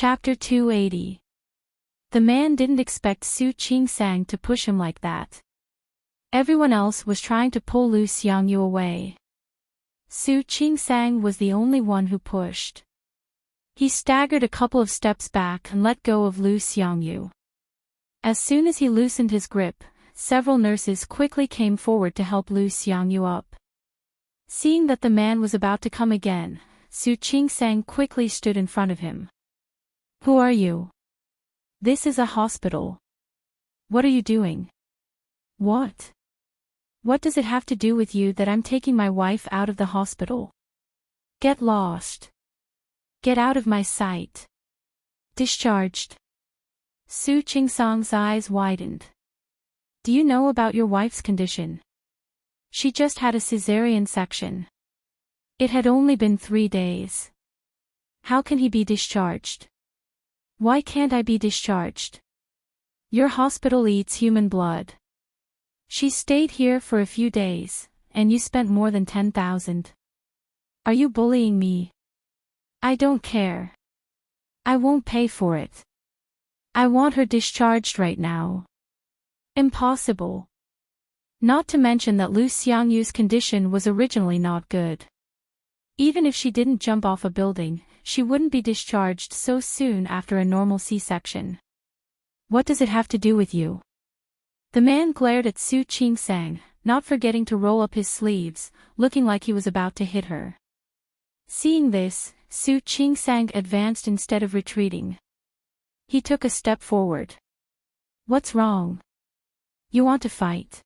Chapter 280. The man didn't expect Su Qingsang to push him like that. Everyone else was trying to pull Lu Xiangyu away. Su Qingsang was the only one who pushed. He staggered a couple of steps back and let go of Lu Xiangyu. As soon as he loosened his grip, several nurses quickly came forward to help Lu Xiangyu up. Seeing that the man was about to come again, Su Qingsang quickly stood in front of him. "Who are you? This is a hospital. What are you doing?" "What? What does it have to do with you that I'm taking my wife out of the hospital? Get lost. Get out of my sight. Discharged." Su Qingsang's eyes widened. "Do you know about your wife's condition? She just had a cesarean section. It had only been 3 days. How can he be discharged? Why can't I be discharged? Your hospital eats human blood. She stayed here for a few days, and you spent more than 10,000. Are you bullying me? I don't care. I won't pay for it. I want her discharged right now." "Impossible. Not to mention that Lu Xiangyu's condition was originally not good. Even if she didn't jump off a building, she wouldn't be discharged so soon after a normal C-section. What does it have to do with you?" The man glared at Su Qingsang, not forgetting to roll up his sleeves, looking like he was about to hit her. Seeing this, Su Qingsang advanced instead of retreating. He took a step forward. "What's wrong? You want to fight?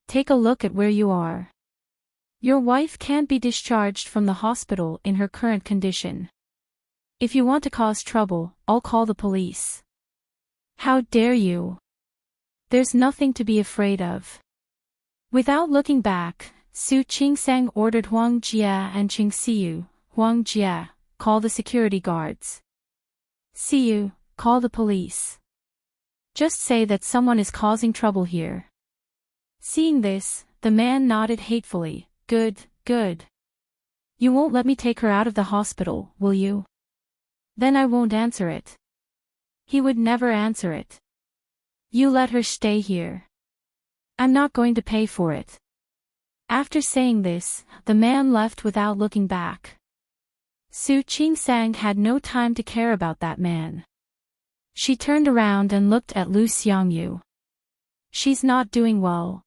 Take a look at where you are. Your wife can't be discharged from the hospital in her current condition. If you want to cause trouble, I'll call the police." "How dare you? There's nothing to be afraid of." Without looking back, Su Qingsang ordered Huang Jia and Qing Siyu, "Huang Jia, call the security guards. Siyu, call the police. Just say that someone is causing trouble here." Seeing this, the man nodded hatefully. Good, good. You won't let me take her out of the hospital, will you? Then I won't answer it." He would never answer it. "You let her stay here. I'm not going to pay for it." After saying this, the man left without looking back. Su Qingsang had no time to care about that man. She turned around and looked at Lu Xiangyu. "She's not doing well."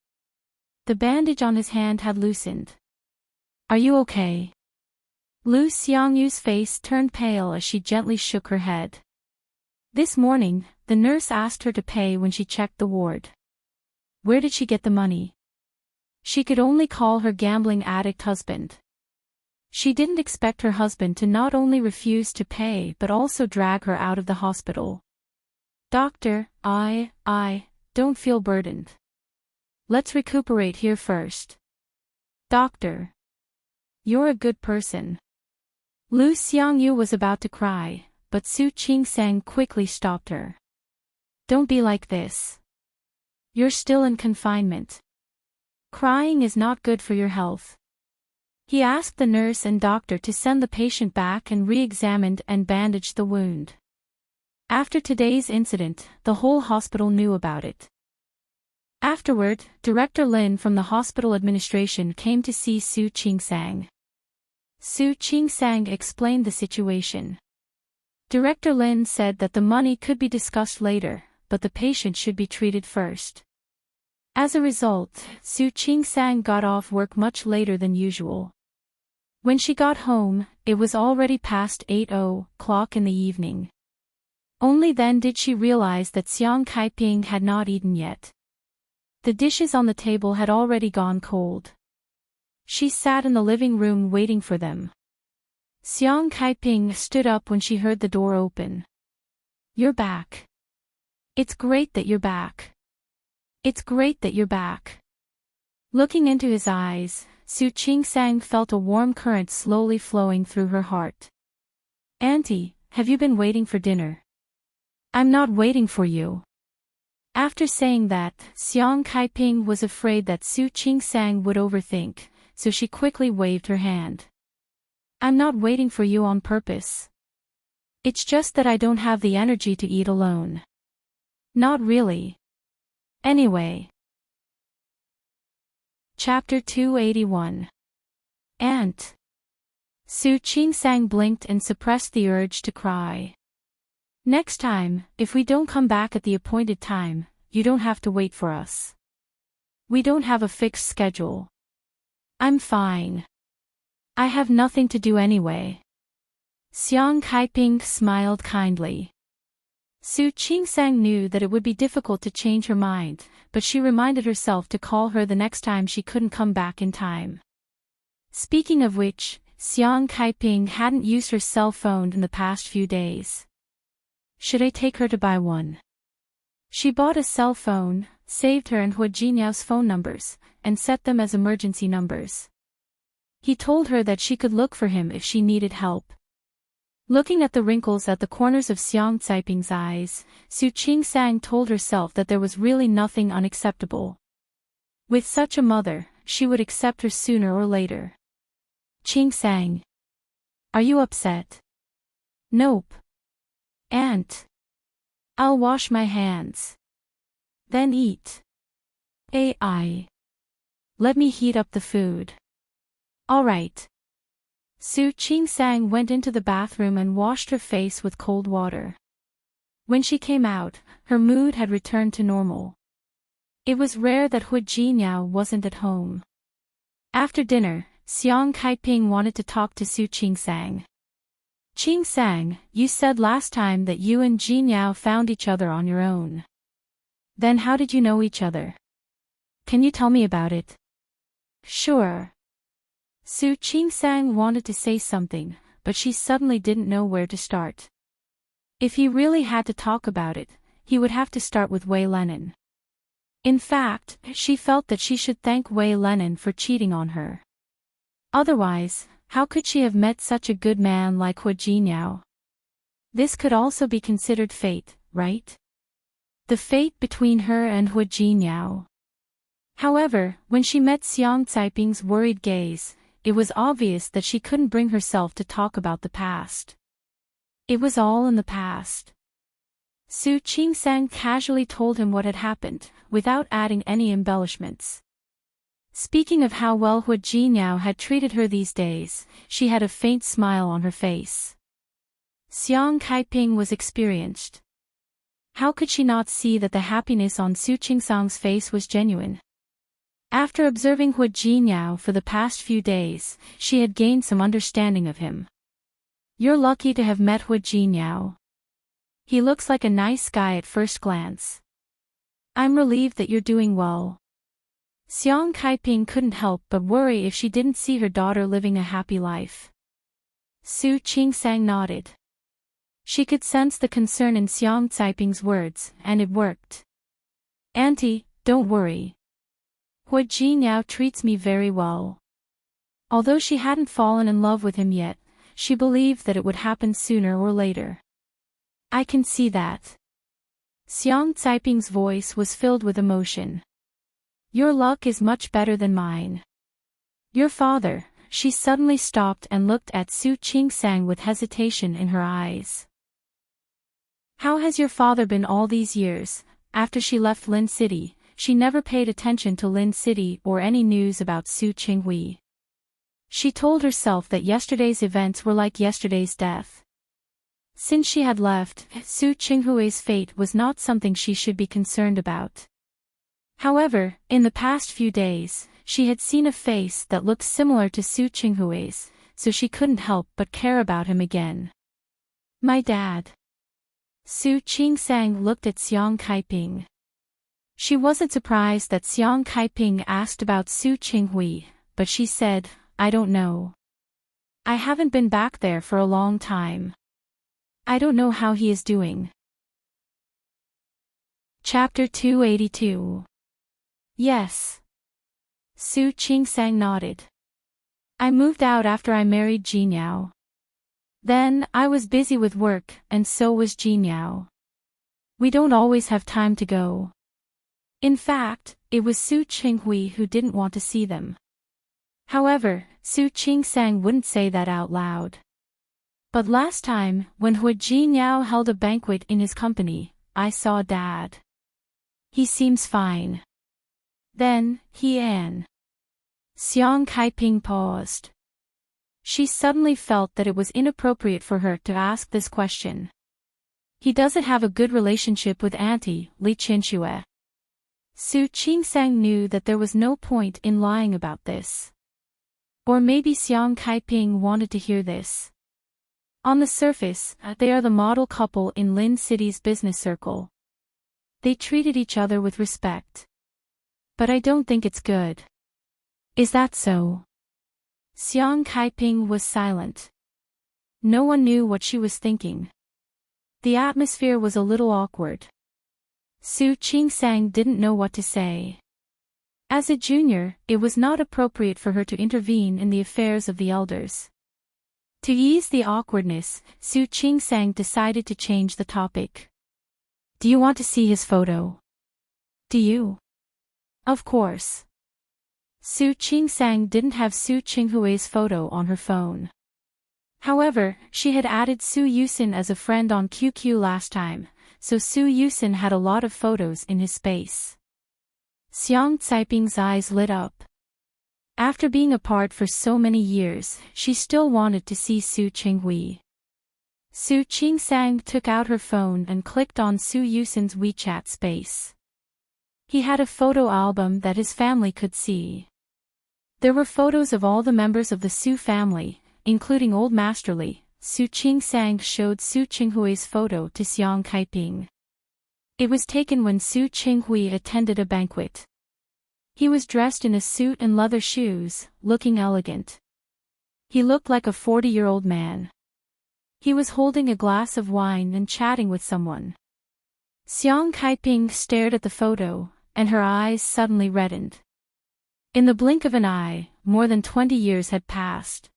The bandage on his hand had loosened. "Are you okay?" Lu Xiangyu's face turned pale as she gently shook her head. This morning, the nurse asked her to pay when she checked the ward. Where did she get the money? She could only call her gambling addict husband. She didn't expect her husband to not only refuse to pay but also drag her out of the hospital. "Doctor, I don't feel burdened. Let's recuperate here first." "Doctor. You're a good person." Lu Xiangyu was about to cry, but Su Qingsang quickly stopped her. "Don't be like this. You're still in confinement. Crying is not good for your health." He asked the nurse and doctor to send the patient back and re-examined and bandaged the wound. After today's incident, the whole hospital knew about it. Afterward, Director Lin from the hospital administration came to see Su Qingsang. Su Qingsang explained the situation. Director Lin said that the money could be discussed later, but the patient should be treated first. As a result, Su Qingsang got off work much later than usual. When she got home, it was already past 8:00 in the evening. Only then did she realize that Xiang Kaiping had not eaten yet. The dishes on the table had already gone cold. She sat in the living room waiting for them. Xiang Kaiping stood up when she heard the door open. "You're back. It's great that you're back. It's great that you're back." Looking into his eyes, Su Qingsang felt a warm current slowly flowing through her heart. "Auntie, have you been waiting for dinner?" "I'm not waiting for you." After saying that, Xiang Kaiping was afraid that Su Qingsang would overthink, so she quickly waved her hand. "I'm not waiting for you on purpose. It's just that I don't have the energy to eat alone. Not really. Anyway. Chapter 281. Aunt. Su Qingsang blinked and suppressed the urge to cry. Next time, if we don't come back at the appointed time, you don't have to wait for us. We don't have a fixed schedule. I'm fine. I have nothing to do anyway. Xiang Kaiping smiled kindly. Su Qingsang knew that it would be difficult to change her mind, but she reminded herself to call her the next time she couldn't come back in time. Speaking of which, Xiang Kaiping hadn't used her cell phone in the past few days. Should I take her to buy one? She bought a cell phone, saved her and Hua Jinyao's phone numbers, and set them as emergency numbers. He told her that she could look for him if she needed help. Looking at the wrinkles at the corners of Xiang Caiping's eyes, Su Qingsang told herself that there was really nothing unacceptable. With such a mother, she would accept her sooner or later. Qingsang. Are you upset? Nope. Aunt. I'll wash my hands. Then eat. AI. Let me heat up the food. All right. Su Qingsang went into the bathroom and washed her face with cold water. When she came out, her mood had returned to normal. It was rare that Hua Jinyao wasn't at home. After dinner, Xiang Kaiping wanted to talk to Su Qingsang. Qingsang, you said last time that you and Jinyao found each other on your own. Then how did you know each other? Can you tell me about it? Sure. Su Qingsang wanted to say something, but she suddenly didn't know where to start. If he really had to talk about it, he would have to start with Wei Lenin. In fact, she felt that she should thank Wei Lenin for cheating on her. Otherwise, how could she have met such a good man like Hua Jinyao? This could also be considered fate, right? The fate between her and Hua Jinyao. However, when she met Xiang Caiping's worried gaze, it was obvious that she couldn't bring herself to talk about the past. It was all in the past. Su Qingsang casually told him what had happened, without adding any embellishments. Speaking of how well Hua Jinyao had treated her these days, she had a faint smile on her face. Xiang Kaiping was experienced. How could she not see that the happiness on Su Qingsang's face was genuine? After observing Hua Jinyao for the past few days, she had gained some understanding of him. You're lucky to have met Hua Jinyao. He looks like a nice guy at first glance. I'm relieved that you're doing well. Xiang Kaiping couldn't help but worry if she didn't see her daughter living a happy life. Su Qingsang nodded. She could sense the concern in Xiang Caiping's words, and it worked. Auntie, don't worry. Hua Jinyao treats me very well. Although she hadn't fallen in love with him yet, she believed that it would happen sooner or later. I can see that. Xiang Caiping's voice was filled with emotion. Your luck is much better than mine. Your father. She suddenly stopped and looked at Su Qingsang with hesitation in her eyes. How has your father been all these years? After she left Lin City, she never paid attention to Lin City or any news about Su Qinghui. She told herself that yesterday's events were like yesterday's death. Since she had left, Su Qinghui's fate was not something she should be concerned about. However, in the past few days, she had seen a face that looked similar to Su Qinghui's, so she couldn't help but care about him again. My dad. Su Qingsang looked at Xiang Kaiping. She wasn't surprised that Xiang Kaiping asked about Su Qinghui, but she said, I don't know. I haven't been back there for a long time. I don't know how he is doing. Chapter 282. Yes. Su Qingsang nodded. I moved out after I married Jinyao. Then, I was busy with work, and so was Jinyao. We don't always have time to go. In fact, it was Su Qinghui who didn't want to see them. However, Su Qingsang wouldn't say that out loud. But last time, when Hui Jinyao held a banquet in his company, I saw Dad. He seems fine. Then, An. Xiang Kaiping paused. She suddenly felt that it was inappropriate for her to ask this question. He doesn't have a good relationship with Auntie, Li Qinxue. Su Qingsang knew that there was no point in lying about this. Or maybe Xiang Kaiping wanted to hear this. On the surface, they are the model couple in Lin City's business circle. They treated each other with respect. But I don't think it's good. Is that so? Xiang Kaiping was silent. No one knew what she was thinking. The atmosphere was a little awkward. Su Qingsang didn't know what to say. As a junior, it was not appropriate for her to intervene in the affairs of the elders. To ease the awkwardness, Su Qingsang decided to change the topic. Do you want to see his photo? Do you? Of course. Su Qingsang didn't have Su Qinghui's photo on her phone. However, she had added Su Yusin as a friend on QQ last time, so Su Yusin had a lot of photos in his space. Xiang Caiping's eyes lit up. After being apart for so many years, she still wanted to see Su Qinghui. Su Qingsang took out her phone and clicked on Su Yusin's WeChat space. He had a photo album that his family could see. There were photos of all the members of the Su family, including Old Master Li. Su Qingsang showed Su Qinghui's photo to Xiang Kaiping. It was taken when Su Qinghui attended a banquet. He was dressed in a suit and leather shoes, looking elegant. He looked like a 40-year-old man. He was holding a glass of wine and chatting with someone. Xiang Kaiping stared at the photo, and her eyes suddenly reddened. In the blink of an eye, more than 20 years had passed.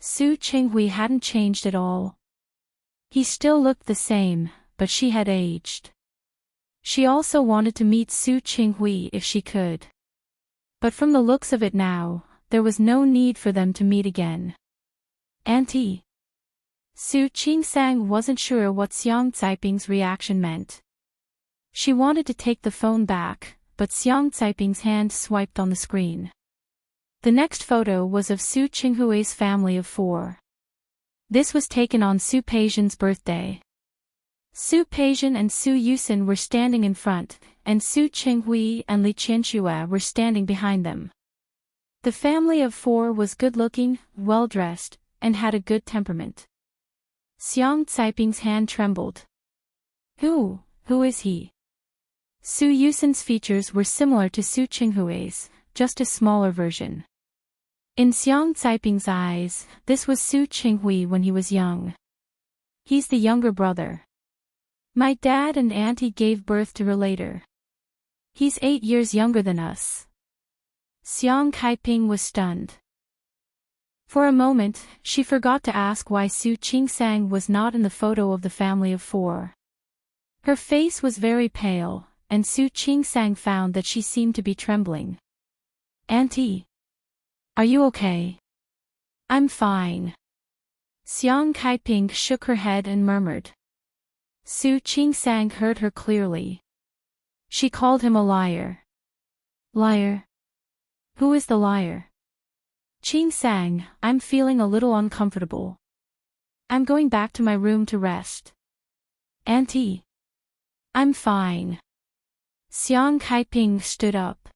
Su Qinghui hadn't changed at all. He still looked the same, but she had aged. She also wanted to meet Su Qinghui if she could. But from the looks of it now, there was no need for them to meet again. Auntie. Su Qingsang wasn't sure what Xiang Caiping's reaction meant. She wanted to take the phone back, but Xiang Caiping's hand swiped on the screen. The next photo was of Su Qinghui's family of 4. This was taken on Su Peijian's birthday. Su Peijian and Su Yusin were standing in front, and Su Qinghui and Li Qianxue were standing behind them. The family of 4 was good-looking, well-dressed, and had a good temperament. Xiang Caiping's hand trembled. Who is he? Su Yusin's features were similar to Su Qinghui's, just a smaller version. In Xiang Caiping's eyes, this was Su Qinghui when he was young. He's the younger brother. My dad and auntie gave birth to her later. He's 8 years younger than us. Xiang Kaiping was stunned. For a moment, she forgot to ask why Su Qingsang was not in the photo of the family of 4. Her face was very pale, and Su Qingsang found that she seemed to be trembling. Auntie. Are you okay? I'm fine. Xiang Kaiping shook her head and murmured. Su Qingsang heard her clearly. She called him a liar. Liar? Who is the liar? Qingsang, I'm feeling a little uncomfortable. I'm going back to my room to rest. Auntie. I'm fine. Xiang Kaiping stood up.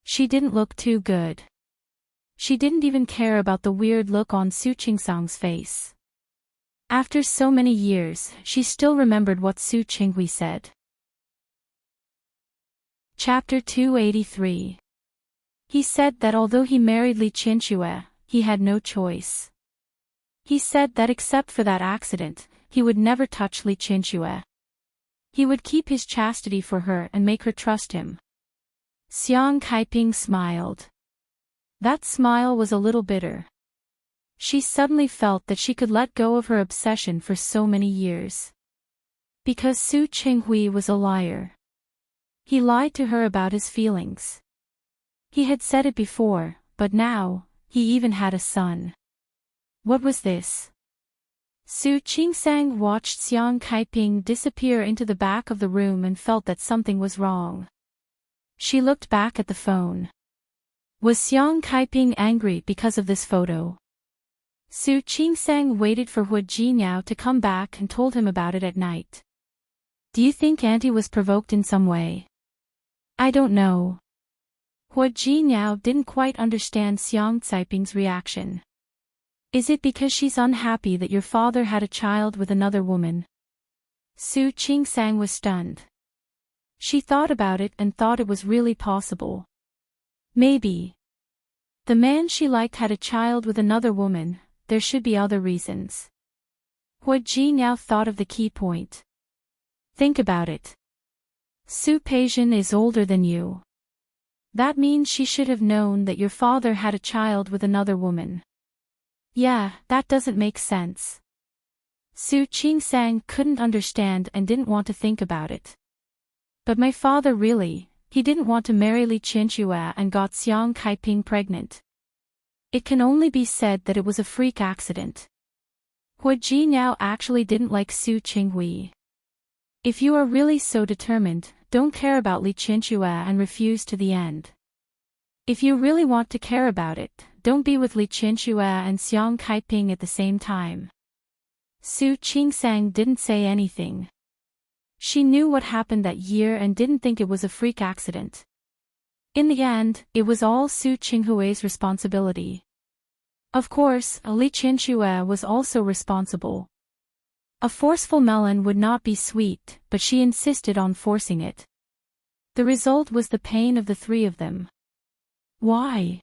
She didn't look too good. She didn't even care about the weird look on Su Qingsang's face. After so many years, she still remembered what Su Qinghui said. Chapter 283. He said that although he married Li Qianxue, he had no choice. He said that except for that accident, he would never touch Li Qianxue. He would keep his chastity for her and make her trust him. Xiang Kaiping smiled. That smile was a little bitter. She suddenly felt that she could let go of her obsession for so many years. Because Su Qinghui was a liar. He lied to her about his feelings. He had said it before, but now, he even had a son. What was this? Su Qingsang watched Xiang Kaiping disappear into the back of the room and felt that something was wrong. She looked back at the phone. Was Xiang Kaiping angry because of this photo? Su Qingsang waited for Hu Jinyao to come back and told him about it at night. Do you think Auntie was provoked in some way? I don't know. Hu Jinyao didn't quite understand Xiang Caiping's reaction. Is it because she's unhappy that your father had a child with another woman? Su Qingsang was stunned. She thought about it and thought it was really possible. Maybe. The man she liked had a child with another woman, there should be other reasons. Hu Jinyao thought of the key point. Think about it. Su Peijian is older than you. That means she should have known that your father had a child with another woman. Yeah, that doesn't make sense. Su Qingsang couldn't understand and didn't want to think about it. But my father he didn't want to marry Li Qianxue and got Xiang Kaiping pregnant. It can only be said that it was a freak accident. Hu Jinyao actually didn't like Su Qinghui. If you are really so determined, don't care about Li Qianxue and refuse to the end. If you really want to care about it, don't be with Li Qianxue and Xiang Kaiping at the same time. Su Qingsang didn't say anything. She knew what happened that year and didn't think it was a freak accident. In the end, it was all Su Qinghui's responsibility. Of course, Li Qianxue was also responsible. A forceful melon would not be sweet, but she insisted on forcing it. The result was the pain of the three of them. Why?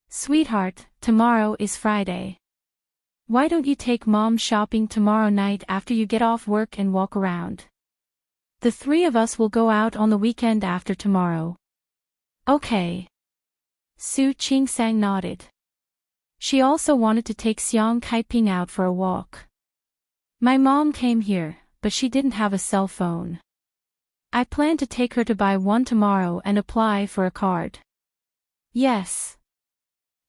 Sweetheart, tomorrow is Friday. Why don't you take Mom shopping tomorrow night after you get off work and walk around? The three of us will go out on the weekend after tomorrow. Okay. Su Qingsang nodded. She also wanted to take Xiang Kaiping out for a walk. My mom came here, but she didn't have a cell phone. I plan to take her to buy one tomorrow and apply for a card. Yes.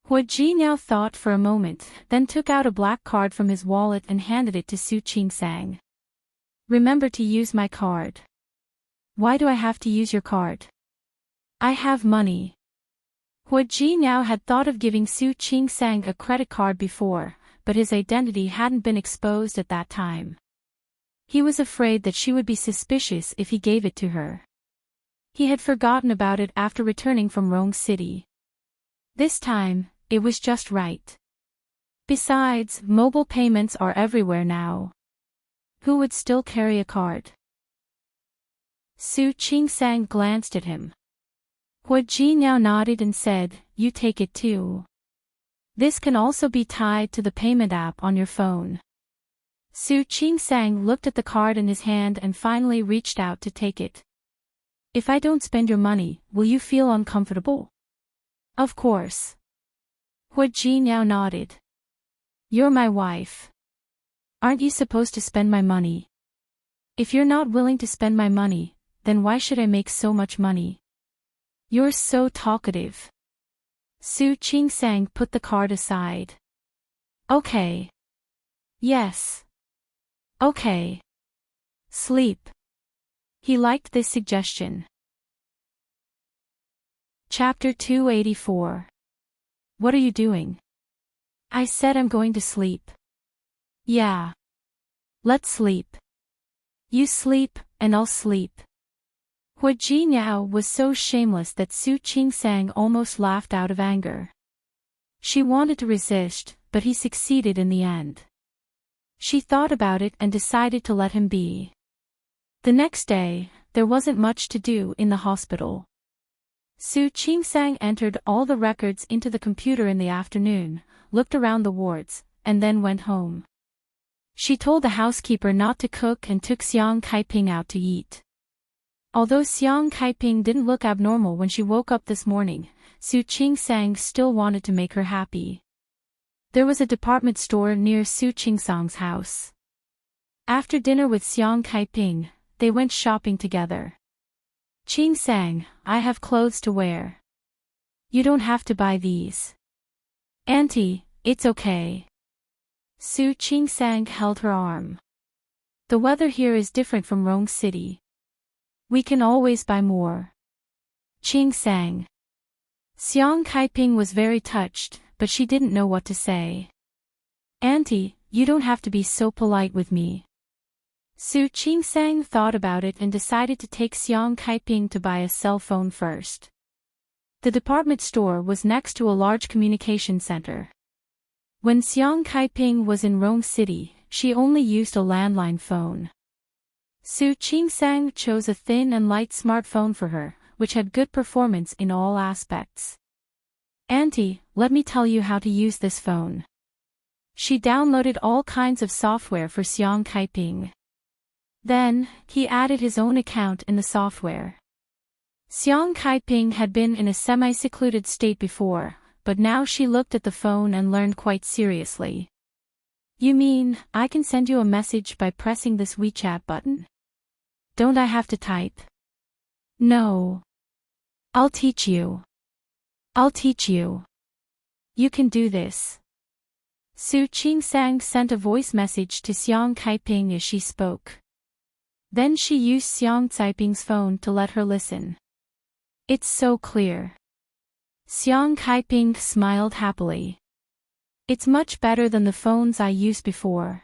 Hu Jinyao thought for a moment, then took out a black card from his wallet and handed it to Su Qingsang. Remember to use my card. Why do I have to use your card? I have money. Hu Jinyao had thought of giving Su Qingsang a credit card before, but his identity hadn't been exposed at that time. He was afraid that she would be suspicious if he gave it to her. He had forgotten about it after returning from Rong City. This time, it was just right. Besides, mobile payments are everywhere now. Who would still carry a card? Su Qingsang glanced at him. Hu Jinyao nodded and said, you take it too. This can also be tied to the payment app on your phone. Su Qingsang looked at the card in his hand and finally reached out to take it. If I don't spend your money, will you feel uncomfortable? Of course. Hu Jinyao nodded. You're my wife. Aren't you supposed to spend my money? If you're not willing to spend my money, then why should I make so much money? You're so talkative. Su Qingsang put the card aside. Okay. Yes. Okay. Sleep. He liked this suggestion. Chapter 284. What are you doing? I said I'm going to sleep. Yeah. Let's sleep. You sleep, and I'll sleep. Hu Jinyao was so shameless that Su Qingsang almost laughed out of anger. She wanted to resist, but he succeeded in the end. She thought about it and decided to let him be. The next day, there wasn't much to do in the hospital. Su Qingsang entered all the records into the computer in the afternoon, looked around the wards, and then went home. She told the housekeeper not to cook and took Xiang Kaiping out to eat. Although Xiang Kaiping didn't look abnormal when she woke up this morning, Su Qingsang still wanted to make her happy. There was a department store near Su Qingsang's house. After dinner with Xiang Kaiping, they went shopping together. Qingsang, I have clothes to wear. You don't have to buy these. Auntie, it's okay. Su Qingsang held her arm. The weather here is different from Rong City. We can always buy more. Qingsang. Xiang Kaiping was very touched, but she didn't know what to say. Auntie, you don't have to be so polite with me. Su Qingsang thought about it and decided to take Xiang Kaiping to buy a cell phone first. The department store was next to a large communication center. When Xiang Kaiping was in Rong City, she only used a landline phone. Su Qingsang chose a thin and light smartphone for her, which had good performance in all aspects. Auntie, let me tell you how to use this phone. She downloaded all kinds of software for Xiang Kaiping. Then, he added his own account in the software. Xiang Kaiping had been in a semi-secluded state before, but now she looked at the phone and learned quite seriously. You mean, I can send you a message by pressing this WeChat button? Don't I have to type? No. I'll teach you. I'll teach you. You can do this. Su Qingsang sent a voice message to Xiang Kaiping as she spoke. Then she used Xiang Caiping's phone to let her listen. It's so clear. Xiang Kaiping smiled happily. It's much better than the phones I used before.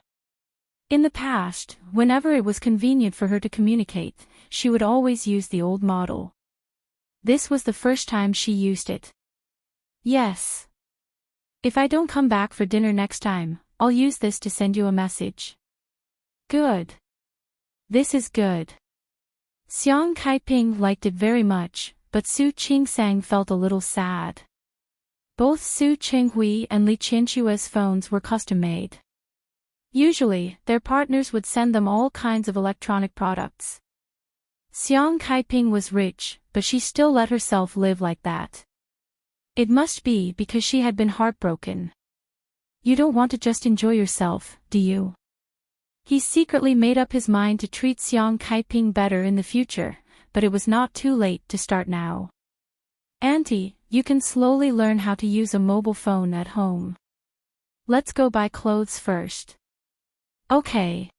In the past, whenever it was convenient for her to communicate, she would always use the old model. This was the first time she used it. Yes. If I don't come back for dinner next time, I'll use this to send you a message. Good. This is good. Xiang Kaiping liked it very much, but Su Qingsang felt a little sad. Both Su Qinghui and Li Qianchua's phones were custom-made. Usually, their partners would send them all kinds of electronic products. Xiang Kaiping was rich, but she still let herself live like that. It must be because she had been heartbroken. You don't want to just enjoy yourself, do you? He secretly made up his mind to treat Xiang Kaiping better in the future, but it was not too late to start now. Auntie, you can slowly learn how to use a mobile phone at home. Let's go buy clothes first. Okay.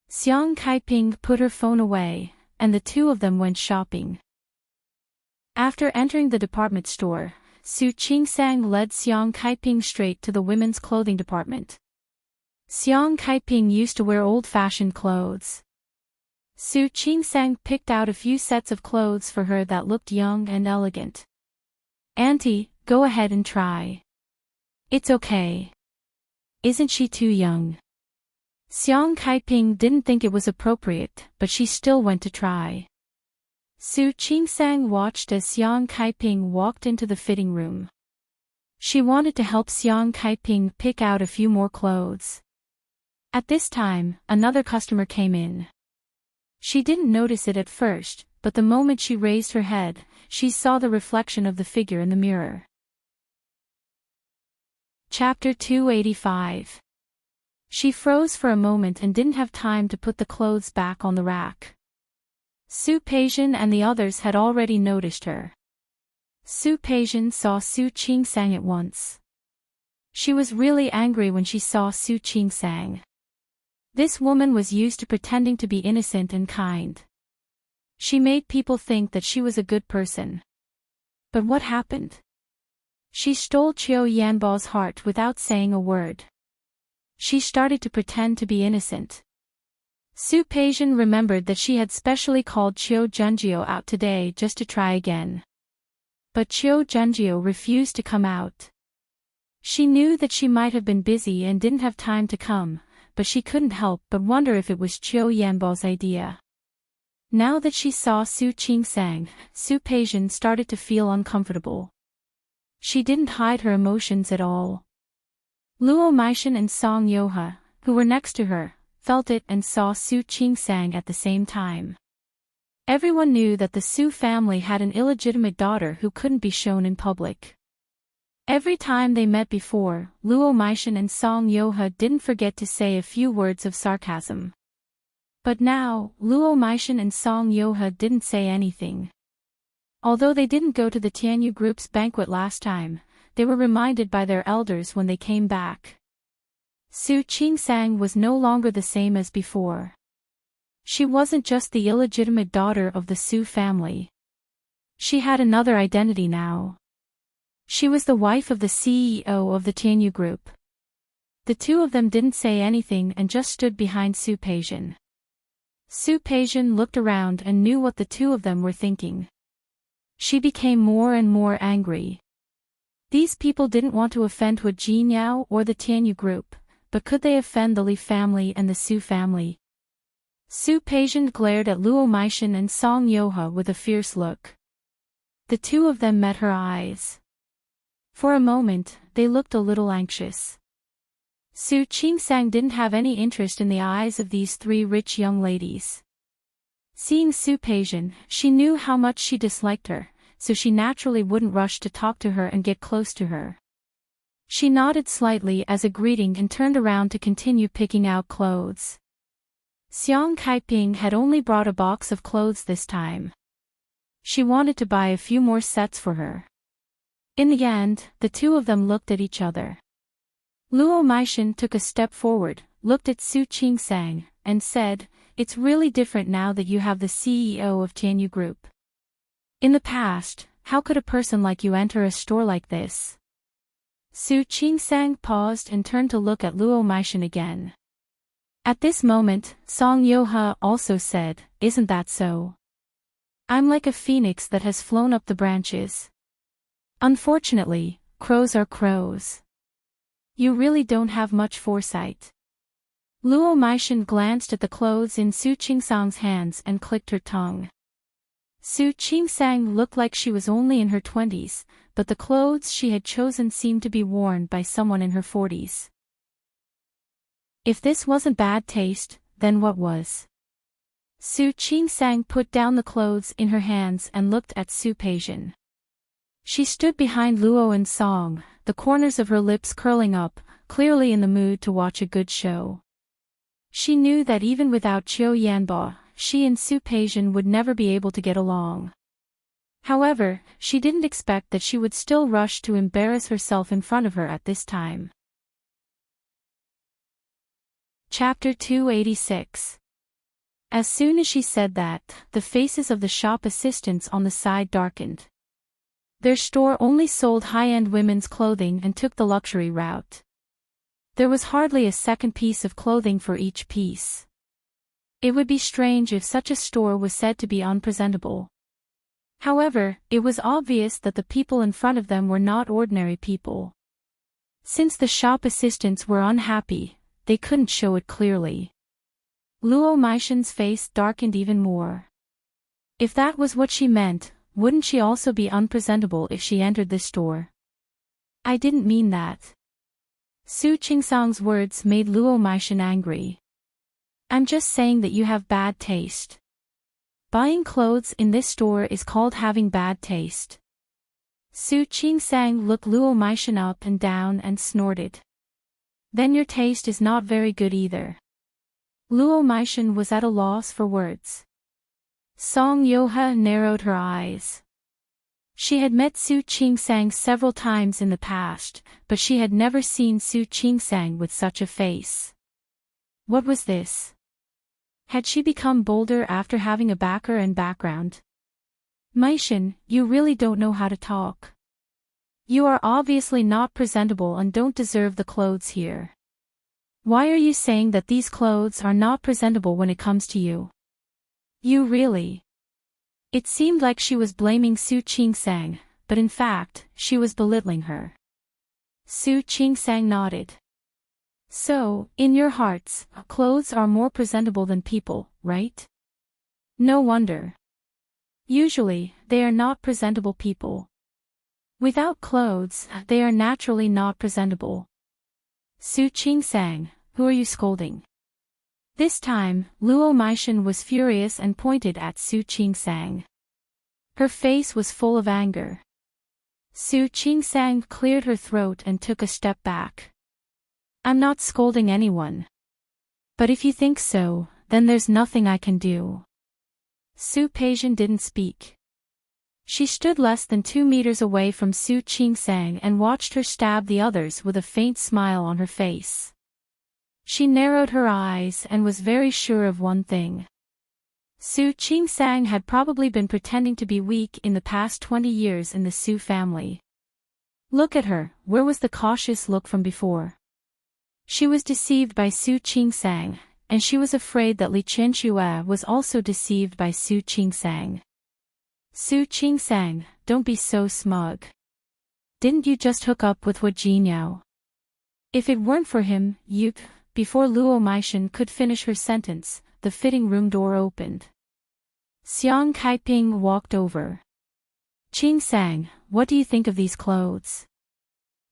Xiang Kaiping put her phone away, and the two of them went shopping. After entering the department store, Su Qingsang led Xiang Kaiping straight to the women's clothing department. Xiang Kaiping used to wear old-fashioned clothes. Su Qingsang picked out a few sets of clothes for her that looked young and elegant. Auntie, go ahead and try. It's okay. Isn't she too young? Xiang Kaiping didn't think it was appropriate, but she still went to try. Su Qingsang watched as Xiang Kaiping walked into the fitting room. She wanted to help Xiang Kaiping pick out a few more clothes. At this time, another customer came in. She didn't notice it at first, but the moment she raised her head, she saw the reflection of the figure in the mirror. Chapter 285. She froze for a moment and didn't have time to put the clothes back on the rack. Su Peijian and the others had already noticed her. Su Peijian saw Su Qingsang at once. She was really angry when she saw Su Qingsang. This woman was used to pretending to be innocent and kind. She made people think that she was a good person. But what happened? She stole Qiu Yanbao's heart without saying a word. She started to pretend to be innocent. Su Peijian remembered that she had specially called Qiu Junjiu out today just to try again. But Qiu Junjiu refused to come out. She knew that she might have been busy and didn't have time to come, but she couldn't help but wonder if it was Qiu Yanbao's idea. Now that she saw Su Qingsang, Su Peijian started to feel uncomfortable. She didn't hide her emotions at all. Luo Meishan and Song Yoha, who were next to her, felt it and saw Su Qingsang at the same time. Everyone knew that the Su family had an illegitimate daughter who couldn't be shown in public. Every time they met before, Luo Meishan and Song Yoha didn't forget to say a few words of sarcasm. But now, Luo Meishan and Song Yoha didn't say anything. Although they didn't go to the Tianyu group's banquet last time, they were reminded by their elders when they came back. Su Qingsang was no longer the same as before. She wasn't just the illegitimate daughter of the Su family. She had another identity now. She was the wife of the CEO of the Tianyu Group. The two of them didn't say anything and just stood behind Su Peijian. Su Peijian looked around and knew what the two of them were thinking. She became more and more angry. These people didn't want to offend Hu Jinyao or the Tianyu Group, but could they offend the Li family and the Su family? Su Peijian glared at Luo Meishan and Song Yoha with a fierce look. The two of them met her eyes. For a moment, they looked a little anxious. Su Qingsang didn't have any interest in the eyes of these three rich young ladies. Seeing Su Peijian, she knew how much she disliked her, so she naturally wouldn't rush to talk to her and get close to her. She nodded slightly as a greeting and turned around to continue picking out clothes. Xiang Kaiping had only brought a box of clothes this time. She wanted to buy a few more sets for her. In the end, the two of them looked at each other. Luo Meishan took a step forward, looked at Su Qingsang, and said, "It's really different now that you have the CEO of Tianyu Group. In the past, how could a person like you enter a store like this?" Su Qingsang paused and turned to look at Luo Meishan again. At this moment, Song Yoha also said, "Isn't that so? I'm like a phoenix that has flown up the branches. Unfortunately, crows are crows. You really don't have much foresight." Luo Meishan glanced at the clothes in Su Qingsang's hands and clicked her tongue. Su Qingsang looked like she was only in her 20s, but the clothes she had chosen seemed to be worn by someone in her 40s. If this wasn't bad taste, then what was? Su Qingsang put down the clothes in her hands and looked at Su Peijian. She stood behind Luo and Song, the corners of her lips curling up, clearly in the mood to watch a good show. She knew that even without Qiu Yanbo, she and Su Peijian would never be able to get along. However, she didn't expect that she would still rush to embarrass herself in front of her at this time. Chapter 286. As soon as she said that, the faces of the shop assistants on the side darkened. Their store only sold high-end women's clothing and took the luxury route. There was hardly a second piece of clothing for each piece. It would be strange if such a store was said to be unpresentable. However, it was obvious that the people in front of them were not ordinary people. Since the shop assistants were unhappy, they couldn't show it clearly. Luo Meishan's face darkened even more. If that was what she meant, wouldn't she also be unpresentable if she entered this store? "I didn't mean that." Su Qingsang's words made Luo Meishan angry. "I'm just saying that you have bad taste. Buying clothes in this store is called having bad taste." Su Qingsang looked Luo Meishan up and down and snorted. "Then your taste is not very good either." Luo Meishan was at a loss for words. Song Yoha narrowed her eyes. She had met Su Qingsang several times in the past, but she had never seen Su Qingsang with such a face. What was this? Had she become bolder after having a backer and background? "Meishan, you really don't know how to talk. You are obviously not presentable and don't deserve the clothes here. Why are you saying that these clothes are not presentable when it comes to you? You really..." It seemed like she was blaming Su Qingsang, but in fact, she was belittling her. Su Qingsang nodded. "So, in your hearts, clothes are more presentable than people, right? No wonder. Usually, they are not presentable people. Without clothes, they are naturally not presentable." "Su Qingsang, who are you scolding?" This time, Luo Meishan was furious and pointed at Su Qingsang. Her face was full of anger. Su Qingsang cleared her throat and took a step back. "I'm not scolding anyone. But if you think so, then there's nothing I can do." Su Peijian didn't speak. She stood less than 2 meters away from Su Qingsang and watched her stab the others with a faint smile on her face. She narrowed her eyes and was very sure of one thing. Su Qingsang had probably been pretending to be weak in the past 20 years in the Su family. Look at her, where was the cautious look from before? She was deceived by Su Qingsang, and she was afraid that Li Qianxue was also deceived by Su Qingsang. Su Qingsang, don't be so smug. Didn't you just hook up with Hu Jinyao? If it weren't for him, you... Before Luo Meishan could finish her sentence, the fitting room door opened. Xiang Kaiping walked over. Qingsang, what do you think of these clothes?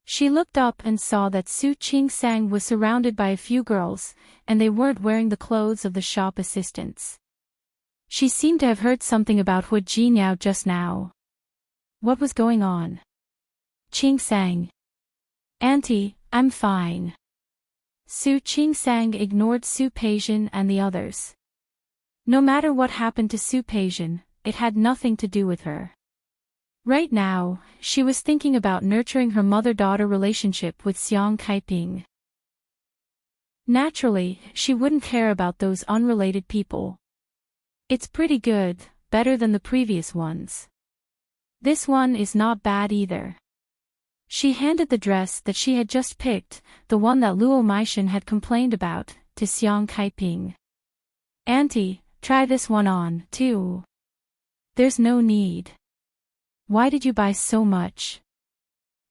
She looked up and saw that Su Qingsang was surrounded by a few girls, and they weren't wearing the clothes of the shop assistants. She seemed to have heard something about Hu Jinyao just now. What was going on? Qingsang. Auntie, I'm fine. Su Qingsang ignored Su Peixian and the others. No matter what happened to Su Peixian, it had nothing to do with her. Right now, she was thinking about nurturing her mother-daughter relationship with Xiang Kaiping. Naturally, she wouldn't care about those unrelated people. It's pretty good, better than the previous ones. This one is not bad either. She handed the dress that she had just picked, the one that Luo Meishan had complained about, to Xiang Kaiping. Auntie, try this one on, too. There's no need. Why did you buy so much?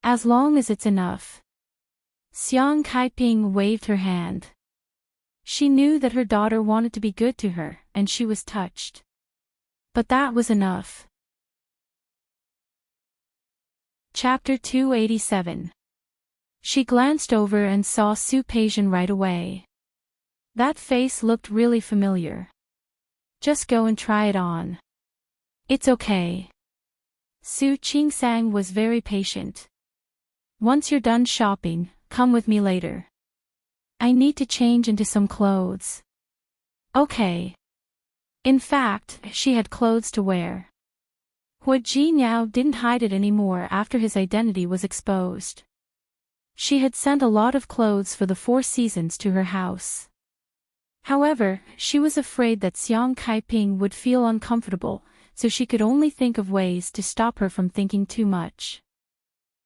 As long as it's enough. Xiang Kaiping waved her hand. She knew that her daughter wanted to be good to her, and she was touched. But that was enough. Chapter 287. She glanced over and saw Su Peixian right away. That face looked really familiar. Just go and try it on. It's okay. Su Qingsang was very patient. Once you're done shopping, come with me later. I need to change into some clothes. Okay. In fact, she had clothes to wear. Hu Jinyao didn't hide it anymore after his identity was exposed. She had sent a lot of clothes for the 4 seasons to her house. However, she was afraid that Xiang Kaiping would feel uncomfortable, so she could only think of ways to stop her from thinking too much.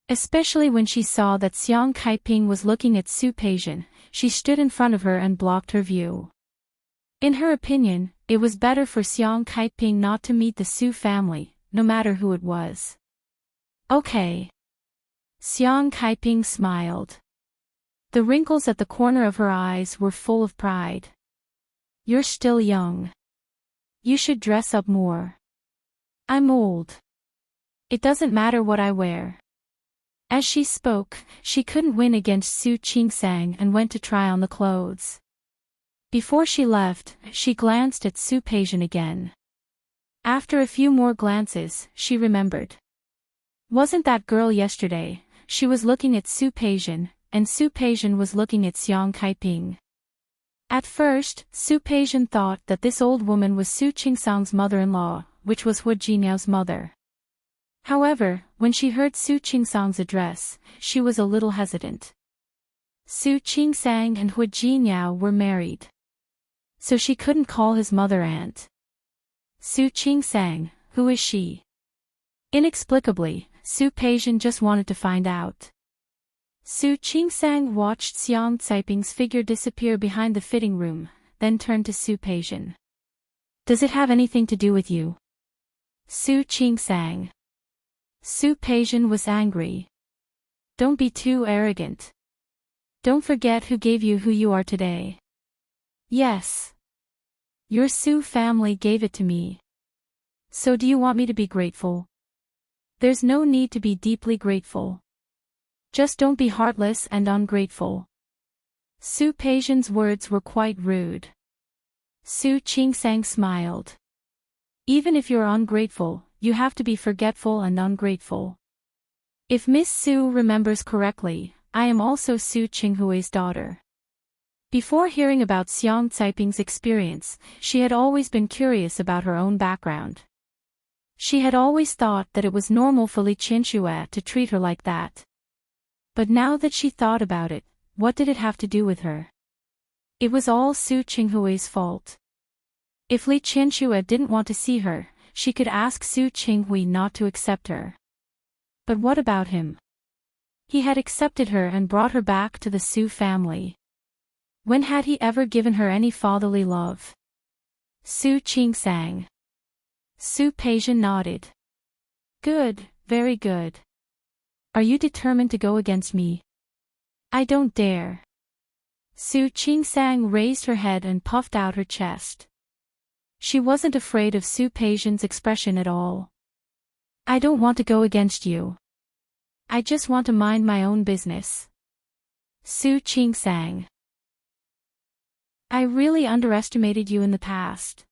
Especially when she saw that Xiang Kaiping was looking at Su Peixian, she stood in front of her and blocked her view. In her opinion, it was better for Xiang Kaiping not to meet the Su family, no matter who it was. Okay. Xiang Kaiping smiled. The wrinkles at the corner of her eyes were full of pride. You're still young. You should dress up more. I'm old. It doesn't matter what I wear. As she spoke, she couldn't win against Su Qingsang and went to try on the clothes. Before she left, she glanced at Su Peixian again. After a few more glances, she remembered. Wasn't that girl yesterday? She was looking at Su Peixian, and Su Peixian was looking at Xiang Kaiping. At first, Su Peixian thought that this old woman was Su Qingsang's mother-in-law, which was Hu Jinyao's mother. However, when she heard Su Qingsang's address, she was a little hesitant. Su Qingsang and Hu Jinyao were married. So she couldn't call his mother aunt. Su Qingsang, who is she? Inexplicably, Su Peixian just wanted to find out. Su Qingsang watched Xiang Caiping's figure disappear behind the fitting room, then turned to Su Peixian. Does it have anything to do with you? Su Qingsang. Su Peixian was angry. Don't be too arrogant. Don't forget who gave you who you are today. Yes. Your Su family gave it to me. So do you want me to be grateful? There's no need to be deeply grateful. Just don't be heartless and ungrateful. Su Peixian's words were quite rude. Su Qingsang smiled. Even if you're ungrateful, you have to be forgetful and ungrateful. If Miss Su remembers correctly, I am also Su Qinghui's daughter. Before hearing about Xiang Caiping's experience, she had always been curious about her own background. She had always thought that it was normal for Li Qianxue to treat her like that. But now that she thought about it, what did it have to do with her? It was all Su Qinghui's fault. If Li Qianxue didn't want to see her, she could ask Su Qinghui not to accept her. But what about him? He had accepted her and brought her back to the Su family. When had he ever given her any fatherly love? Su Qingsang. Su Peixian nodded. Good, very good. Are you determined to go against me? I don't dare. Su Qingsang raised her head and puffed out her chest. She wasn't afraid of Su Peixian's expression at all. I don't want to go against you. I just want to mind my own business. Su Qingsang. I really underestimated you in the past.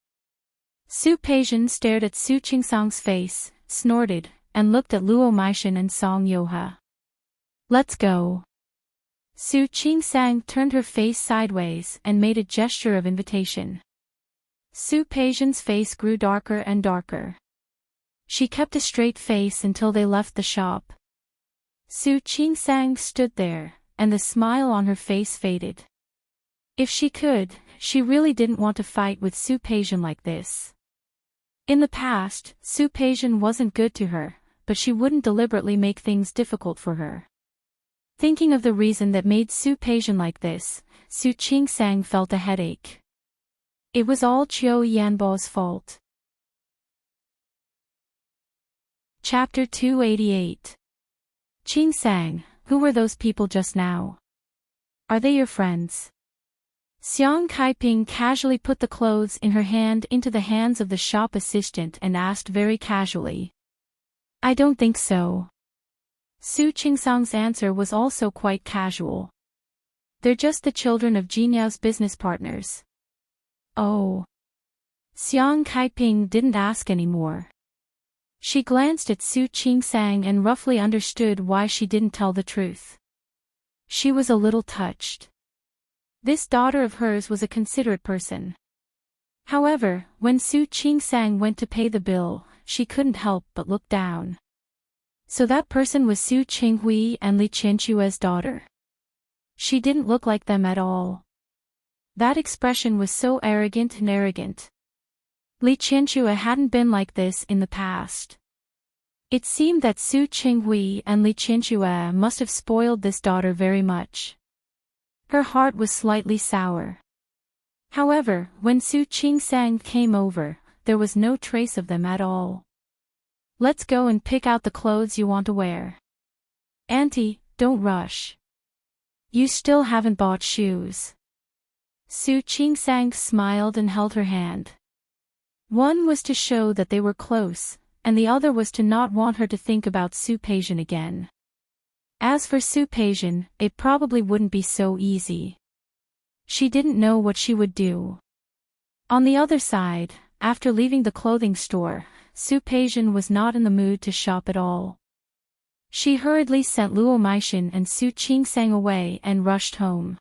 Su Peixian stared at Su Qingsang's face, snorted, and looked at Luo Meishan and Song Yoha. Let's go. Su Qingsang turned her face sideways and made a gesture of invitation. Su Peixian's face grew darker and darker. She kept a straight face until they left the shop. Su Qingsang stood there, and the smile on her face faded. If she could, she really didn't want to fight with Su Peixian like this. In the past, Su Peixian wasn't good to her, but she wouldn't deliberately make things difficult for her. Thinking of the reason that made Su Peixian like this, Su Qingsang felt a headache. It was all Qiu Yanbo's fault. Chapter 288. Qingsang, who were those people just now? Are they your friends? Xiang Kaiping casually put the clothes in her hand into the hands of the shop assistant and asked very casually. I don't think so. Su Qingsang's answer was also quite casual. They're just the children of Jinyao's business partners. Oh. Xiang Kaiping didn't ask anymore. She glanced at Su Qingsang and roughly understood why she didn't tell the truth. She was a little touched. This daughter of hers was a considerate person. However, when Su Qingsang went to pay the bill, she couldn't help but look down. So that person was Su Qinghui and Li Qianxue's daughter. She didn't look like them at all. That expression was so arrogant and arrogant. Li Qianxue hadn't been like this in the past. It seemed that Su Qinghui and Li Qianxue must have spoiled this daughter very much. Her heart was slightly sour. However, when Su Qingsang came over, there was no trace of them at all. Let's go and pick out the clothes you want to wear. Auntie, don't rush. You still haven't bought shoes. Su Qingsang smiled and held her hand. One was to show that they were close, and the other was to not want her to think about Su Peixian again. As for Su Peixian, it probably wouldn't be so easy. She didn't know what she would do. On the other side, after leaving the clothing store, Su Peixian was not in the mood to shop at all. She hurriedly sent Luo Meishan and Su Qingsang away and rushed home.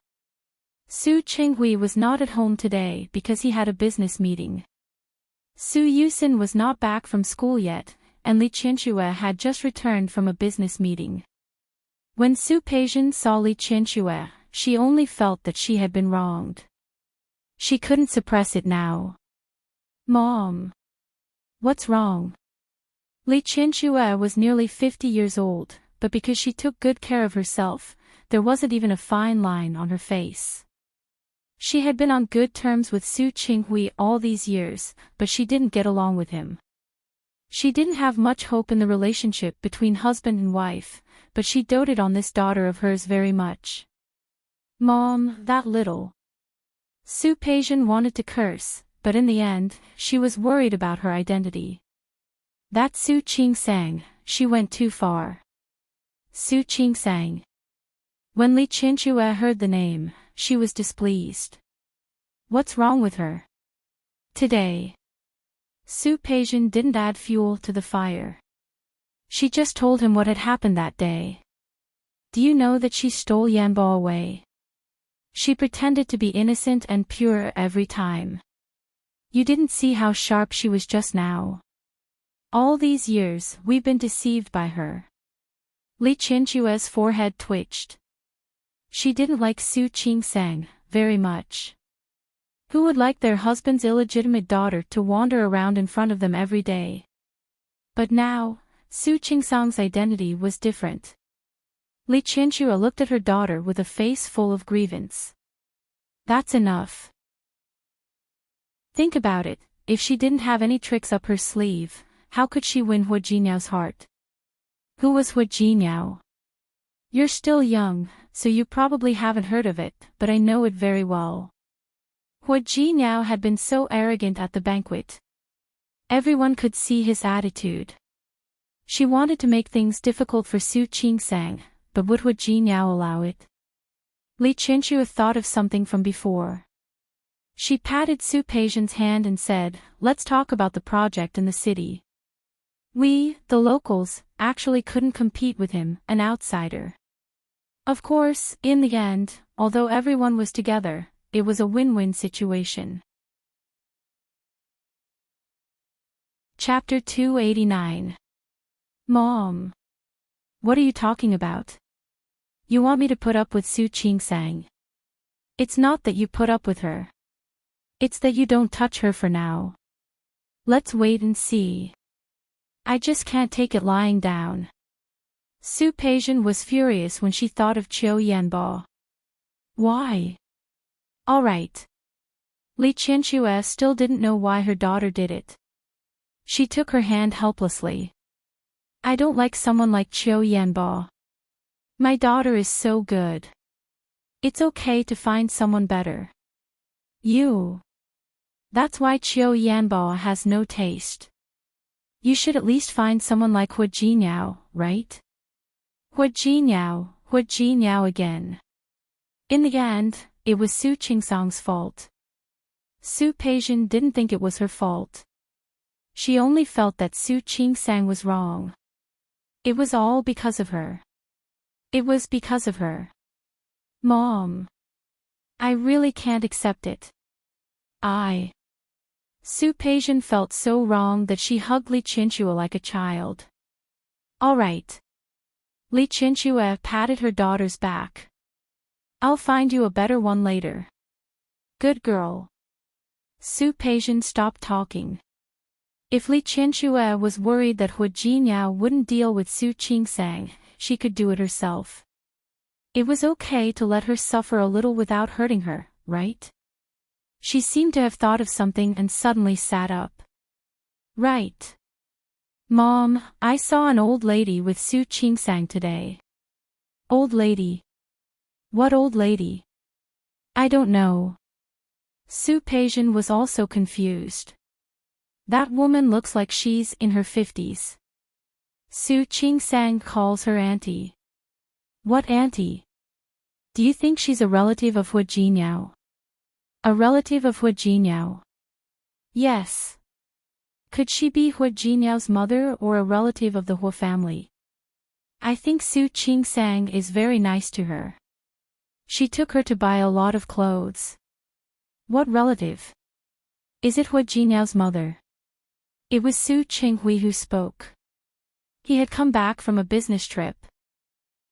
Su Qinghui was not at home today because he had a business meeting. Su Yusin was not back from school yet, and Li Qianxue had just returned from a business meeting. When Su Peixian saw Li Qianxue, she only felt that she had been wronged. She couldn't suppress it now. Mom. What's wrong? Li Qianxue was nearly 50 years old, but because she took good care of herself, there wasn't even a fine line on her face. She had been on good terms with Su Qinghui all these years, but she didn't get along with him. She didn't have much hope in the relationship between husband and wife, but she doted on this daughter of hers very much. Mom, that little. Su Peixian wanted to curse, but in the end, she was worried about her identity. That Su Qingsang, she went too far. Su Qingsang. When Li Qianxue heard the name, she was displeased. What's wrong with her? Today. Su Peixian didn't add fuel to the fire. She just told him what had happened that day. Do you know that she stole Yanbo away? She pretended to be innocent and pure every time. You didn't see how sharp she was just now. All these years, we've been deceived by her. Li Qianxue's forehead twitched. She didn't like Su Qingsang very much. Who would like their husband's illegitimate daughter to wander around in front of them every day? But now, Su Qingsang's identity was different. Li Qianxue looked at her daughter with a face full of grievance. That's enough. Think about it, if she didn't have any tricks up her sleeve, how could she win Hua Jinyao's heart? Who was Hua Jinyao? You're still young, so you probably haven't heard of it, but I know it very well. Hua Jinyao had been so arrogant at the banquet. Everyone could see his attitude. She wanted to make things difficult for Su Qingsang, but would Hua Jinyao allow it? Li Qianxue thought of something from before. She patted Su Peixian's hand and said, "Let's talk about the project in the city." We, the locals, actually couldn't compete with him, an outsider. Of course, in the end, although everyone was together, it was a win-win situation. Chapter 289. Mom. What are you talking about? You want me to put up with Su Qingsang? It's not that you put up with her. It's that you don't touch her for now. Let's wait and see. I just can't take it lying down. Su Peixian was furious when she thought of Qiu Yanbo. Why? All right. Li Qianxue still didn't know why her daughter did it. She took her hand helplessly. I don't like someone like Qiu Yanbo. My daughter is so good. It's okay to find someone better. You. That's why Qiu Yanbo has no taste. You should at least find someone like Hua Jinyao, right? Hua Jinyao again. In the end, it was Su Qingsang's fault. Su Peixian didn't think it was her fault. She only felt that Su Qingsang was wrong. It was all because of her. It was because of her. Mom. I really can't accept it. Su Peixian felt so wrong that she hugged Li Qianxue like a child. All right. Li Qianxue patted her daughter's back. I'll find you a better one later. Good girl. Su Peixian stopped talking. If Li Qianxue was worried that Hua Jinyao wouldn't deal with Su Qingsang, she could do it herself. It was okay to let her suffer a little without hurting her, right? She seemed to have thought of something and suddenly sat up. Right. Mom, I saw an old lady with Su Qingsang today. Old lady? What old lady? I don't know. Su Peixian was also confused. That woman looks like she's in her 50s. Su Qingsang calls her auntie. What auntie? Do you think she's a relative of Hua Jinyao? A relative of Hua Jinyao? Yes. Could she be Hua Jinyao's mother or a relative of the Hua family? I think Su Qingsang is very nice to her. She took her to buy a lot of clothes. What relative? Is it Hua Jinyao's mother? It was Su Qinghui who spoke. He had come back from a business trip.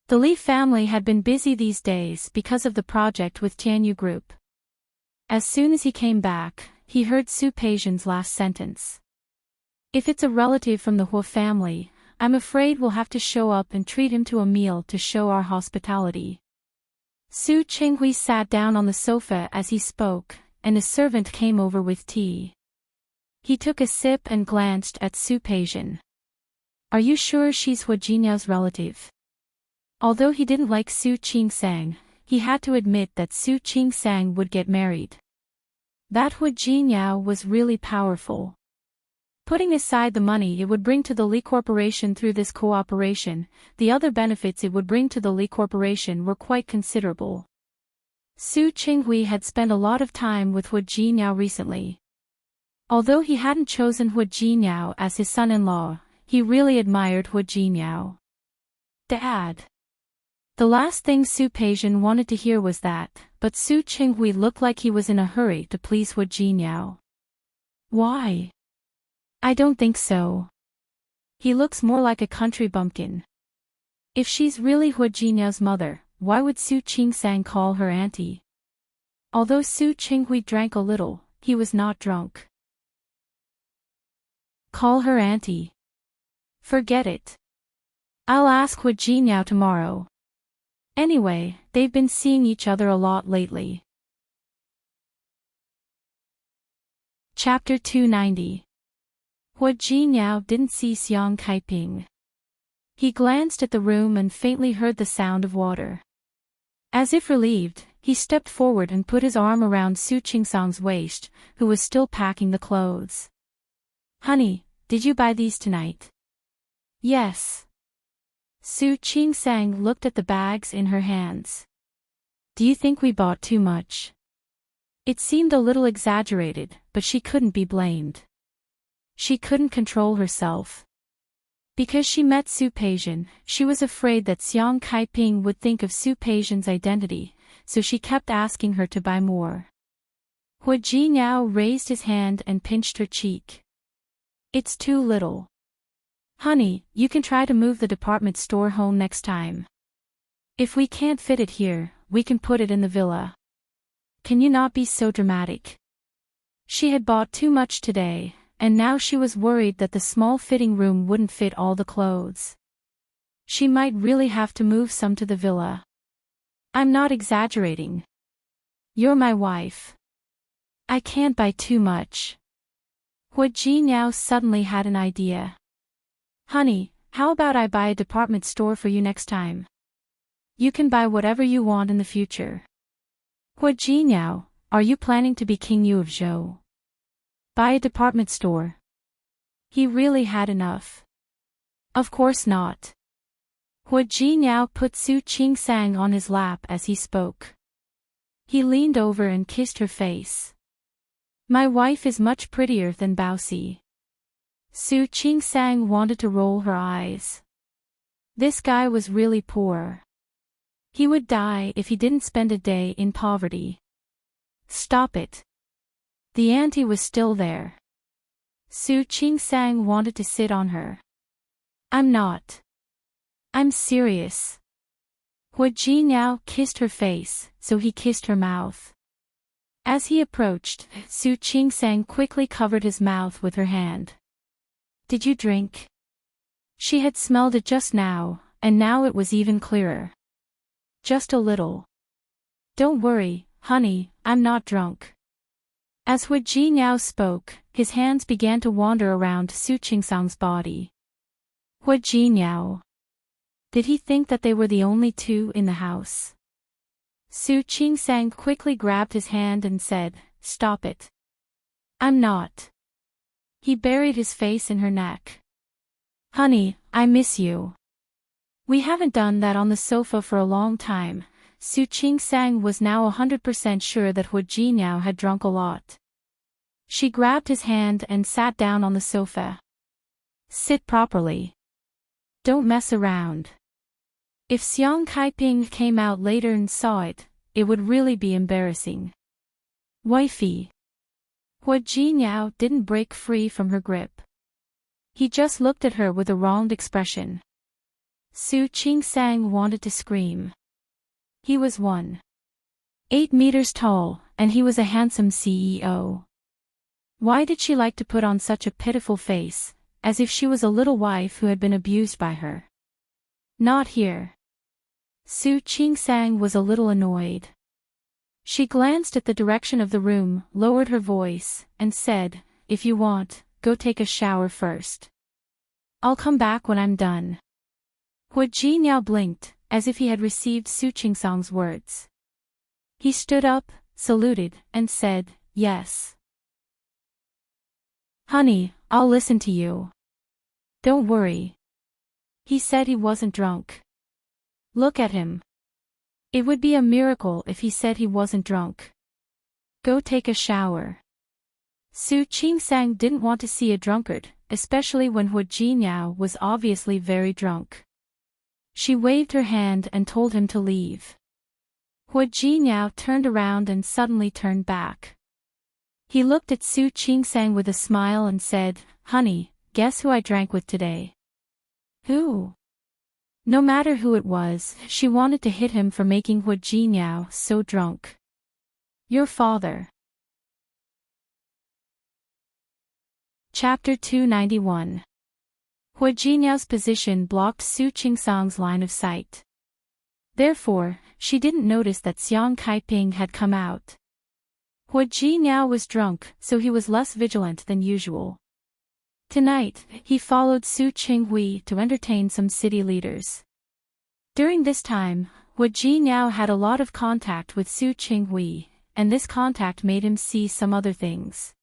The Li family had been busy these days because of the project with Tianyu Group. As soon as he came back, he heard Su Peixian's last sentence. If it's a relative from the Hua family, I'm afraid we'll have to show up and treat him to a meal to show our hospitality. Su Qinghui sat down on the sofa as he spoke, and a servant came over with tea. He took a sip and glanced at Su Peixian. Are you sure she's Hua Jinyao's relative? Although he didn't like Su Qingsang, he had to admit that Su Qingsang would get married. That Hua Jinyao was really powerful. Putting aside the money it would bring to the Li Corporation through this cooperation, the other benefits it would bring to the Li Corporation were quite considerable. Su Qinghui had spent a lot of time with Hua Jinyao recently. Although he hadn't chosen Hua Jinyao as his son-in-law, he really admired Hua Jinyao. Dad. The last thing Su Peixian wanted to hear was that, but Su Qinghui looked like he was in a hurry to please Hua Jinyao. Why? I don't think so. He looks more like a country bumpkin. If she's really Hua Jinyao's mother, why would Su Qingsang call her auntie? Although Su Qinghui drank a little, he was not drunk. Call her auntie. Forget it. I'll ask Hu Jinniao tomorrow. Anyway, they've been seeing each other a lot lately. Chapter 290. Hu Jinniao didn't see Xiang Kaiping. He glanced at the room and faintly heard the sound of water. As if relieved, he stepped forward and put his arm around Su Qingsang's waist, who was still packing the clothes. Honey, did you buy these tonight? Yes. Su Qingsang looked at the bags in her hands. Do you think we bought too much? It seemed a little exaggerated, but she couldn't be blamed. She couldn't control herself. Because she met Su Peijian, she was afraid that Xiang Kaiping would think of Su Peijian's identity, so she kept asking her to buy more. Hu Jinniao raised his hand and pinched her cheek. It's too little. Honey, you can try to move the department store home next time. If we can't fit it here, we can put it in the villa. Can you not be so dramatic? She had bought too much today, and now she was worried that the small fitting room wouldn't fit all the clothes. She might really have to move some to the villa. I'm not exaggerating. You're my wife. I can't buy too much. Hu Jinniao suddenly had an idea. Honey, how about I buy a department store for you next time? You can buy whatever you want in the future. Hu Jinniao, are you planning to be King Yu of Zhou? Buy a department store? He really had enough. Of course not. Hu Jinniao put Su Qingsang on his lap as he spoke. He leaned over and kissed her face. My wife is much prettier than Baoxi. Su Qingsang wanted to roll her eyes. This guy was really poor. He would die if he didn't spend a day in poverty. Stop it. The auntie was still there. Su Qingsang wanted to sit on her. I'm not. I'm serious. Hu Jinniao kissed her face, so he kissed her mouth. As he approached, Su Qingsang quickly covered his mouth with her hand. Did you drink? She had smelled it just now, and now it was even clearer. Just a little. Don't worry, honey, I'm not drunk. As Hu Jinniao spoke, his hands began to wander around Su Qingsang's body. Hu Jinniao. Did he think that they were the only two in the house? Su Qingsang quickly grabbed his hand and said, Stop it. I'm not. He buried his face in her neck. Honey, I miss you. We haven't done that on the sofa for a long time. Su Qingsang was now 100% sure that Hu Jinniao had drunk a lot. She grabbed his hand and sat down on the sofa. Sit properly. Don't mess around. If Xiang Kaiping came out later and saw it, it would really be embarrassing. Wifey. Hu Jinniao didn't break free from her grip. He just looked at her with a wronged expression. Su Qingsang wanted to scream. He was 1.8 meters tall, and he was a handsome CEO. Why did she like to put on such a pitiful face, as if she was a little wife who had been abused by her? Not here. Su Qingsang was a little annoyed. She glanced at the direction of the room, lowered her voice, and said, If you want, go take a shower first. I'll come back when I'm done. Hu Jinniao blinked, as if he had received Su Qingsang's words. He stood up, saluted, and said, Yes. Honey, I'll listen to you. Don't worry. He said he wasn't drunk. Look at him. It would be a miracle if he said he wasn't drunk. Go take a shower. Su Qingsang didn't want to see a drunkard, especially when Hu Jinniao was obviously very drunk. She waved her hand and told him to leave. Hu Jinniao turned around and suddenly turned back. He looked at Su Qingsang with a smile and said, Honey, guess who I drank with today? Who? No matter who it was, she wanted to hit him for making Hu Jinniao so drunk. Your father. Chapter 291. Hua Jinyao's position blocked Su Qingsang's line of sight. Therefore, she didn't notice that Xiang Kaiping had come out. Hua Jinyao was drunk, so he was less vigilant than usual. Tonight, he followed Su Qinghui to entertain some city leaders. During this time, Hua Jinyao had a lot of contact with Su Qinghui, and this contact made him see some other things.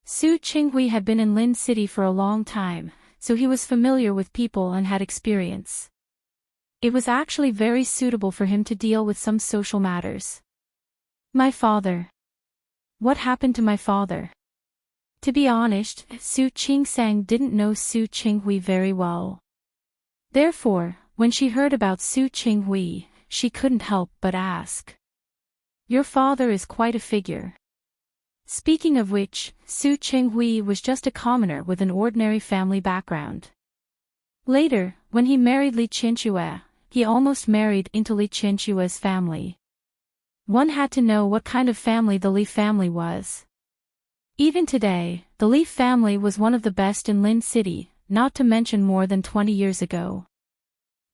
Su Qinghui had been in Lin City for a long time, so he was familiar with people and had experience. It was actually very suitable for him to deal with some social matters. My father. What happened to my father? To be honest, Su Qingsang didn't know Su Qinghui very well. Therefore, when she heard about Su Qinghui, she couldn't help but ask. Your father is quite a figure. Speaking of which, Su Qinghui was just a commoner with an ordinary family background. Later, when he married Li Qianxue, he almost married into Li Qianxue's family. One had to know what kind of family the Li family was. Even today, the Li family was one of the best in Lin City, not to mention more than 20 years ago.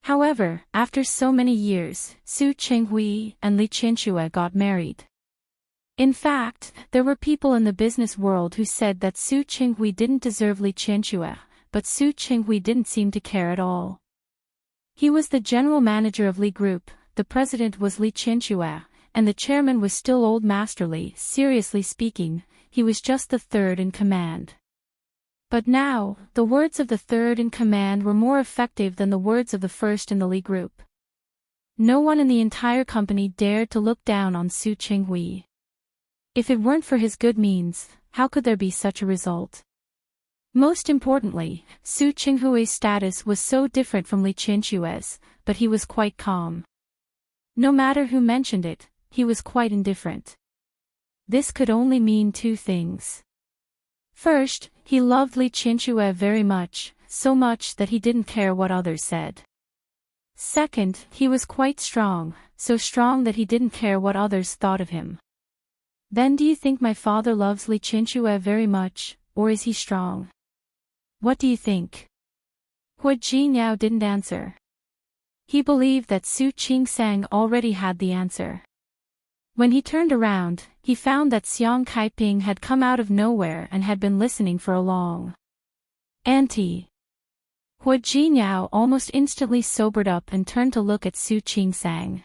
However, after so many years, Su Qinghui and Li Qianxue got married. In fact, there were people in the business world who said that Su Qinghui didn't deserve Li Qianxue, but Su Qinghui didn't seem to care at all. He was the general manager of Li Group, the president was Li Qianxue, and the chairman was still old Master Li. Seriously speaking, he was just the third in command. But now, the words of the third in command were more effective than the words of the first in the Li Group. No one in the entire company dared to look down on Su Qinghui. If it weren't for his good means, how could there be such a result? Most importantly, Su Qinghui's status was so different from Li Qianxue's, but he was quite calm. No matter who mentioned it, he was quite indifferent. This could only mean two things. First, he loved Li Qianxue very much, so much that he didn't care what others said. Second, he was quite strong, so strong that he didn't care what others thought of him. Then do you think my father loves Li Qianxue very much, or is he strong? What do you think? Hua Jinyao didn't answer. He believed that Su Qingsang already had the answer. When he turned around, he found that Xiang Kaiping had come out of nowhere and had been listening for a long. Auntie. Hua Jinyao almost instantly sobered up and turned to look at Su Qingsang.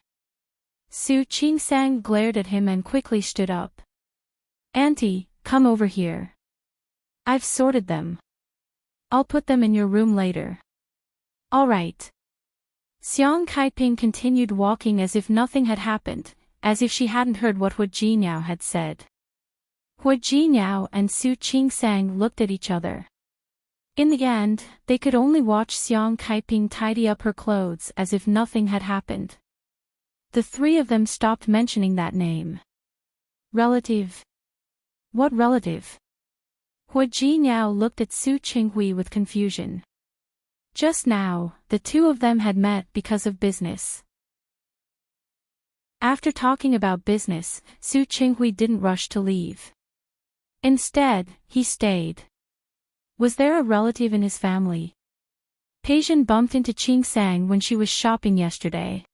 Su Qingsang glared at him and quickly stood up. Auntie, come over here. I've sorted them. I'll put them in your room later. All right. Xiang Kaiping continued walking as if nothing had happened, as if she hadn't heard what Hua Jinyao had said. Hua Jinyao and Su Qingsang looked at each other. In the end, they could only watch Xiang Kaiping tidy up her clothes as if nothing had happened. The three of them stopped mentioning that name. Relative? What relative? Hua Jinyao looked at Su Qinghui with confusion. Just now, the two of them had met because of business. After talking about business, Su Qinghui didn't rush to leave. Instead, he stayed. Was there a relative in his family? Peijian bumped into Qingsang when she was shopping yesterday.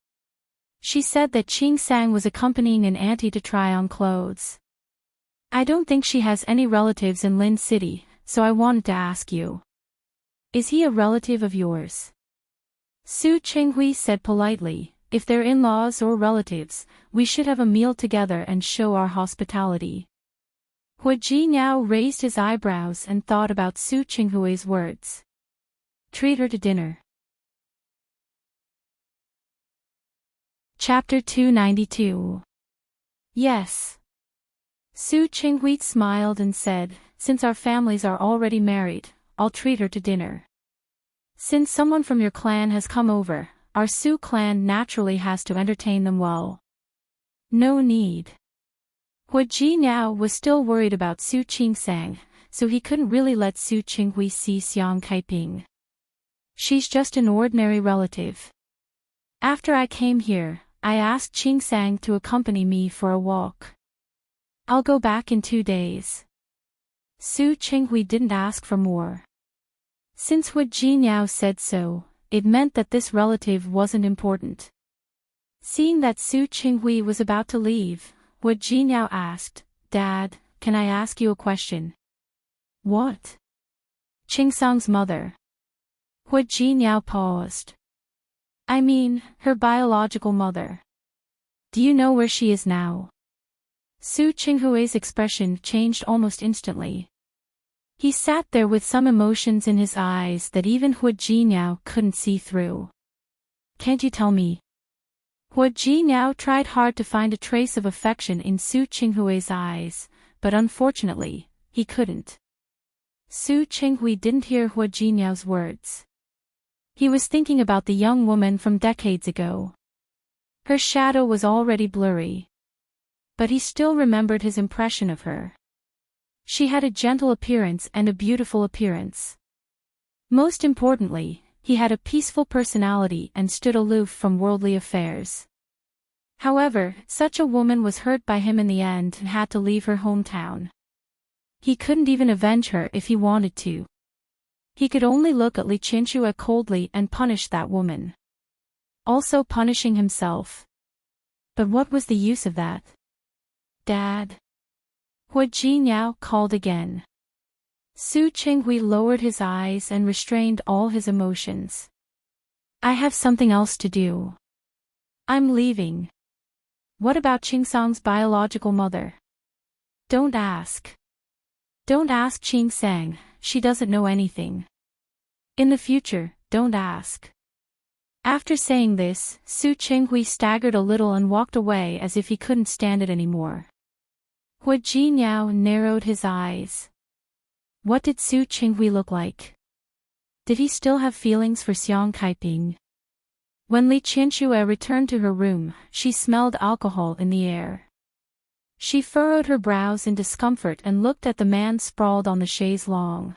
She said that Qingsang was accompanying an auntie to try on clothes. I don't think she has any relatives in Lin City, so I wanted to ask you. Is he a relative of yours? Su Qinghui said politely, if they're in-laws or relatives, we should have a meal together and show our hospitality. Hua Jinyao raised his eyebrows and thought about Su Qinghui's words. Treat her to dinner. Chapter 292. Yes. Su Qinghui smiled and said, since our families are already married, I'll treat her to dinner. Since someone from your clan has come over, our Su clan naturally has to entertain them well. No need. Hua Jinyao was still worried about Su Qingsang, so he couldn't really let Su Qinghui see Xiang Kaiping. She's just an ordinary relative. After I came here, I asked Qingsang to accompany me for a walk. I'll go back in 2 days. Su Qinghui didn't ask for more. Since Hu Jinyao said so, it meant that this relative wasn't important. Seeing that Su Qinghui was about to leave, Hu Jinyao asked, "Dad, can I ask you a question?" "What?" Qingsang's mother. Hu Jinyao paused. "I mean, her biological mother. Do you know where she is now?" Su Qinghui's expression changed almost instantly. He sat there with some emotions in his eyes that even Hu Jinyao couldn't see through. "Can't you tell me?" Hu Jinyao tried hard to find a trace of affection in Su Qinghui's eyes, but unfortunately, he couldn't. Su Qinghui didn't hear Hu Jinyao's words. He was thinking about the young woman from decades ago. Her shadow was already blurry. But he still remembered his impression of her. She had a gentle appearance and a beautiful appearance. Most importantly, he had a peaceful personality and stood aloof from worldly affairs. However, such a woman was hurt by him in the end and had to leave her hometown. He couldn't even avenge her if he wanted to. He could only look at Li Qianxue coldly and punish that woman. Also punishing himself. But what was the use of that? "Dad." Hu Jinyao called again. Su Qinghui lowered his eyes and restrained all his emotions. "I have something else to do. I'm leaving." "What about Qingsang's biological mother?" "Don't ask. Don't ask Qingsang, she doesn't know anything. In the future, don't ask." After saying this, Su Qinghui staggered a little and walked away as if he couldn't stand it anymore. Hu Jinyao narrowed his eyes. What did Su Qinghui look like? Did he still have feelings for Xiang Kaiping? When Li Qianxue returned to her room, she smelled alcohol in the air. She furrowed her brows in discomfort and looked at the man sprawled on the chaise longue.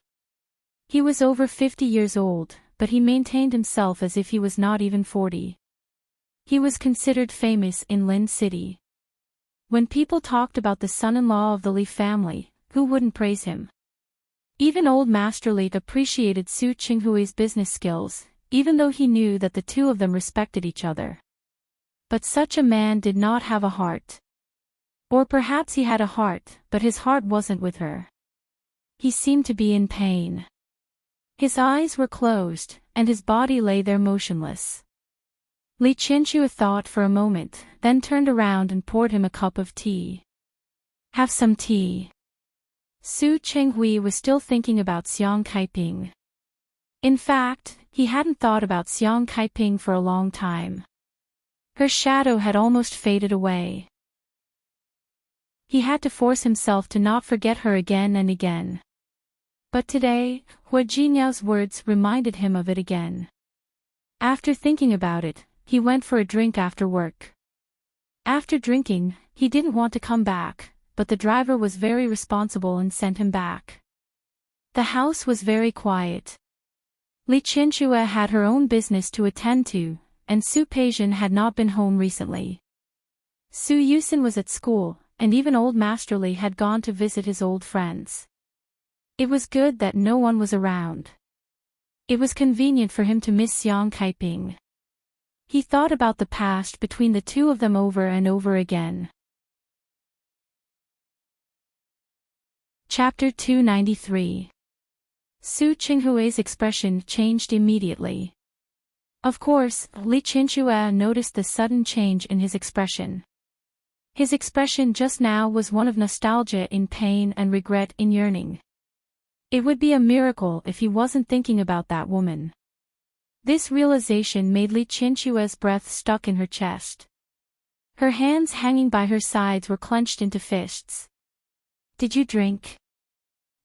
He was over 50 years old, but he maintained himself as if he was not even 40. He was considered famous in Lin City. When people talked about the son-in-law of the Li family, who wouldn't praise him? Even old Master Li appreciated Su Qinghui's business skills, even though he knew that the two of them respected each other. But such a man did not have a heart. Or perhaps he had a heart, but his heart wasn't with her. He seemed to be in pain. His eyes were closed, and his body lay there motionless. Li Qianxue thought for a moment, then turned around and poured him a cup of tea. "Have some tea." Su Qinghui was still thinking about Xiang Kaiping. In fact, he hadn't thought about Xiang Kaiping for a long time. Her shadow had almost faded away. He had to force himself to not forget her again and again. But today, Hu Jinyao's words reminded him of it again. After thinking about it, he went for a drink after work. After drinking, he didn't want to come back, but the driver was very responsible and sent him back. The house was very quiet. Li Qianxue had her own business to attend to, and Su Peijian had not been home recently. Su Yusin was at school, and even old Master Li had gone to visit his old friends. It was good that no one was around. It was convenient for him to miss Xiang Kaiping. He thought about the past between the two of them over and over again. Chapter 293. Su Qinghui's expression changed immediately. Of course, Li Qianxue noticed the sudden change in his expression. His expression just now was one of nostalgia in pain and regret in yearning. It would be a miracle if he wasn't thinking about that woman. This realization made Li Qianxue's breath stuck in her chest. Her hands hanging by her sides were clenched into fists. "Did you drink?"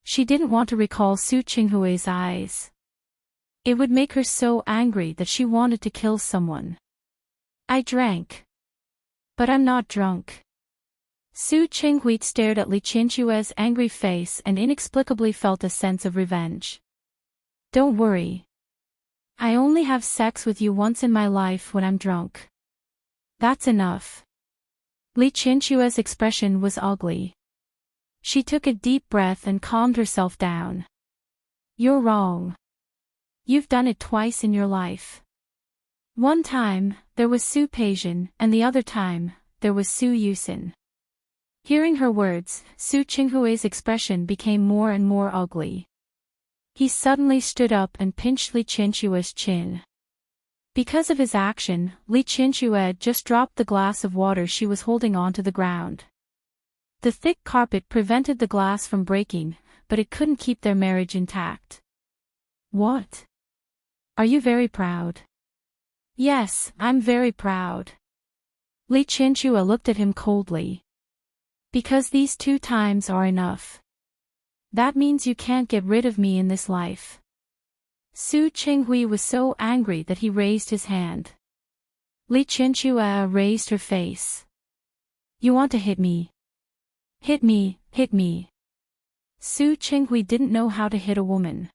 She didn't want to recall Su Qinghui's eyes. It would make her so angry that she wanted to kill someone. "I drank. But I'm not drunk." Su Qinghui stared at Li Qianxue's angry face and inexplicably felt a sense of revenge. "Don't worry. I only have sex with you once in my life when I'm drunk. That's enough." Li Qianxue's expression was ugly. She took a deep breath and calmed herself down. You're wrong. You've done it twice in your life. One time, there was Su Peijian, and the other time, there was Su Yusin. Hearing her words, Su Qinghui's expression became more and more ugly. He suddenly stood up and pinched Li Qinshue's chin. Because of his action, Li Qinshu just dropped the glass of water she was holding onto the ground. The thick carpet prevented the glass from breaking, but it couldn't keep their marriage intact. What? Are you very proud? Yes, I'm very proud. Li Qinshu looked at him coldly. Because these 2 times are enough. That means you can't get rid of me in this life. Su Qinghui was so angry that he raised his hand. Li Qinshu raised her face. You want to hit me? Hit me, hit me. Su Qinghui didn't know how to hit a woman.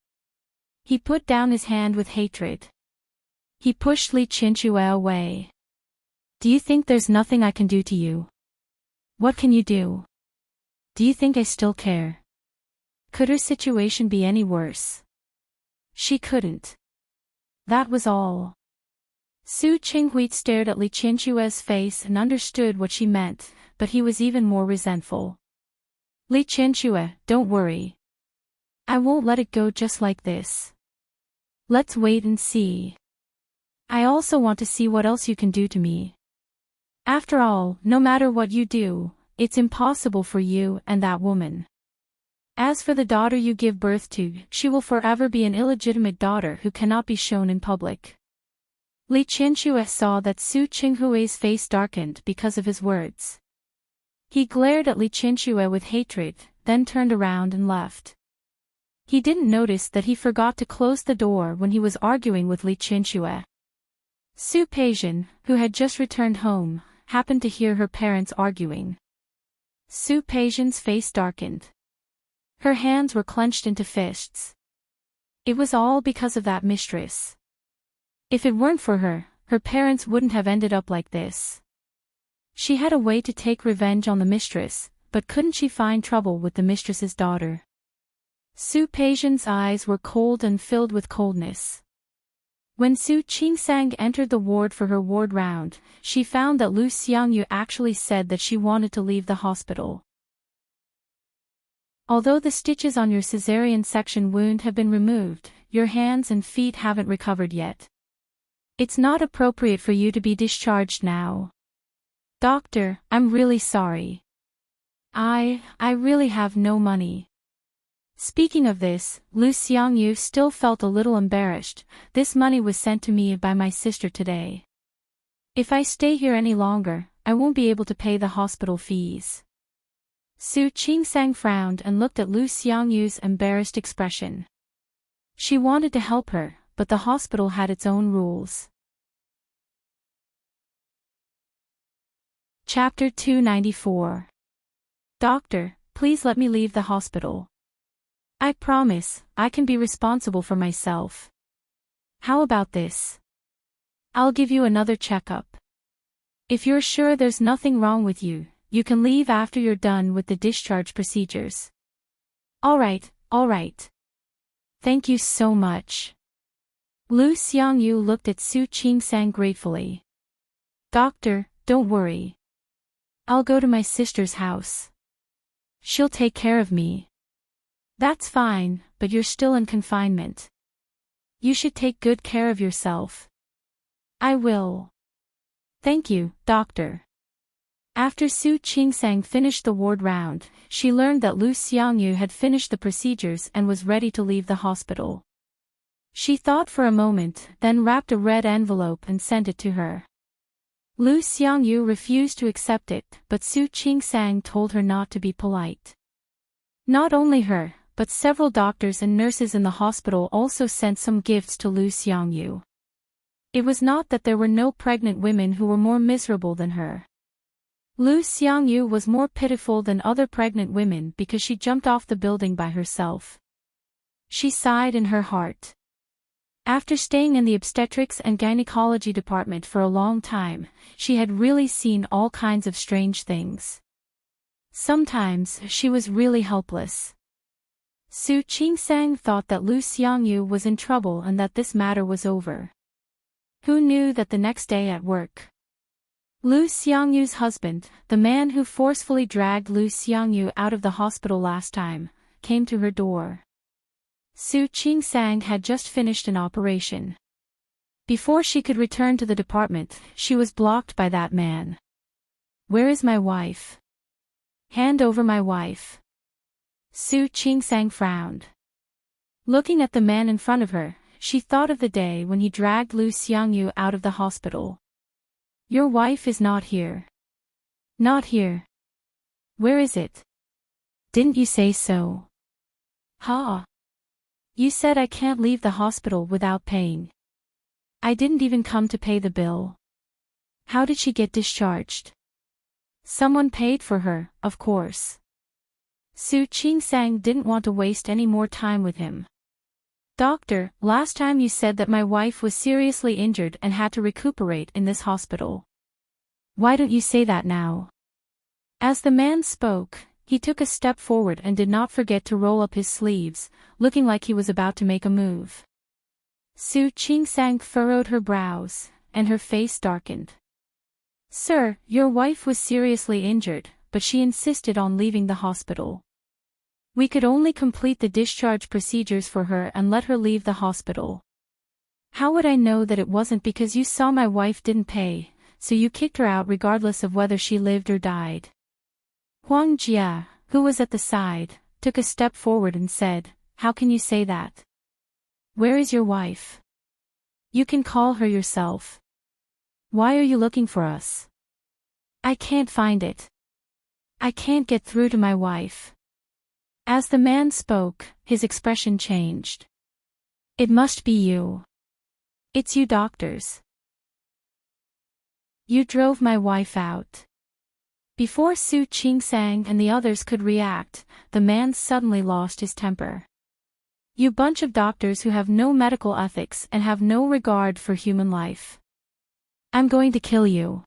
He put down his hand with hatred. He pushed Li Qinshu away. Do you think there's nothing I can do to you? What can you do? Do you think I still care? Could her situation be any worse? She couldn't. That was all. Su Qinghui stared at Li Qinshue's face and understood what she meant, but he was even more resentful. Li Qinshu, don't worry. I won't let it go just like this. Let's wait and see. I also want to see what else you can do to me. After all, no matter what you do, it's impossible for you and that woman. As for the daughter you give birth to, she will forever be an illegitimate daughter who cannot be shown in public. Li Qinshu saw that Su Qinghui's face darkened because of his words. He glared at Li Qinshu with hatred, then turned around and left. He didn't notice that he forgot to close the door when he was arguing with Li Qinshu. Su Peijian, who had just returned home, happened to hear her parents arguing. Su Peijian's face darkened. Her hands were clenched into fists. It was all because of that mistress. If it weren't for her, her parents wouldn't have ended up like this. She had a way to take revenge on the mistress, but couldn't she find trouble with the mistress's daughter? Su Peijian's eyes were cold and filled with coldness. When Su Qingsang entered the ward for her ward round, she found that Lu Xiangyu actually said that she wanted to leave the hospital. Although the stitches on your cesarean section wound have been removed, your hands and feet haven't recovered yet. It's not appropriate for you to be discharged now. Doctor, I'm really sorry. I really have no money. Speaking of this, Lu Xiangyu still felt a little embarrassed. This money was sent to me by my sister today. If I stay here any longer, I won't be able to pay the hospital fees. Su Qingsang frowned and looked at Lu Xiangyu's embarrassed expression. She wanted to help her, but the hospital had its own rules. Chapter 294. Doctor, please let me leave the hospital. I promise, I can be responsible for myself. How about this? I'll give you another checkup. If you're sure there's nothing wrong with you, you can leave after you're done with the discharge procedures. All right. Thank you so much. Lu Xiangyu looked at Su Qingsang gratefully. Doctor, don't worry. I'll go to my sister's house. She'll take care of me. That's fine, but you're still in confinement. You should take good care of yourself. I will. Thank you, doctor. After Su Qingsang finished the ward round, she learned that Lu Xiangyu had finished the procedures and was ready to leave the hospital. She thought for a moment, then wrapped a red envelope and sent it to her. Lu Xiangyu refused to accept it, but Su Qingsang told her not to be polite. Not only her, but several doctors and nurses in the hospital also sent some gifts to Lu Xiangyu. It was not that there were no pregnant women who were more miserable than her. Lu Xiangyu was more pitiful than other pregnant women because she jumped off the building by herself. She sighed in her heart. After staying in the obstetrics and gynecology department for a long time, she had really seen all kinds of strange things. Sometimes she was really helpless. Su Qingsang thought that Lu Xiangyu was in trouble and that this matter was over. Who knew that the next day at work, Lu Xiangyu's husband, the man who forcefully dragged Lu Xiangyu out of the hospital last time, came to her door. Su Qingsang had just finished an operation. Before she could return to the department, she was blocked by that man. "Where is my wife? Hand over my wife." Su Qingsang frowned. Looking at the man in front of her, she thought of the day when he dragged Lu Xiangyu out of the hospital. "Your wife is not here." "Not here. Where is it? Didn't you say so?" "Ha! You said I can't leave the hospital without paying. I didn't even come to pay the bill. How did she get discharged?" "Someone paid for her, of course." Su Qingsang didn't want to waste any more time with him. "Doctor, last time you said that my wife was seriously injured and had to recuperate in this hospital. Why don't you say that now?" As the man spoke, he took a step forward and did not forget to roll up his sleeves, looking like he was about to make a move. Su Qingsang furrowed her brows, and her face darkened. "Sir, your wife was seriously injured, but she insisted on leaving the hospital. We could only complete the discharge procedures for her and let her leave the hospital. How would I know that it wasn't because you saw my wife didn't pay, so you kicked her out regardless of whether she lived or died?" Huang Jia, who was at the side, took a step forward and said, "How can you say that? Where is your wife? You can call her yourself. Why are you looking for us? I can't find it. I can't get through to my wife." As the man spoke, his expression changed. "It must be you. It's you doctors. You drove my wife out." Before Su Qingsang and the others could react, the man suddenly lost his temper. "You bunch of doctors who have no medical ethics and have no regard for human life. I'm going to kill you."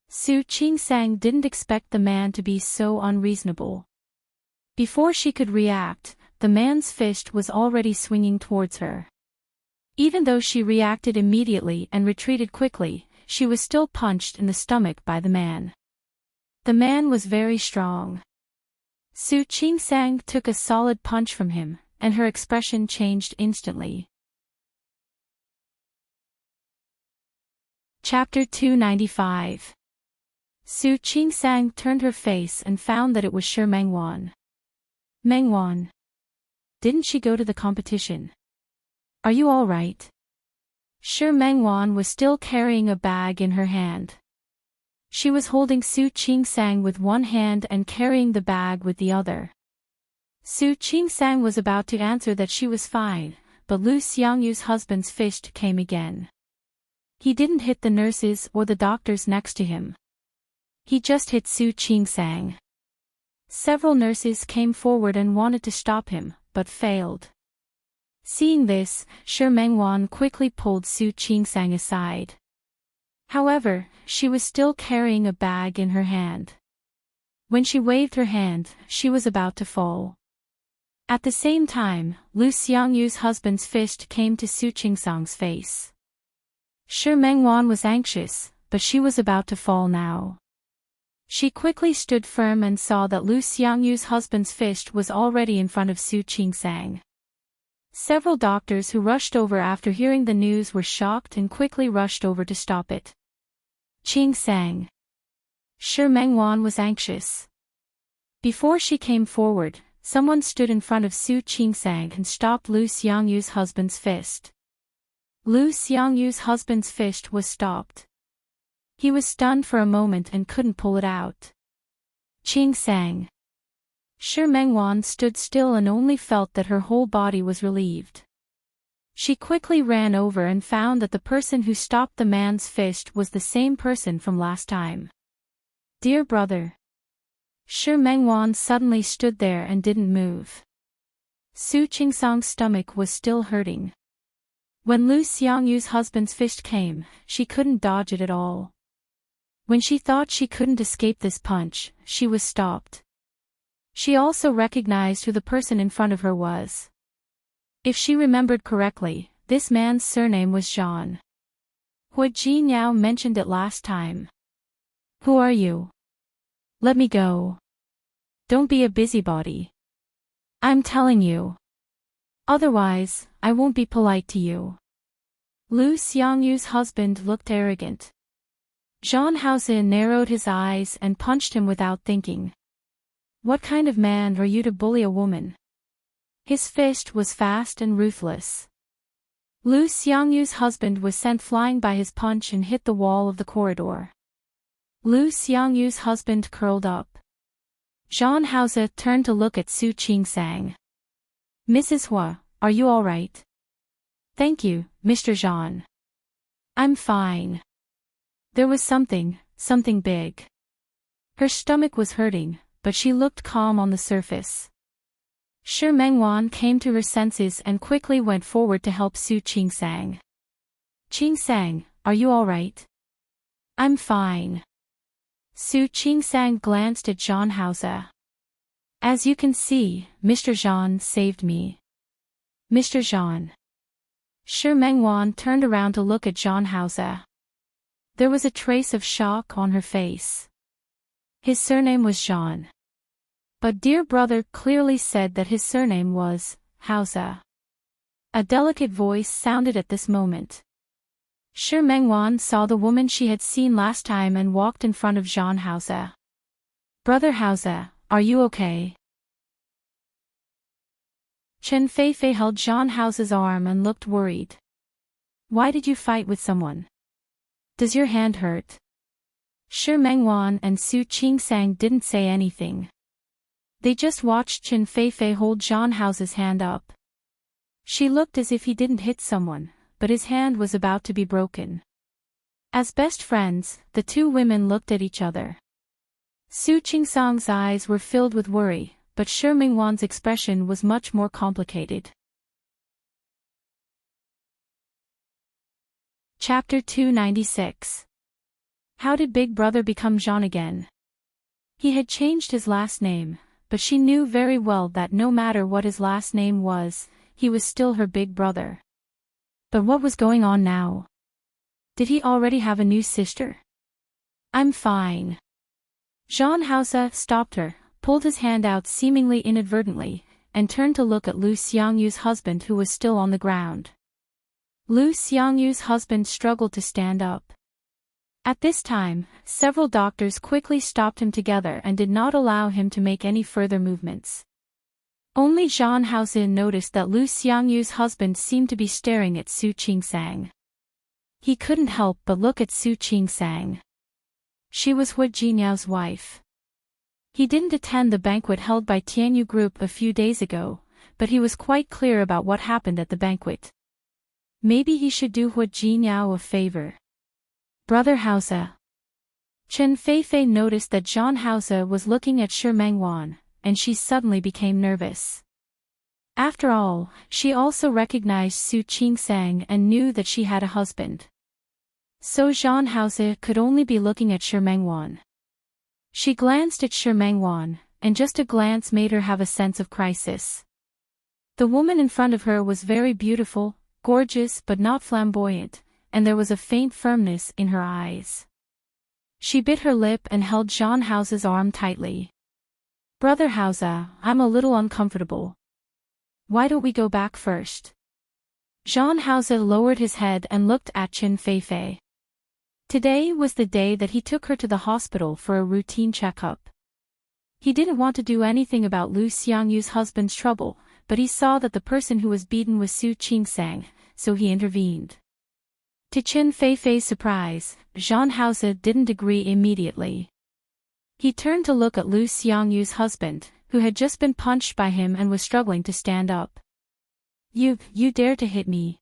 Su Qingsang didn't expect the man to be so unreasonable. Before she could react, the man's fist was already swinging towards her. Even though she reacted immediately and retreated quickly, she was still punched in the stomach by the man. The man was very strong. Su Qingsang took a solid punch from him, and her expression changed instantly. Chapter 295. Su Qingsang turned her face and found that it was Shi Mengwan. "Mengwan. Didn't she go to the competition? Are you all right?" Shi Mengwan was still carrying a bag in her hand. She was holding Su Qingsang with one hand and carrying the bag with the other. Su Qingsang was about to answer that she was fine, but Lu Xiangyu's husband's fist came again. He didn't hit the nurses or the doctors next to him. He just hit Su Qingsang. Several nurses came forward and wanted to stop him, but failed. Seeing this, Shi Mengwan quickly pulled Su Qingsang aside. However, she was still carrying a bag in her hand. When she waved her hand, she was about to fall. At the same time, Lu Xiangyu's husband's fist came to Su Qingsang's face. Shi Mengwan was anxious, but she was about to fall now. She quickly stood firm and saw that Lu Xiangyu's husband's fist was already in front of Su Qingsang. Several doctors who rushed over after hearing the news were shocked and quickly rushed over to stop it. "Qingsang." Shi Mengwan was anxious. Before she came forward, someone stood in front of Su Qingsang and stopped Lu Xiangyu's husband's fist. Lu Xiangyu's husband's fist was stopped. He was stunned for a moment and couldn't pull it out. "Qingsang." Shi Mengwan stood still and only felt that her whole body was relieved. She quickly ran over and found that the person who stopped the man's fist was the same person from last time. "Dear brother." Shi Mengwan suddenly stood there and didn't move. Su Qingsang's stomach was still hurting. When Lu Xiangyu's husband's fist came, she couldn't dodge it at all. When she thought she couldn't escape this punch, she was stopped. She also recognized who the person in front of her was. If she remembered correctly, this man's surname was Jean. Hu Jinyao mentioned it last time. Who are you? Let me go. Don't be a busybody. I'm telling you. Otherwise, I won't be polite to you. Lu Xiangyu's husband looked arrogant. Zhang Haozi narrowed his eyes and punched him without thinking. What kind of man are you to bully a woman? His fist was fast and ruthless. Lu Xiangyu's husband was sent flying by his punch and hit the wall of the corridor. Lu Xiangyu's husband curled up. Zhang Haozi turned to look at Su Qingsang. Mrs. Hua, are you all right? Thank you, Mr. Zhang. I'm fine. There was something big. Her stomach was hurting, but she looked calm on the surface. Shi Mengwan came to her senses and quickly went forward to help Su Qingsang. Qingsang, are you all right? I'm fine. Su Qingsang glanced at Zhang Haozi. As you can see, Mr. Zhang saved me. Mr. Zhang. Shi Mengwan turned around to look at Zhang Haozi. There was a trace of shock on her face. His surname was Zhang. But dear brother clearly said that his surname was Haozi. A delicate voice sounded at this moment. Shi Mengwan saw the woman she had seen last time and walked in front of Zhang Haozi. Brother Haozi, are you okay? Chen Feifei held Zhang Haozi's arm and looked worried. Why did you fight with someone? Does your hand hurt? Shi Mengwan and Su Qingsang didn't say anything. They just watched Chen Feifei hold Zhang Haozi's hand up. She looked as if he didn't hit someone, but his hand was about to be broken. As best friends, the two women looked at each other. Su Qingsang's eyes were filled with worry, but Shi Mengwan's expression was much more complicated. Chapter 296. How did Big Brother become Jean again? He had changed his last name, but she knew very well that no matter what his last name was, he was still her big brother. But what was going on now? Did he already have a new sister? I'm fine. Zhang Haozi stopped her, pulled his hand out seemingly inadvertently, and turned to look at Lu Xiangyu's husband who was still on the ground. Lu Xiangyu's husband struggled to stand up. At this time, several doctors quickly stopped him together and did not allow him to make any further movements. Only Zhang Haozi noticed that Lu Xiangyu's husband seemed to be staring at Su Qingsang. He couldn't help but look at Su Qingsang. She was Hu Jinyao's wife. He didn't attend the banquet held by Tianyu Group a few days ago, but he was quite clear about what happened at the banquet. Maybe he should do Hu Jinyao a favor. Brother Haozi. Chen Feifei noticed that Zhang Haozi was looking at Shi Mengwan, and she suddenly became nervous. After all, she also recognized Su Qingsang and knew that she had a husband. So Zhang Haozi could only be looking at Shi Mengwan. She glanced at Shi Mengwan, and just a glance made her have a sense of crisis. The woman in front of her was very beautiful, gorgeous but not flamboyant, and there was a faint firmness in her eyes. She bit her lip and held Zhang Haozi's arm tightly. Brother Haozi, I'm a little uncomfortable. Why don't we go back first? Zhang Haozi lowered his head and looked at Chen Feifei. Today was the day that he took her to the hospital for a routine checkup. He didn't want to do anything about Lu Xiangyu's husband's trouble, but he saw that the person who was beaten was Su Qingsang, so he intervened. To Chen Feifei's surprise, Zhang Haozi didn't agree immediately. He turned to look at Lu Xiangyu's husband, who had just been punched by him and was struggling to stand up. You dare to hit me?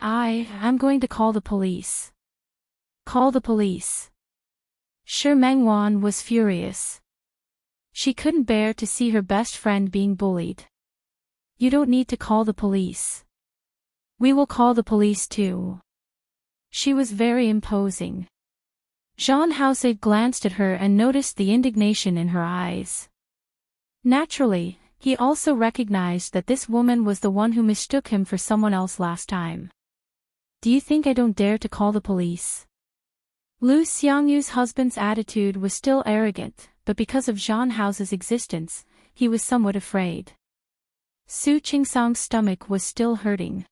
I'm going to call the police. Call the police. Shi Mengwan was furious. She couldn't bear to see her best friend being bullied. You don't need to call the police. We will call the police too. She was very imposing. Jean Hausa glanced at her and noticed the indignation in her eyes. Naturally, he also recognized that this woman was the one who mistook him for someone else last time. Do you think I don't dare to call the police? Lu Xiangyu's husband's attitude was still arrogant, but because of Jean Hausa's existence, he was somewhat afraid. Su Qingsang's stomach was still hurting.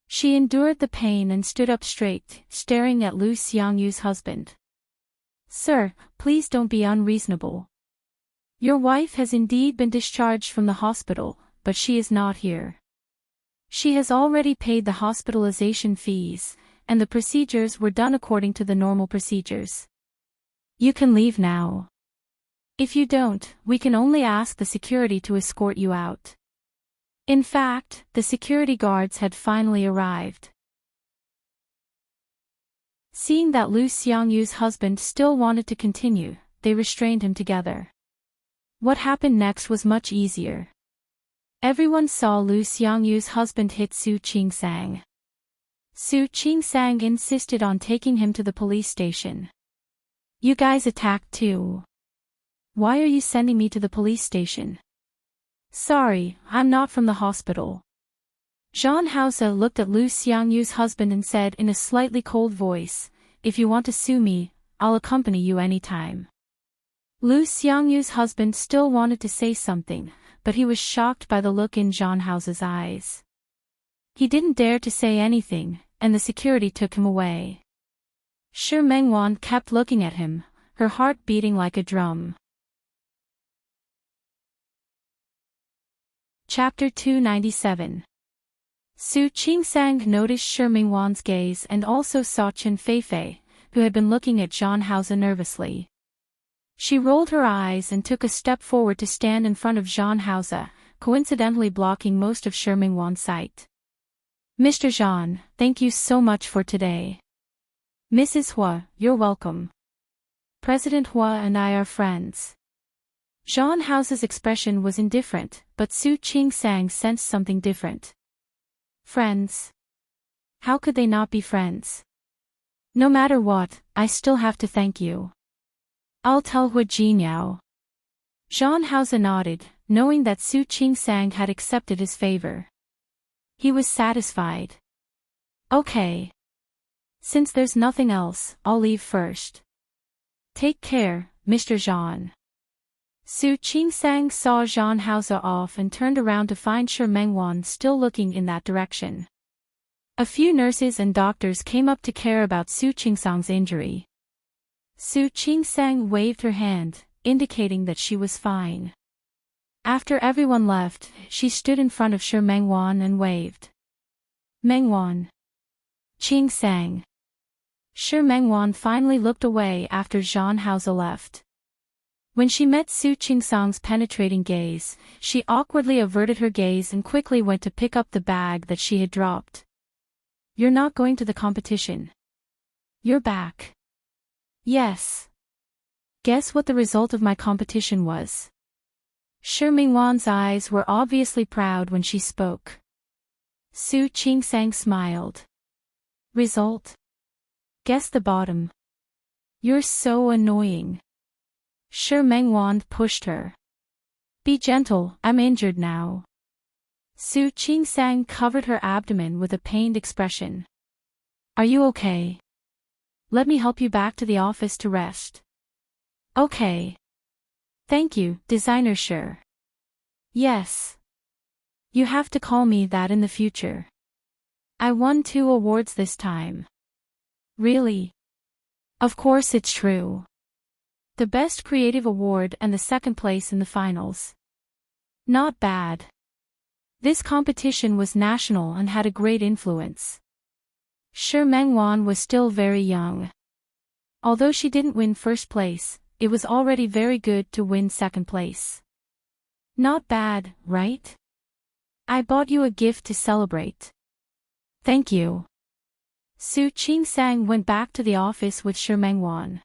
She endured the pain and stood up straight, staring at Lu Xiangyu's husband. Sir, please don't be unreasonable. Your wife has indeed been discharged from the hospital, but she is not here. She has already paid the hospitalization fees, and the procedures were done according to the normal procedures. You can leave now. If you don't, we can only ask the security to escort you out. In fact, the security guards had finally arrived. Seeing that Lu Xiangyu's husband still wanted to continue, they restrained him together. What happened next was much easier. Everyone saw Lu Xiangyu's husband hit Su Qingsang. Su Qingsang insisted on taking him to the police station. You guys attacked too. Why are you sending me to the police station? Sorry, I'm not from the hospital. Jean Hausa looked at Lu Xiangyu's husband and said in a slightly cold voice, if you want to sue me, I'll accompany you anytime. Lu Xiangyu's husband still wanted to say something, but he was shocked by the look in Jean Hausa's eyes. He didn't dare to say anything, and the security took him away. Shi Mengwan kept looking at him, her heart beating like a drum. Chapter 297. Su Qingsang noticed Shi Mengwan's gaze and also saw Chen Feifei, who had been looking at Jean Hausa nervously. She rolled her eyes and took a step forward to stand in front of Jean Hausa, coincidentally blocking most of Shi Mengwan's sight. Mr. Jean, thank you so much for today. Mrs. Hua, you're welcome. President Hua and I are friends. Jean Hausa's expression was indifferent, but Su Qingsang sensed something different. Friends? How could they not be friends? No matter what, I still have to thank you. I'll tell Hua Jinyao. Jean Hausa nodded, knowing that Su Qingsang had accepted his favor. He was satisfied. Okay. Since there's nothing else, I'll leave first. Take care, Mr. Jean. Su Qingsang saw Jean Hausa off and turned around to find Shi Mengwan still looking in that direction. A few nurses and doctors came up to care about Su Qingsang's injury. Su Qingsang waved her hand, indicating that she was fine. After everyone left, she stood in front of Shi Mengwan and waved. Mengwan. Qingsang. Shi Mengwan finally looked away after Jean Hausa left. When she met Su Qingsang's penetrating gaze, she awkwardly averted her gaze and quickly went to pick up the bag that she had dropped. You're not going to the competition. You're back. Yes. Guess what the result of my competition was? Shi Mengwan's eyes were obviously proud when she spoke. Su Qingsang smiled. Result? Guess the bottom. You're so annoying. Shi Mengwan pushed her. Be gentle, I'm injured now. Su Qingsang covered her abdomen with a pained expression. Are you okay? Let me help you back to the office to rest. Okay. Thank you, designer Shi. Yes. You have to call me that in the future. I won 2 awards this time. Really? Of course it's true. The Best Creative Award and the 2nd place in the finals. Not bad. This competition was national and had a great influence. Shi Mengwan was still very young. Although she didn't win 1st place, it was already very good to win 2nd place. Not bad, right? I bought you a gift to celebrate. Thank you. Su Qingsang went back to the office with Shi Mengwan.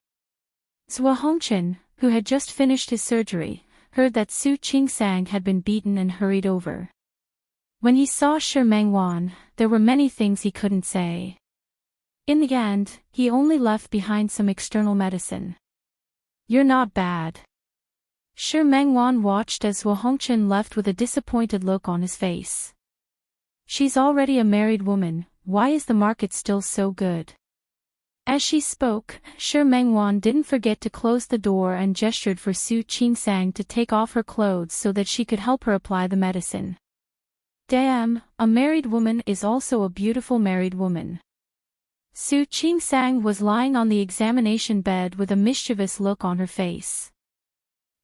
Zhua Hongchen, who had just finished his surgery, heard that Su Qingsang had been beaten and hurried over. When he saw Shi Mengwan, there were many things he couldn't say. In the end, he only left behind some external medicine. You're not bad. Shi Mengwan watched as Wu Hongchen left with a disappointed look on his face. She's already a married woman, why is the market still so good? As she spoke, Shi Mengwan didn't forget to close the door and gestured for Su Qingsang to take off her clothes so that she could help her apply the medicine. Damn, a married woman is also a beautiful married woman. Su Qingsang was lying on the examination bed with a mischievous look on her face.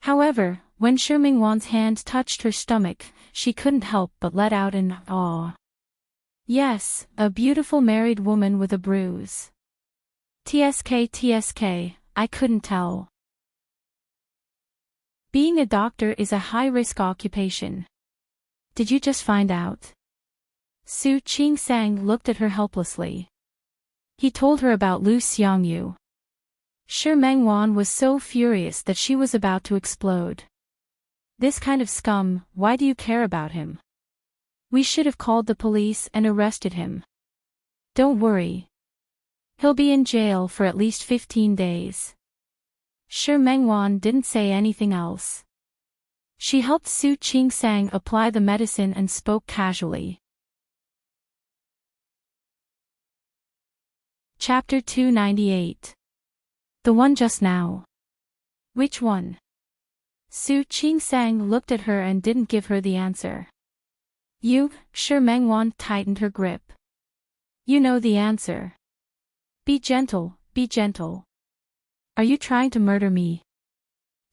However, when Shi Mengwan's hand touched her stomach, she couldn't help but let out an "aw." Yes, a beautiful married woman with a bruise. TSK, I couldn't tell. Being a doctor is a high-risk occupation. Did you just find out? Su Qingsang looked at her helplessly. He told her about Lu Xiangyu. Shi Mengwan was so furious that she was about to explode. This kind of scum, why do you care about him? We should have called the police and arrested him. Don't worry. He'll be in jail for at least 15 days. Shi Mengwan didn't say anything else. She helped Su Qingsang apply the medicine and spoke casually. Chapter 298. The one just now. Which one? Su Qingsang looked at her and didn't give her the answer. You, Shi Mengwan tightened her grip. You know the answer. Be gentle, be gentle. Are you trying to murder me?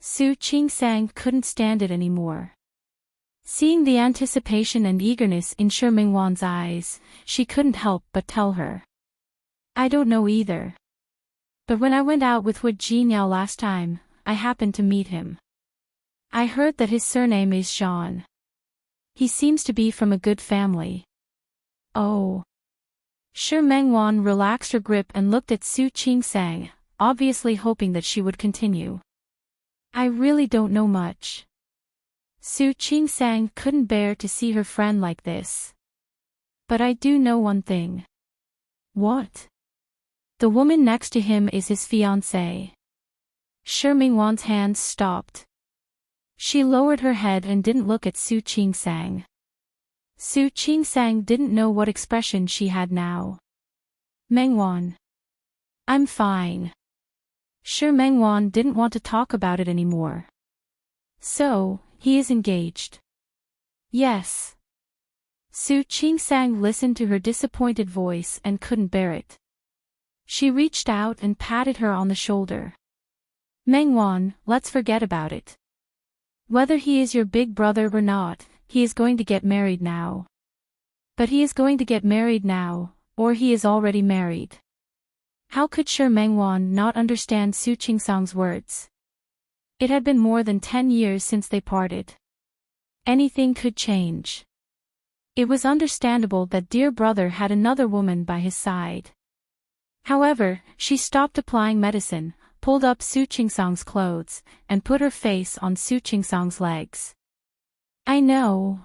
Su Qingsang couldn't stand it anymore. Seeing the anticipation and eagerness in Shi Mengwan's eyes, she couldn't help but tell her. I don't know either. But when I went out with Wu Jinyao last time, I happened to meet him. I heard that his surname is Zhan. He seems to be from a good family. Oh. Shi Mengwan relaxed her grip and looked at Su Qingsang, obviously hoping that she would continue. I really don't know much. Su Qingsang couldn't bear to see her friend like this. But I do know one thing. What? The woman next to him is his fiancée. Shi Mengwan's hands stopped. She lowered her head and didn't look at Su Qingsang. Su Qingsang didn't know what expression she had now. Mengwan. I'm fine. Shi Mengwan didn't want to talk about it anymore. So, he is engaged. Yes. Su Qingsang listened to her disappointed voice and couldn't bear it. She reached out and patted her on the shoulder. Mengwan, let's forget about it. Whether he is your big brother or not, he is going to get married now. But he is going to get married now, or he is already married. How could Shi Mengwan not understand Su Qingsang's words? It had been more than 10 years since they parted. Anything could change. It was understandable that dear brother had another woman by his side. However, she stopped applying medicine, pulled up Su Qingsang's clothes, and put her face on Su Qingsang's legs. I know.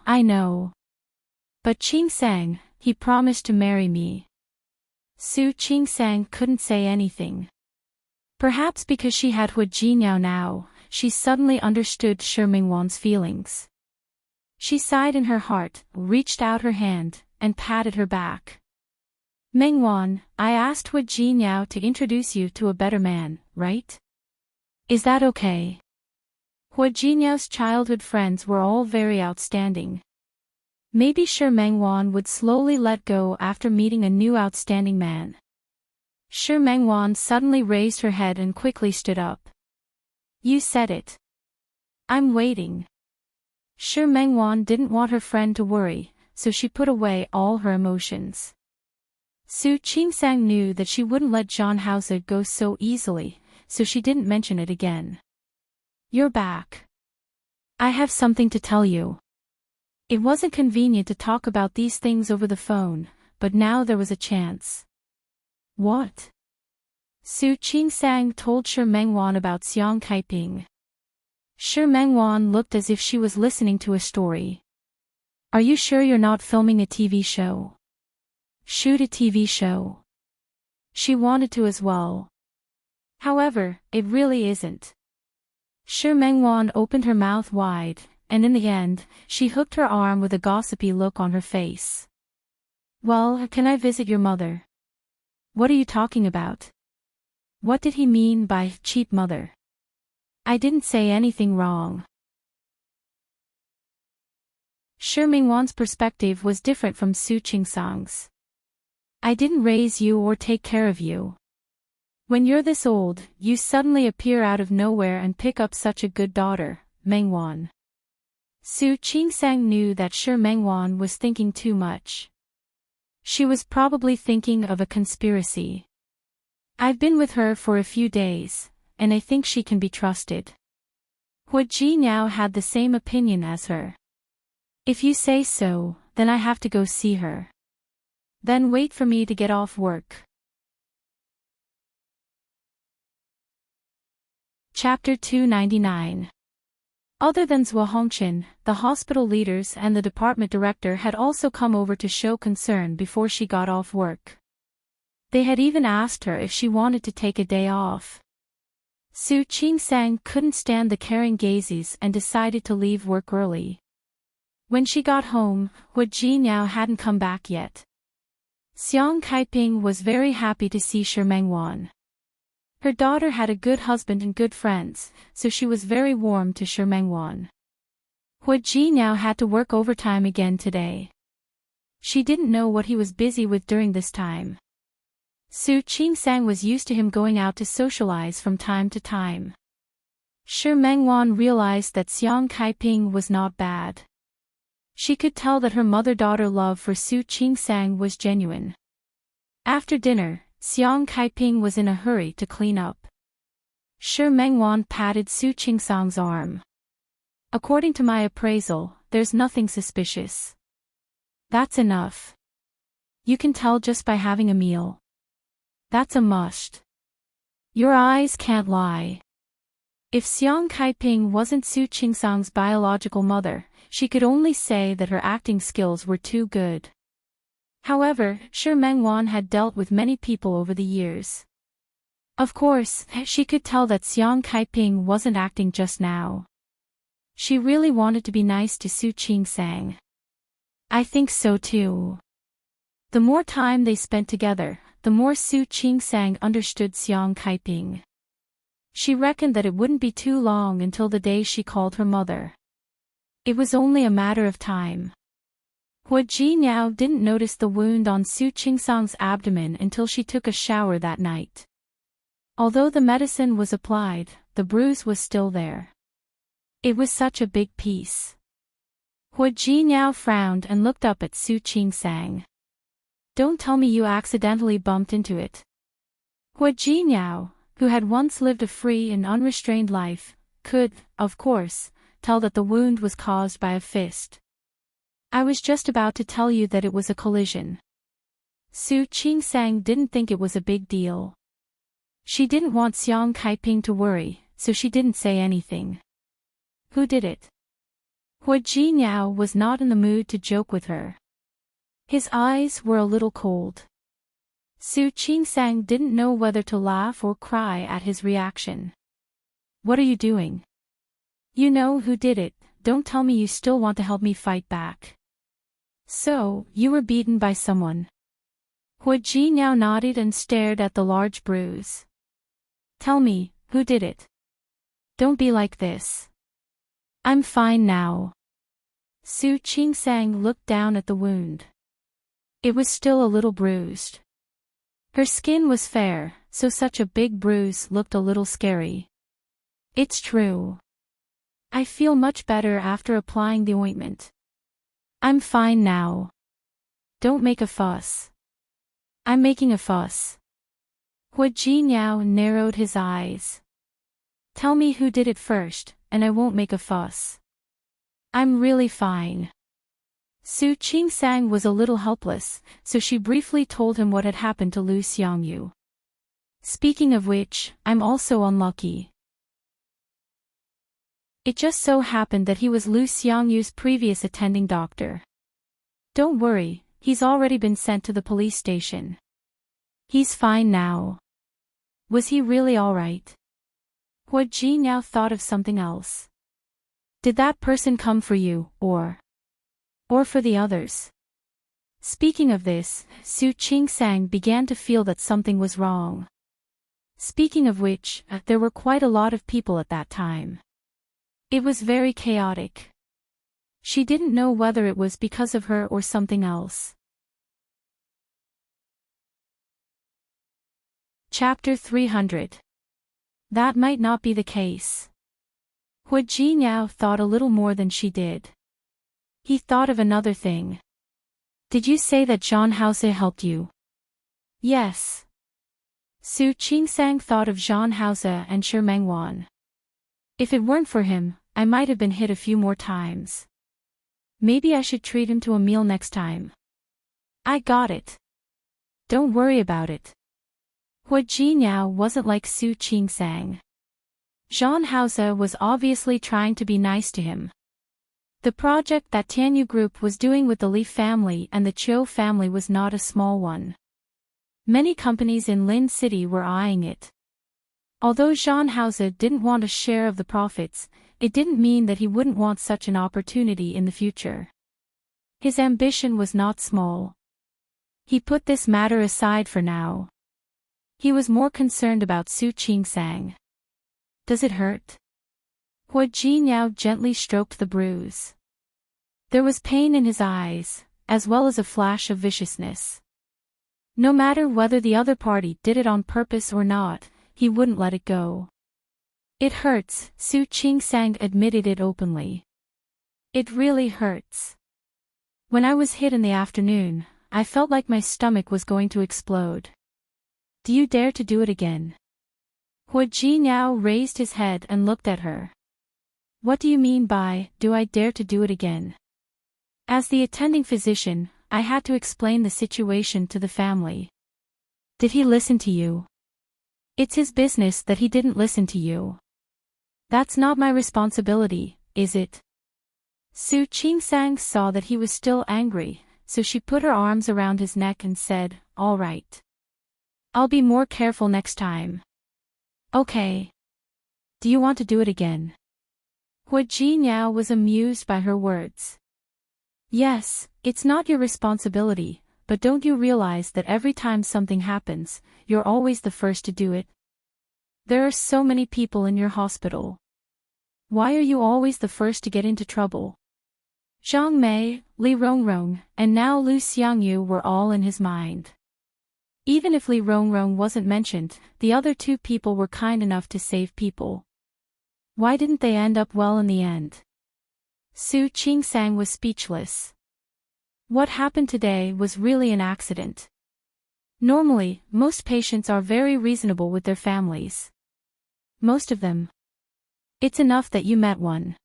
But Qingsang, he promised to marry me. Su Qingsang couldn't say anything. Perhaps because she had Wu Jinyao now, she suddenly understood Shi Mengwan's feelings. She sighed in her heart, reached out her hand, and patted her back. Mengwan, I asked Wu Jinyao to introduce you to a better man, right? Is that okay? Wu Jinyao's childhood friends were all very outstanding. Maybe Shi Mengwan would slowly let go after meeting a new outstanding man. Shi Mengwan suddenly raised her head and quickly stood up. You said it. I'm waiting. Shi Mengwan didn't want her friend to worry, so she put away all her emotions. Su Qingsang knew that she wouldn't let Zhan Haozi go so easily, so she didn't mention it again. You're back. I have something to tell you. It wasn't convenient to talk about these things over the phone, but now there was a chance. What? Su Qingsang told Shi Mengwan about Xiang Kaiping. Shi Mengwan looked as if she was listening to a story. Are you sure you're not filming a TV show? Shoot a TV show. She wanted to as well. However, it really isn't. Shi Mengwan opened her mouth wide, and in the end, she hooked her arm with a gossipy look on her face. Well, can I visit your mother? What are you talking about? What did he mean by cheap mother? I didn't say anything wrong. Shi Mengwan's perspective was different from Su Qingsang's. I didn't raise you or take care of you. When you're this old, you suddenly appear out of nowhere and pick up such a good daughter, Mengwan. Su Qingsang knew that Shi Mengwan was thinking too much. She was probably thinking of a conspiracy. I've been with her for a few days, and I think she can be trusted. Hu Jinyao had the same opinion as her. If you say so, then I have to go see her. Then wait for me to get off work. Chapter 299. Other than Zhuo Hongqin, the hospital leaders and the department director had also come over to show concern before she got off work. They had even asked her if she wanted to take a day off. Su Qingsang couldn't stand the caring gazes and decided to leave work early. When she got home, Hu Jinyao hadn't come back yet. Xiang Kaiping was very happy to see Shi Mengwan. Her daughter had a good husband and good friends, so she was very warm to Shi Mengwan. Hu Jinyao had to work overtime again today. She didn't know what he was busy with during this time. Su Qingsang was used to him going out to socialize from time to time. Shi Mengwan realized that Xiang Kaiping was not bad. She could tell that her mother-daughter love for Su Qingsang was genuine. After dinner, Xiang Kaiping was in a hurry to clean up. Shi Mengwan patted Su Qingsang's arm. According to my appraisal, there's nothing suspicious. That's enough. You can tell just by having a meal. That's a must. Your eyes can't lie. If Xiang Kaiping wasn't Su Qingsang's biological mother, she could only say that her acting skills were too good. However, Shi Mengwan had dealt with many people over the years. Of course, she could tell that Xiang Kaiping wasn't acting just now. She really wanted to be nice to Su Qingsang. I think so too. The more time they spent together, the more Su Qingsang understood Xiang Kaiping. She reckoned that it wouldn't be too long until the day she called her mother. It was only a matter of time. Hu Jinyao didn't notice the wound on Su Qingsang's abdomen until she took a shower that night. Although the medicine was applied, the bruise was still there. It was such a big piece. Hu Jinyao frowned and looked up at Su Qingsang. Don't tell me you accidentally bumped into it. Hu Jinyao, who had once lived a free and unrestrained life, could, of course, tell that the wound was caused by a fist. I was just about to tell you that it was a collision. Su Qingsang didn't think it was a big deal. She didn't want Xiang Kaiping to worry, so she didn't say anything. Who did it? Hu Jinyao was not in the mood to joke with her. His eyes were a little cold. Su Qingsang didn't know whether to laugh or cry at his reaction. What are you doing? You know who did it, don't tell me you still want to help me fight back. So, you were beaten by someone. Hu Jinyao nodded and stared at the large bruise. Tell me, who did it? Don't be like this. I'm fine now. Su Qingsang looked down at the wound. It was still a little bruised. Her skin was fair, so such a big bruise looked a little scary. It's true. I feel much better after applying the ointment. I'm fine now. Don't make a fuss. I'm making a fuss. Hu Jinyao narrowed his eyes. Tell me who did it first, and I won't make a fuss. I'm really fine. Su Qingsang was a little helpless, so she briefly told him what had happened to Lu Xiangyu. Speaking of which, I'm also unlucky. It just so happened that he was Lu Xiangyu's previous attending doctor. Don't worry, he's already been sent to the police station. He's fine now. Was he really alright? Hua Ji now thought of something else. Did that person come for you, or for the others? Speaking of this, Su Qingsang began to feel that something was wrong. Speaking of which, there were quite a lot of people at that time. It was very chaotic. She didn't know whether it was because of her or something else. Chapter 300. That might not be the case. Hua Ji now thought a little more than she did. He thought of another thing. Did you say that Zhang Haose helped you? Yes. Su Qingsang thought of Zhang Haose and Shi Mengwan. If it weren't for him, I might have been hit a few more times. Maybe I should treat him to a meal next time. I got it. Don't worry about it. Hua Ji now wasn't like Su Qingsang. Zhang Haose was obviously trying to be nice to him. The project that Tianyu Group was doing with the Li family and the Chiu family was not a small one. Many companies in Lin City were eyeing it. Although Zhang Haose didn't want a share of the profits, it didn't mean that he wouldn't want such an opportunity in the future. His ambition was not small. He put this matter aside for now. He was more concerned about Su Qingsang. Does it hurt? Hua Ji now gently stroked the bruise. There was pain in his eyes, as well as a flash of viciousness. No matter whether the other party did it on purpose or not, he wouldn't let it go. It hurts, Su Qingsang admitted it openly. It really hurts. When I was hit in the afternoon, I felt like my stomach was going to explode. Do you dare to do it again? Hua Ji now raised his head and looked at her. What do you mean by, do I dare to do it again? As the attending physician, I had to explain the situation to the family. Did he listen to you? It's his business that he didn't listen to you. That's not my responsibility, is it? Su Qingsang saw that he was still angry, so she put her arms around his neck and said, all right. I'll be more careful next time. Okay. Do you want to do it again? Hua Ji now was amused by her words. Yes, it's not your responsibility, but don't you realize that every time something happens, you're always the first to do it? There are so many people in your hospital. Why are you always the first to get into trouble? Zhang Mei, Li Rongrong, and now Lu Xiangyu were all in his mind. Even if Li Rongrong wasn't mentioned, the other two people were kind enough to save people. Why didn't they end up well in the end? Su Qingsang was speechless. What happened today was really an accident. Normally, most patients are very reasonable with their families. Most of them. It's enough that you met one.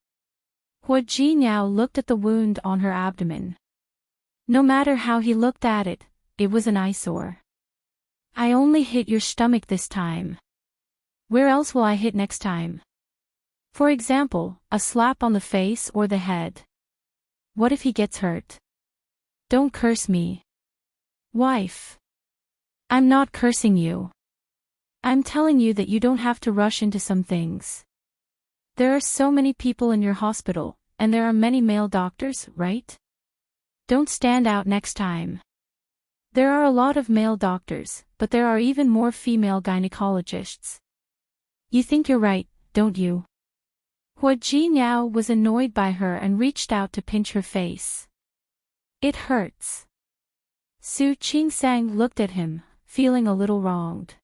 Hua Ji now looked at the wound on her abdomen. No matter how he looked at it, it was an eyesore. I only hit your stomach this time. Where else will I hit next time? For example, a slap on the face or the head. What if he gets hurt? Don't curse me. Wife. I'm not cursing you. I'm telling you that you don't have to rush into some things. There are so many people in your hospital, and there are many male doctors, right? Don't stand out next time. There are a lot of male doctors, but there are even more female gynecologists. You think you're right, don't you? Hua Ji now was annoyed by her and reached out to pinch her face. It hurts. Su Qingsang looked at him, feeling a little wronged.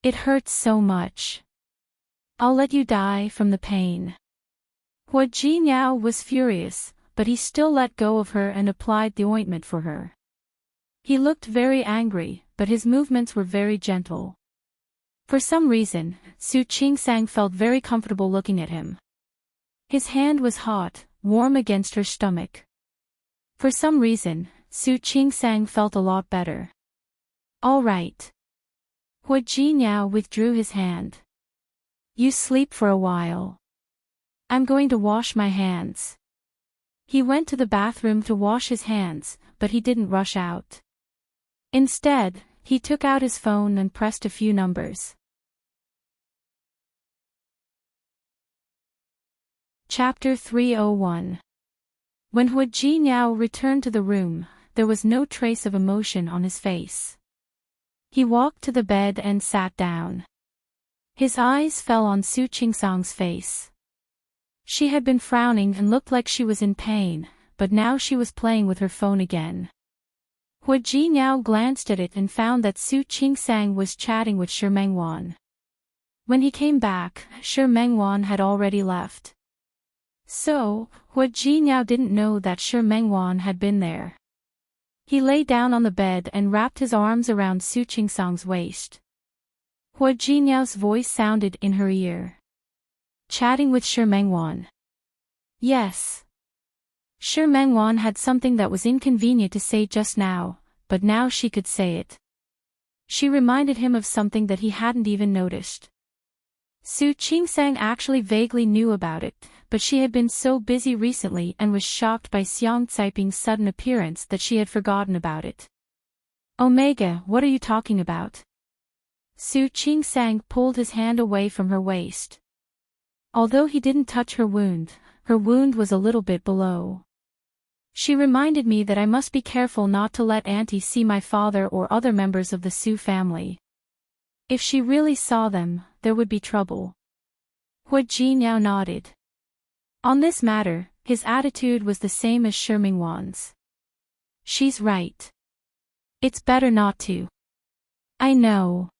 It hurts so much. I'll let you die from the pain. Hua Ji now was furious, but he still let go of her and applied the ointment for her. He looked very angry, but his movements were very gentle. For some reason, Su Qingsang felt very comfortable looking at him. His hand was hot, warm against her stomach. For some reason, Su Qingsang felt a lot better. All right. Hua Ji now withdrew his hand. You sleep for a while. I'm going to wash my hands. He went to the bathroom to wash his hands, but he didn't rush out. Instead, he took out his phone and pressed a few numbers. Chapter 301. When Hu Jinyao returned to the room, there was no trace of emotion on his face. He walked to the bed and sat down. His eyes fell on Su Qingsang's face. She had been frowning and looked like she was in pain, but now she was playing with her phone again. Hu Jinyao glanced at it and found that Su Qingsang was chatting with Shi Mengwan. When he came back, Shi Mengwan had already left. So, Hu Jinyao didn't know that Shi Mengwan had been there. He lay down on the bed and wrapped his arms around Su Qingsang's waist. Hu Jinyao's voice sounded in her ear. Chatting with Shi Mengwan. Yes. Shi Mengwan had something that was inconvenient to say just now, but now she could say it. She reminded him of something that he hadn't even noticed. Su Qingsang actually vaguely knew about it, but she had been so busy recently and was shocked by Xiang Caiping's sudden appearance that she had forgotten about it. Omega, what are you talking about? Su Qingsang pulled his hand away from her waist. Although he didn't touch her wound was a little bit below. She reminded me that I must be careful not to let Auntie see my father or other members of the Su family. If she really saw them, there would be trouble. Hu Jinyao nodded. On this matter, his attitude was the same as Shi Mengwan's. She's right. It's better not to. I know.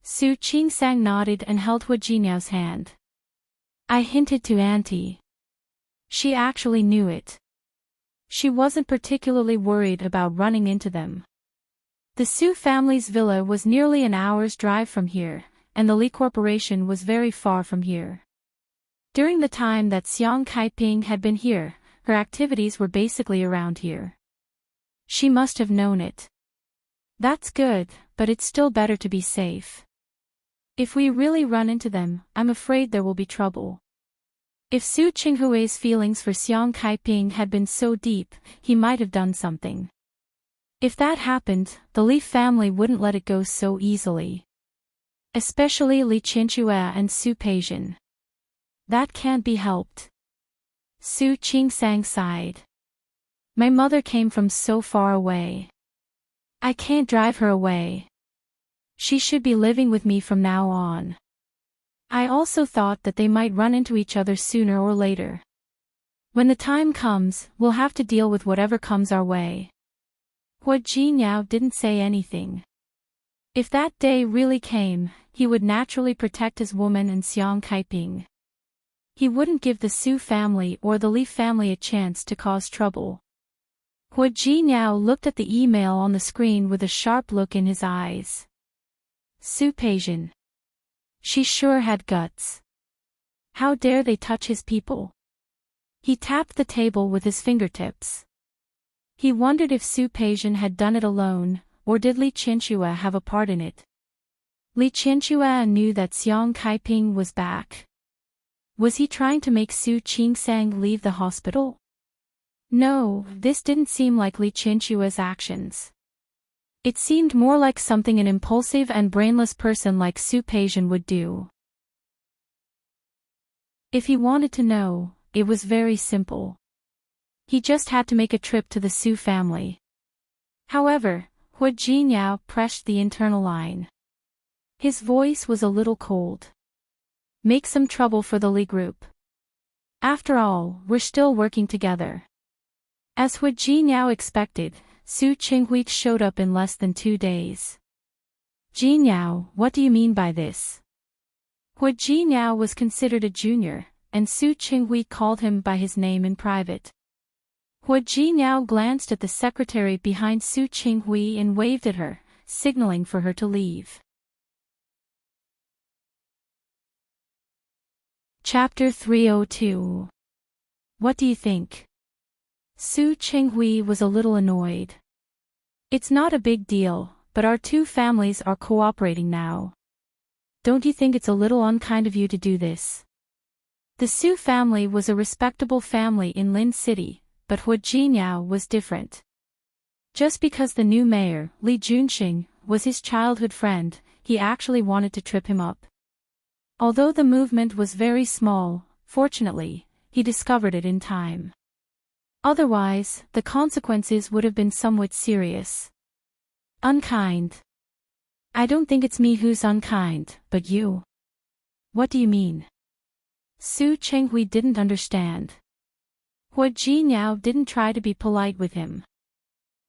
Su Qingsang nodded and held Hu Jinyao's hand. I hinted to Auntie. She actually knew it. She wasn't particularly worried about running into them. The Su family's villa was nearly an hour's drive from here, and the Li Corporation was very far from here. During the time that Xiang Caiping had been here, her activities were basically around here. She must have known it. That's good, but it's still better to be safe. If we really run into them, I'm afraid there will be trouble. If Su Qinghui's feelings for Xiang Caiping had been so deep, he might have done something. If that happened, the Li family wouldn't let it go so easily. Especially Li Qianxue and Su Peijian. That can't be helped. Su Qingsang sighed. My mother came from so far away. I can't drive her away. She should be living with me from now on. I also thought that they might run into each other sooner or later. When the time comes, we'll have to deal with whatever comes our way. Hu Jinyao didn't say anything. If that day really came, he would naturally protect his woman and Xiang Caiping. He wouldn't give the Su family or the Li family a chance to cause trouble. Hu Jinyao looked at the email on the screen with a sharp look in his eyes. Su Peijian. She sure had guts. How dare they touch his people? He tapped the table with his fingertips. He wondered if Su Peijian had done it alone, or did Li Qianxue have a part in it? Li Qianxue knew that Xiang Caiping was back. Was he trying to make Su Qingsang leave the hospital? No, this didn't seem like Li Qianxue's actions. It seemed more like something an impulsive and brainless person like Su Peijian would do. If he wanted to know, it was very simple. He just had to make a trip to the Su family. However, Hu Jinyao pressed the internal line. His voice was a little cold. Make some trouble for the Li group. After all, we're still working together. As Hu Jinyao expected, Su Qinghui showed up in less than 2 days. Jinyao, what do you mean by this? Hu Jinyao was considered a junior, and Su Qinghui called him by his name in private. Hu Jinyao glanced at the secretary behind Su Qinghui and waved at her, signaling for her to leave. Chapter 302. What do you think? Su Qinghui was a little annoyed. It's not a big deal, but our two families are cooperating now. Don't you think it's a little unkind of you to do this? The Su family was a respectable family in Lin City, but Hu Jinyao was different. Just because the new mayor, Li Junxing, was his childhood friend, he actually wanted to trip him up. Although the movement was very small, fortunately, he discovered it in time. Otherwise, the consequences would have been somewhat serious. Unkind. I don't think it's me who's unkind, but you. What do you mean? Su Chenghui didn't understand. Hua Jinyao didn't try to be polite with him.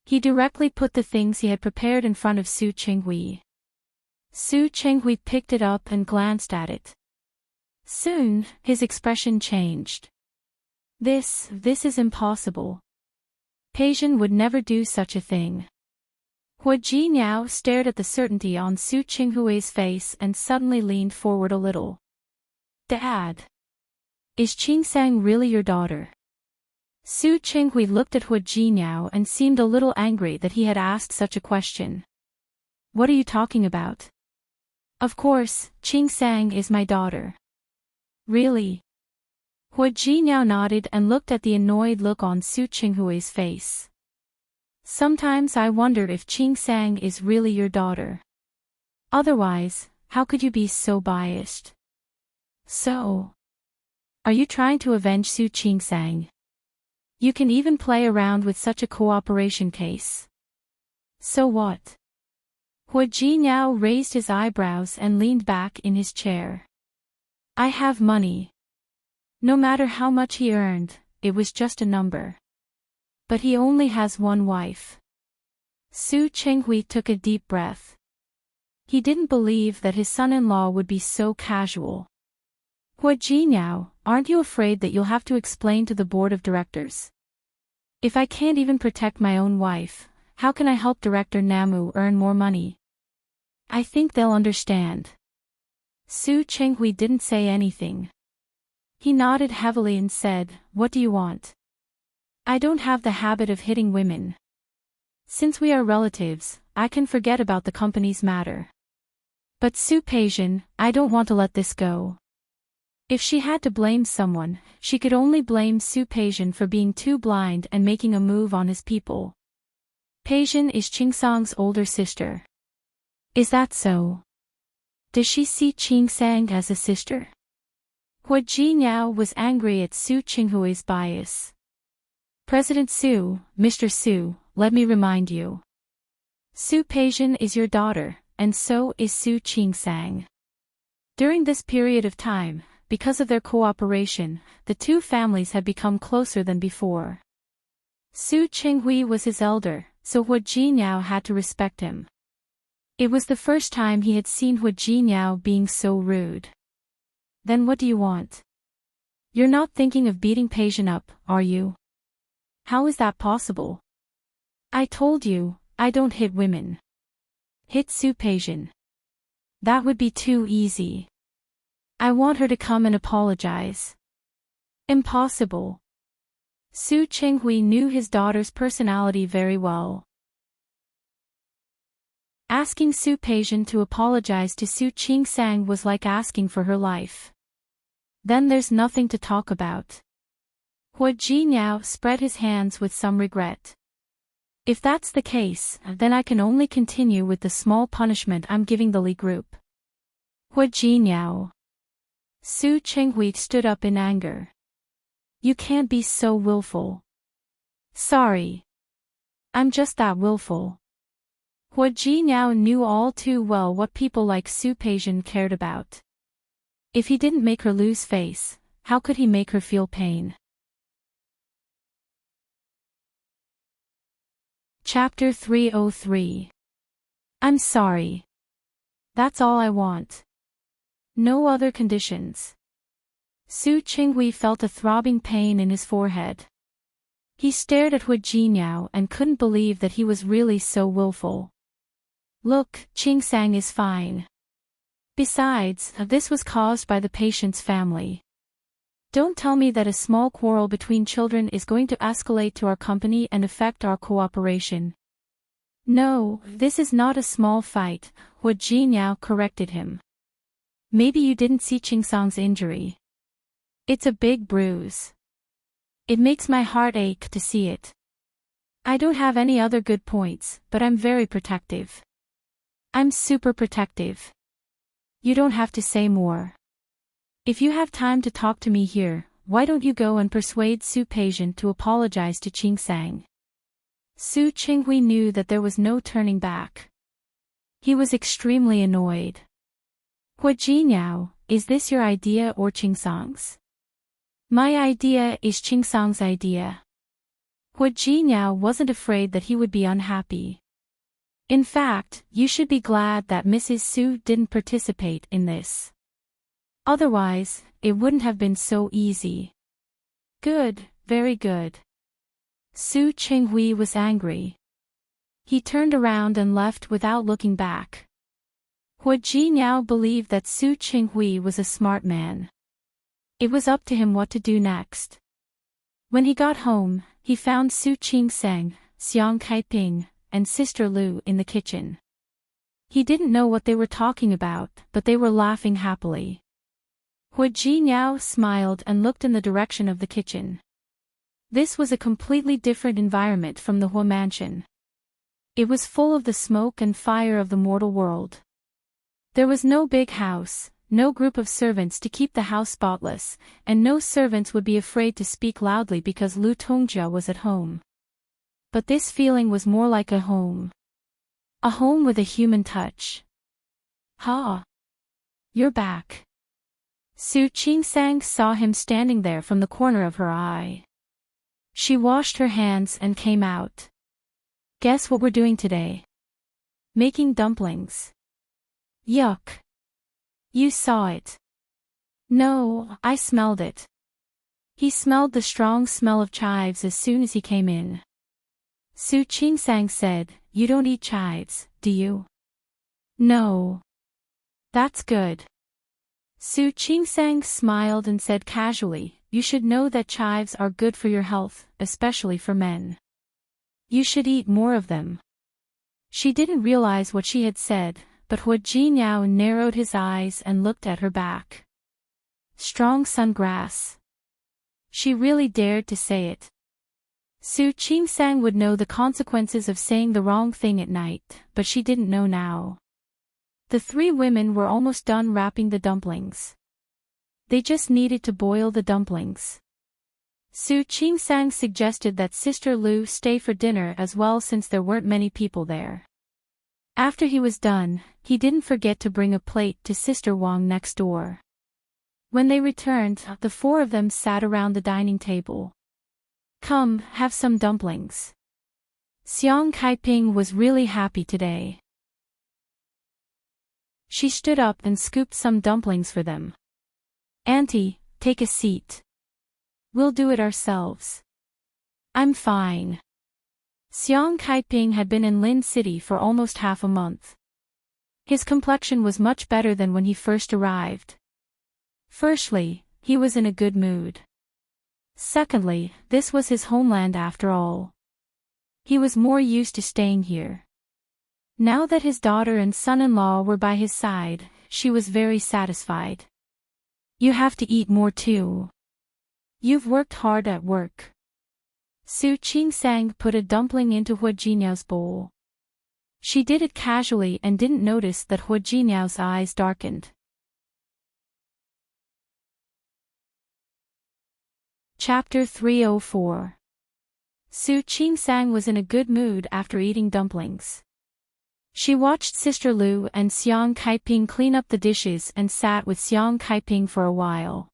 He directly put the things he had prepared in front of Su Chenghui. Su Chenghui picked it up and glanced at it. Soon, his expression changed. This is impossible. Peijin would never do such a thing. Hua Jinyao stared at the certainty on Su Chenghui's face and suddenly leaned forward a little. Dad. Is Qingsang really your daughter? Su Chenghui looked at Hua Jinyao and seemed a little angry that he had asked such a question. What are you talking about? Of course, Qingsang is my daughter. Really? Hua Jinyao nodded and looked at the annoyed look on Su Chenghui's face. Sometimes I wonder if Qingsang is really your daughter. Otherwise, how could you be so biased? So, are you trying to avenge Su Qingsang? You can even play around with such a cooperation case. So what? Hua Jinyao raised his eyebrows and leaned back in his chair. I have money. No matter how much he earned, it was just a number. But he only has one wife. Su Chenghui took a deep breath. He didn't believe that his son-in-law would be so casual. Hua Jinyao, aren't you afraid that you'll have to explain to the board of directors? If I can't even protect my own wife, how can I help Director Namu earn more money? I think they'll understand. Su Chenghui didn't say anything. He nodded heavily and said, What do you want? I don't have the habit of hitting women. Since we are relatives, I can forget about the company's matter. But Su Peijin, I don't want to let this go. If she had to blame someone, she could only blame Su Peijin for being too blind and making a move on his people. Peijin is Qingsang's older sister. Is that so? Does she see Qingsang as a sister? Hua Jinyao was angry at Su Chenghui's bias. President Su, Mr. Su, let me remind you. Su Peijin is your daughter, and so is Su Qingsang. During this period of time, because of their cooperation, the two families had become closer than before. Su Chenghui was his elder, so Hua Jinyao had to respect him. It was the first time he had seen Hua Jinyao being so rude. Then what do you want? You're not thinking of beating Peijin up, are you? How is that possible? I told you, I don't hit women. Hit Su Peijin. That would be too easy. I want her to come and apologize. Impossible. Su Chenghui knew his daughter's personality very well. Asking Su Peijin to apologize to Su Qingsang was like asking for her life. Then there's nothing to talk about. Hua Jinyao spread his hands with some regret. If that's the case, then I can only continue with the small punishment I'm giving the Li group. Hua Jinyao. Su Chenghui stood up in anger. You can't be so willful. Sorry. I'm just that willful. Hua Jinyao knew all too well what people like Su Peijin cared about. If he didn't make her lose face, how could he make her feel pain? Chapter 303. I'm sorry. That's all I want. No other conditions. Su Chenghui felt a throbbing pain in his forehead. He stared at Hua Jinyao and couldn't believe that he was really so willful. Look, Qingsang is fine. Besides, this was caused by the patient's family. Don't tell me that a small quarrel between children is going to escalate to our company and affect our cooperation. No, this is not a small fight, Hua Jinyao corrected him. Maybe you didn't see Qingsang's injury. It's a big bruise. It makes my heart ache to see it. I don't have any other good points, but I'm very protective. I'm super protective. You don't have to say more. If you have time to talk to me here, why don't you go and persuade Su Peijian to apologize to Qing Sang? Su Qinghui knew that there was no turning back. He was extremely annoyed. Hua Jinyao, is this your idea or Qingsang's? My idea is Qingsang's idea. Hua Jinyao wasn't afraid that he would be unhappy. In fact, you should be glad that Mrs. Su didn't participate in this. Otherwise, it wouldn't have been so easy. Good, very good. Su Qinghui was angry. He turned around and left without looking back. Hua Jinyao believed that Su Qinghui was a smart man. It was up to him what to do next. When he got home, he found Su Qingsang, Xiang Kaiping, and Sister Lu in the kitchen. He didn't know what they were talking about, but they were laughing happily. Hua Jinyao smiled and looked in the direction of the kitchen. This was a completely different environment from the Hua mansion. It was full of the smoke and fire of the mortal world. There was no big house, no group of servants to keep the house spotless, and no servants would be afraid to speak loudly because Lu Tongjia was at home. But this feeling was more like a home. A home with a human touch. Ha! You're back. Su Qingsang saw him standing there from the corner of her eye. She washed her hands and came out. Guess what we're doing today? Making dumplings. Yuck. You saw it. No, I smelled it. He smelled the strong smell of chives as soon as he came in. Su Qingsang said, "You don't eat chives, do you?" No. That's good. Su Qingsang smiled and said casually, "You should know that chives are good for your health, especially for men. You should eat more of them." She didn't realize what she had said, but Hua Jinyao narrowed his eyes and looked at her back. Strong sungrass. She really dared to say it. Su Qingsang would know the consequences of saying the wrong thing at night, but she didn't know now. The three women were almost done wrapping the dumplings. They just needed to boil the dumplings. Su Qingsang suggested that Sister Lu stay for dinner as well since there weren't many people there. After he was done, he didn't forget to bring a plate to Sister Wang next door. When they returned, the four of them sat around the dining table. Come, have some dumplings. Xiang Kaiping was really happy today. She stood up and scooped some dumplings for them. Auntie, take a seat. We'll do it ourselves. I'm fine. Xiang Kaiping had been in Lin City for almost half a month. His complexion was much better than when he first arrived. Firstly, he was in a good mood. Secondly, this was his homeland after all. He was more used to staying here. Now that his daughter and son-in-law were by his side, she was very satisfied. You have to eat more too. You've worked hard at work. Su Qingsang put a dumpling into Hua Jinyao's bowl. She did it casually and didn't notice that Hua Jinyao's eyes darkened. Chapter 304. Su Qingsang was in a good mood after eating dumplings. She watched Sister Lu and Xiang Kaiping clean up the dishes and sat with Xiang Kaiping for a while.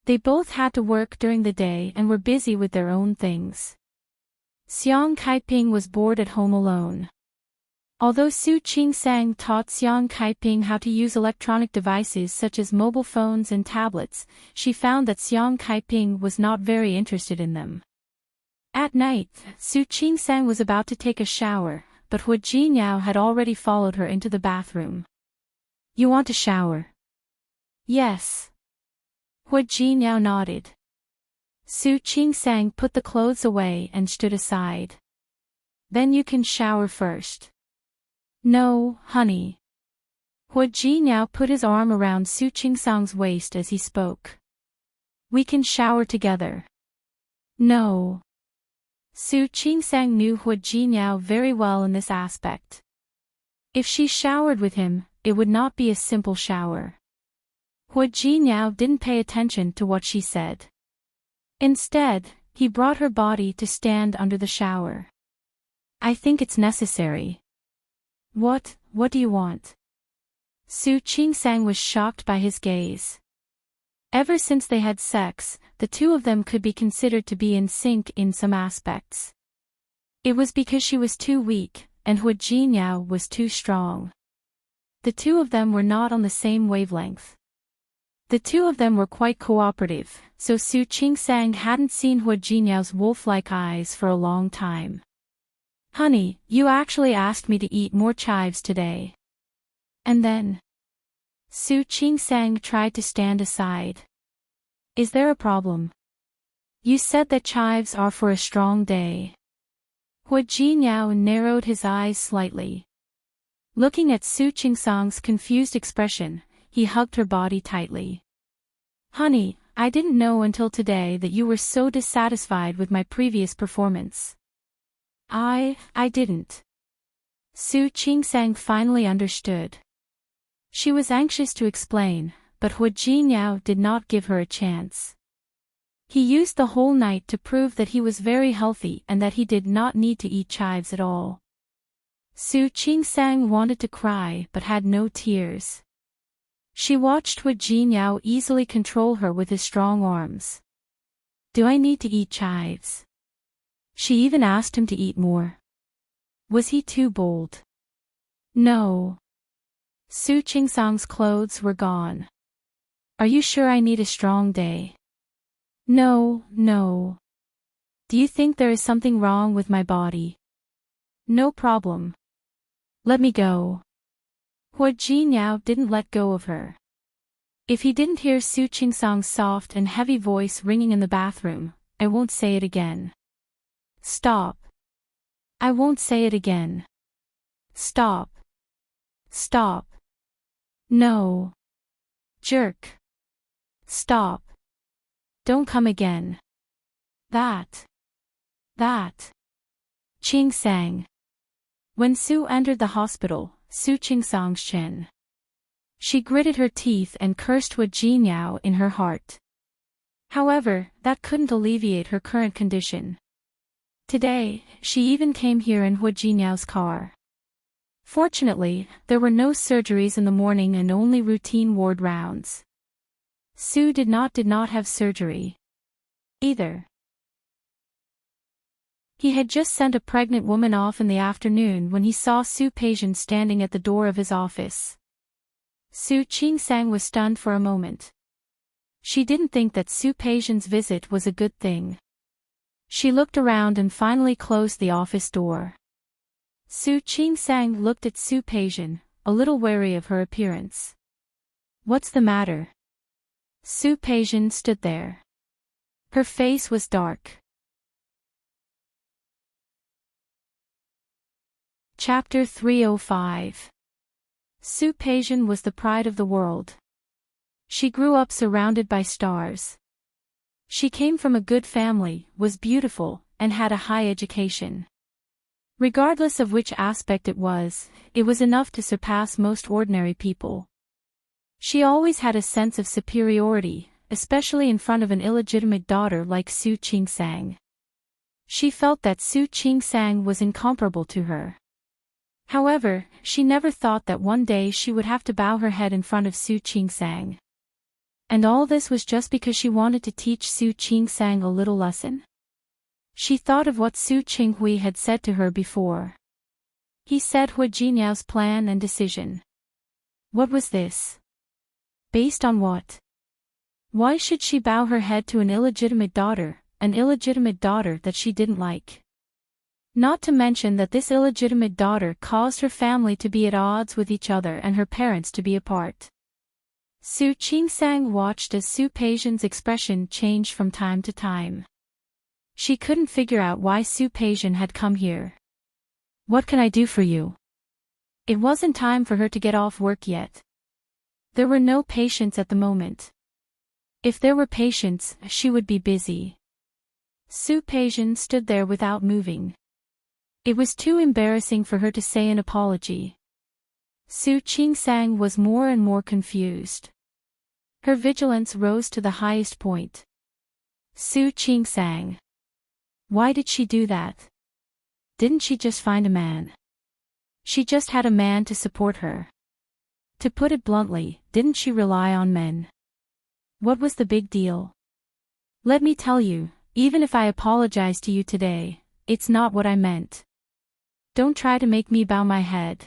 They both had to work during the day and were busy with their own things. Xiang Kaiping was bored at home alone. Although Su Qingsang taught Xiang Kaiping how to use electronic devices such as mobile phones and tablets, she found that Xiang Kaiping was not very interested in them. At night, Su Qingsang was about to take a shower, but Hua Jinyao had already followed her into the bathroom. You want to shower? Yes. Hua Jinyao nodded. Su Qingsang put the clothes away and stood aside. Then you can shower first. No, honey. Hua Jinyao put his arm around Su Qingsang's waist as he spoke. We can shower together. No. Su Qingsang knew Hua Jinyao very well in this aspect. If she showered with him, it would not be a simple shower. Hua Jinyao didn't pay attention to what she said. Instead, he brought her body to stand under the shower. I think it's necessary. What do you want? Su Qingsang was shocked by his gaze. Ever since they had sex, the two of them could be considered to be in sync in some aspects. It was because she was too weak, and Hua Jinyao was too strong. The two of them were not on the same wavelength. The two of them were quite cooperative, so Su Qingsang hadn't seen Hua Jinyao's wolf-like eyes for a long time. Honey, you actually asked me to eat more chives today. And then Su Qingsang tried to stand aside. Is there a problem? You said that chives are for a strong day. Hua Jinyao narrowed his eyes slightly. Looking at Su Qingsang's confused expression, he hugged her body tightly. Honey, I didn't know until today that you were so dissatisfied with my previous performance. I didn't. Su Qingsang finally understood. She was anxious to explain, but Hua Jinyao did not give her a chance. He used the whole night to prove that he was very healthy and that he did not need to eat chives at all. Su Qingsang wanted to cry but had no tears. She watched Hua Jinyao easily control her with his strong arms. Do I need to eat chives? She even asked him to eat more. Was he too bold? No. Su Qingsang's clothes were gone. Are you sure I need a strong day? No. Do you think there is something wrong with my body? No problem. Let me go. Hua Jinyao didn't let go of her. If he didn't hear Su Qingsang's soft and heavy voice ringing in the bathroom, I won't say it again. Stop. I won't say it again. Stop. No. Jerk. Stop. Don't come again. That. Qingsang. When Su entered the hospital, Su Qingsang's chin. She gritted her teeth and cursed Hua Jinyao in her heart. However, that couldn't alleviate her current condition. Today, she even came here in Hua Jinyao's car. Fortunately, there were no surgeries in the morning and only routine ward rounds. Su did not have surgery either. He had just sent a pregnant woman off in the afternoon when he saw Su Peijian standing at the door of his office. Su Qingsang was stunned for a moment. She didn't think that Su Peijian's visit was a good thing. She looked around and finally closed the office door. Su Qingsang looked at Su Peijian, a little wary of her appearance. What's the matter? Su Peijian stood there. Her face was dark. Chapter 305. Su Peijian was the pride of the world. She grew up surrounded by stars. She came from a good family, was beautiful, and had a high education. Regardless of which aspect it was enough to surpass most ordinary people. She always had a sense of superiority, especially in front of an illegitimate daughter like Su Qingsang. She felt that Su Qingsang was incomparable to her. However, she never thought that one day she would have to bow her head in front of Su Qingsang. And all this was just because she wanted to teach Su Qingsang a little lesson? She thought of what Su Qinghui had said to her before. He said Hua Jinyao's plan and decision. What was this? Based on what? Why should she bow her head to an illegitimate daughter that she didn't like? Not to mention that this illegitimate daughter caused her family to be at odds with each other and her parents to be apart. Su Qingsang watched as Su Peijian's expression changed from time to time. She couldn't figure out why Su Peijian had come here. What can I do for you? It wasn't time for her to get off work yet. There were no patients at the moment. If there were patients, she would be busy. Su Peijian stood there without moving. It was too embarrassing for her to say an apology. Su Qingsang was more and more confused. Her vigilance rose to the highest point. Su Qingsang. Why did she do that? Didn't she just find a man? She just had a man to support her. To put it bluntly, didn't she rely on men? What was the big deal? Let me tell you, even if I apologize to you today, it's not what I meant. Don't try to make me bow my head.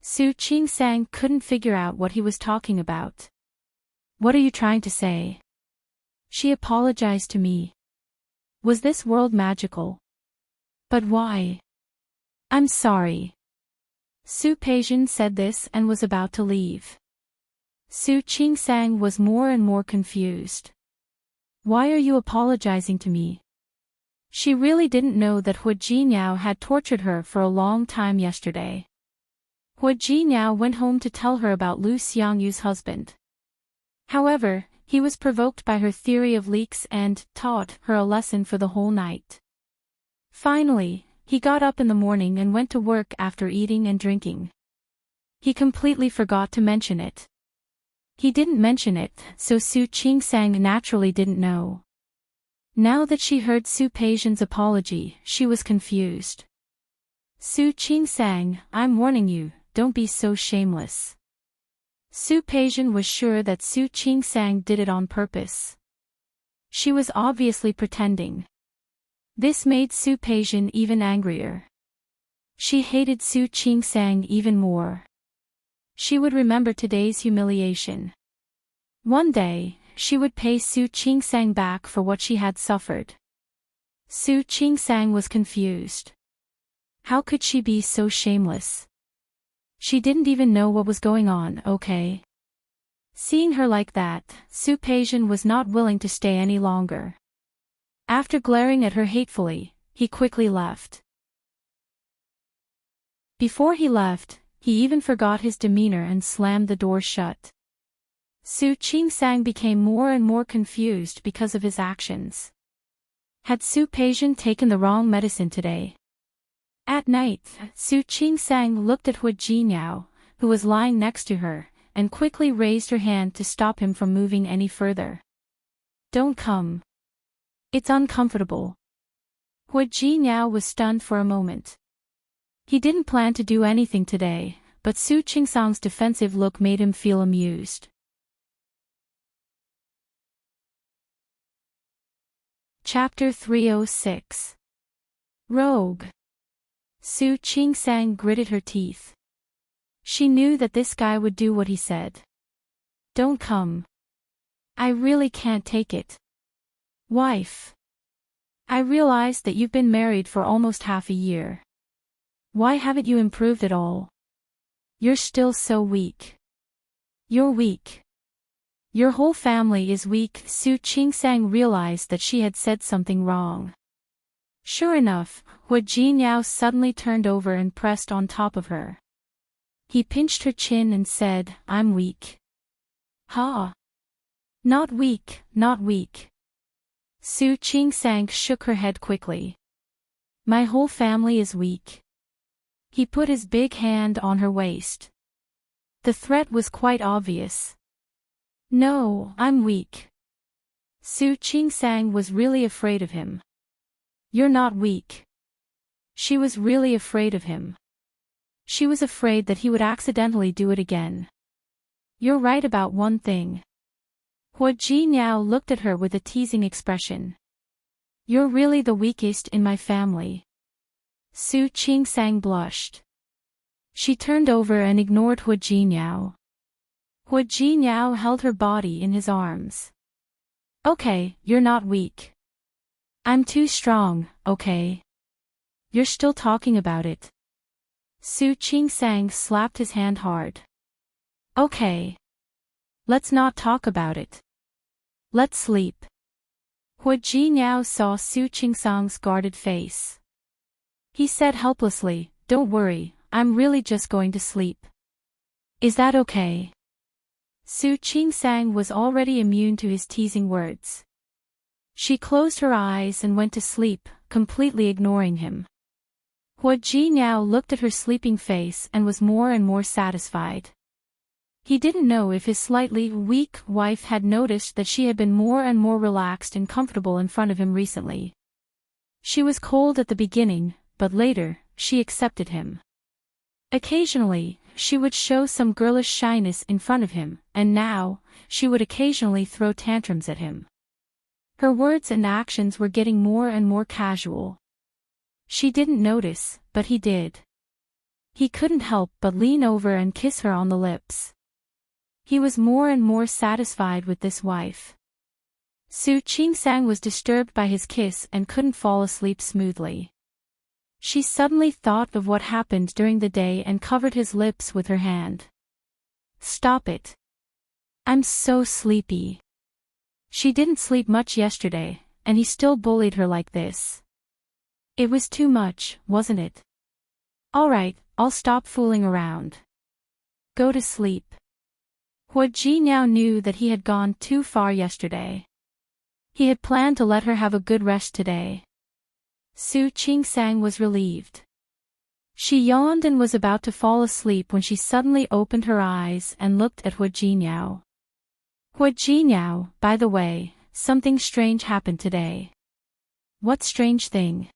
Su Qingsang couldn't figure out what he was talking about. What are you trying to say? She apologized to me. Was this world magical? But why? I'm sorry. Su Peijian said this and was about to leave. Su Qingsang was more and more confused. Why are you apologizing to me? She really didn't know that Hu Jinyao had tortured her for a long time yesterday. Hu Jinyao went home to tell her about Lu Xiangyu's husband. However, he was provoked by her theory of leaks and taught her a lesson for the whole night. Finally, he got up in the morning and went to work after eating and drinking. He completely forgot to mention it. He didn't mention it, so Su Qingsang naturally didn't know. Now that she heard Su Peijian's apology, she was confused. Su Qingsang, I'm warning you, don't be so shameless. Su Peijian was sure that Su Qingsang did it on purpose. She was obviously pretending. This made Su Peijian even angrier. She hated Su Qingsang even more. She would remember today's humiliation. One day, she would pay Su Qingsang back for what she had suffered. Su Qingsang was confused. How could she be so shameless? She didn't even know what was going on, okay? Seeing her like that, Su Peijian was not willing to stay any longer. After glaring at her hatefully, he quickly left. Before he left, he even forgot his demeanor and slammed the door shut. Su Qingsang became more and more confused because of his actions. Had Su Peijian taken the wrong medicine today? At night, Su Qingsang looked at Hu Jinyao, who was lying next to her, and quickly raised her hand to stop him from moving any further. Don't come. It's uncomfortable. Hu Jinyao was stunned for a moment. He didn't plan to do anything today, but Su Qingsang's defensive look made him feel amused. Chapter 306. Rogue. Su Qingsang gritted her teeth. She knew that this guy would do what he said. Don't come. I really can't take it. Wife. I realize that you've been married for almost half a year. Why haven't you improved at all? You're still so weak. You're weak. Your whole family is weak. Su Qingsang realized that she had said something wrong. Sure enough, Hu Jinyao suddenly turned over and pressed on top of her. He pinched her chin and said, I'm weak. Ha! Not weak, not weak. Su Qingsang shook her head quickly. My whole family is weak. He put his big hand on her waist. The threat was quite obvious. No, I'm weak. Su Qingsang was really afraid of him. You're not weak. She was really afraid of him. She was afraid that he would accidentally do it again. You're right about one thing. Hu Jinyao looked at her with a teasing expression. You're really the weakest in my family. Su Qingsang blushed. She turned over and ignored Hu Jinyao. Hu Jinyao held her body in his arms. Okay, you're not weak. I'm too strong, okay? You're still talking about it. Su Qingsang slapped his hand hard. Okay. Let's not talk about it. Let's sleep. Hu Jinyao saw Su Qingsang's guarded face. He said helplessly, Don't worry, I'm really just going to sleep. Is that okay? Su Qingsang was already immune to his teasing words. She closed her eyes and went to sleep, completely ignoring him. Hua Jinyao looked at her sleeping face and was more and more satisfied. He didn't know if his slightly weak wife had noticed that she had been more and more relaxed and comfortable in front of him recently. She was cold at the beginning, but later, she accepted him. Occasionally, she would show some girlish shyness in front of him, and now, she would occasionally throw tantrums at him. Her words and actions were getting more and more casual. She didn't notice, but he did. He couldn't help but lean over and kiss her on the lips. He was more and more satisfied with this wife. Su Qingsang was disturbed by his kiss and couldn't fall asleep smoothly. She suddenly thought of what happened during the day and covered his lips with her hand. Stop it. I'm so sleepy. She didn't sleep much yesterday, and he still bullied her like this. It was too much, wasn't it? Alright, I'll stop fooling around. Go to sleep. Hua Ji now knew that he had gone too far yesterday. He had planned to let her have a good rest today. Su Qingsang was relieved. She yawned and was about to fall asleep when she suddenly opened her eyes and looked at Hua Jinyao. Hua Jinyao, by the way, something strange happened today. What strange thing?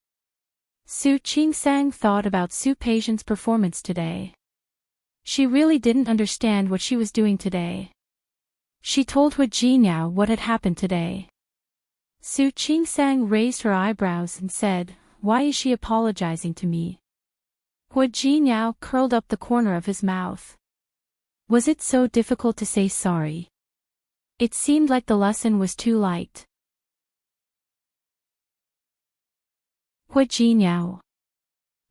Su Qingsang thought about Su Peixian's performance today. She really didn't understand what she was doing today. She told Hua Jinyao what had happened today. Su Qingsang raised her eyebrows and said, "Why is she apologizing to me?" Hua Jinyao curled up the corner of his mouth. Was it so difficult to say sorry? It seemed like the lesson was too light. Hua Jinyao.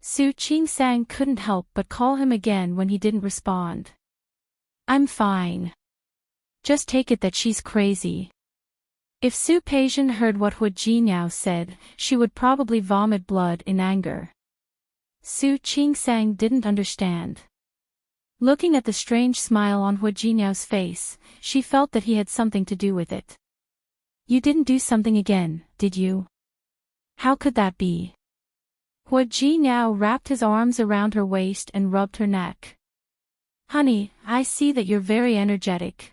Su Qingsang couldn't help but call him again when he didn't respond. I'm fine. Just take it that she's crazy. If Su Peixian heard what Hua Jinyao said, she would probably vomit blood in anger. Su Qingsang didn't understand. Looking at the strange smile on Hua Jinyao's face, she felt that he had something to do with it. You didn't do something again, did you? How could that be? Hua Jinyao wrapped his arms around her waist and rubbed her neck. Honey, I see that you're very energetic.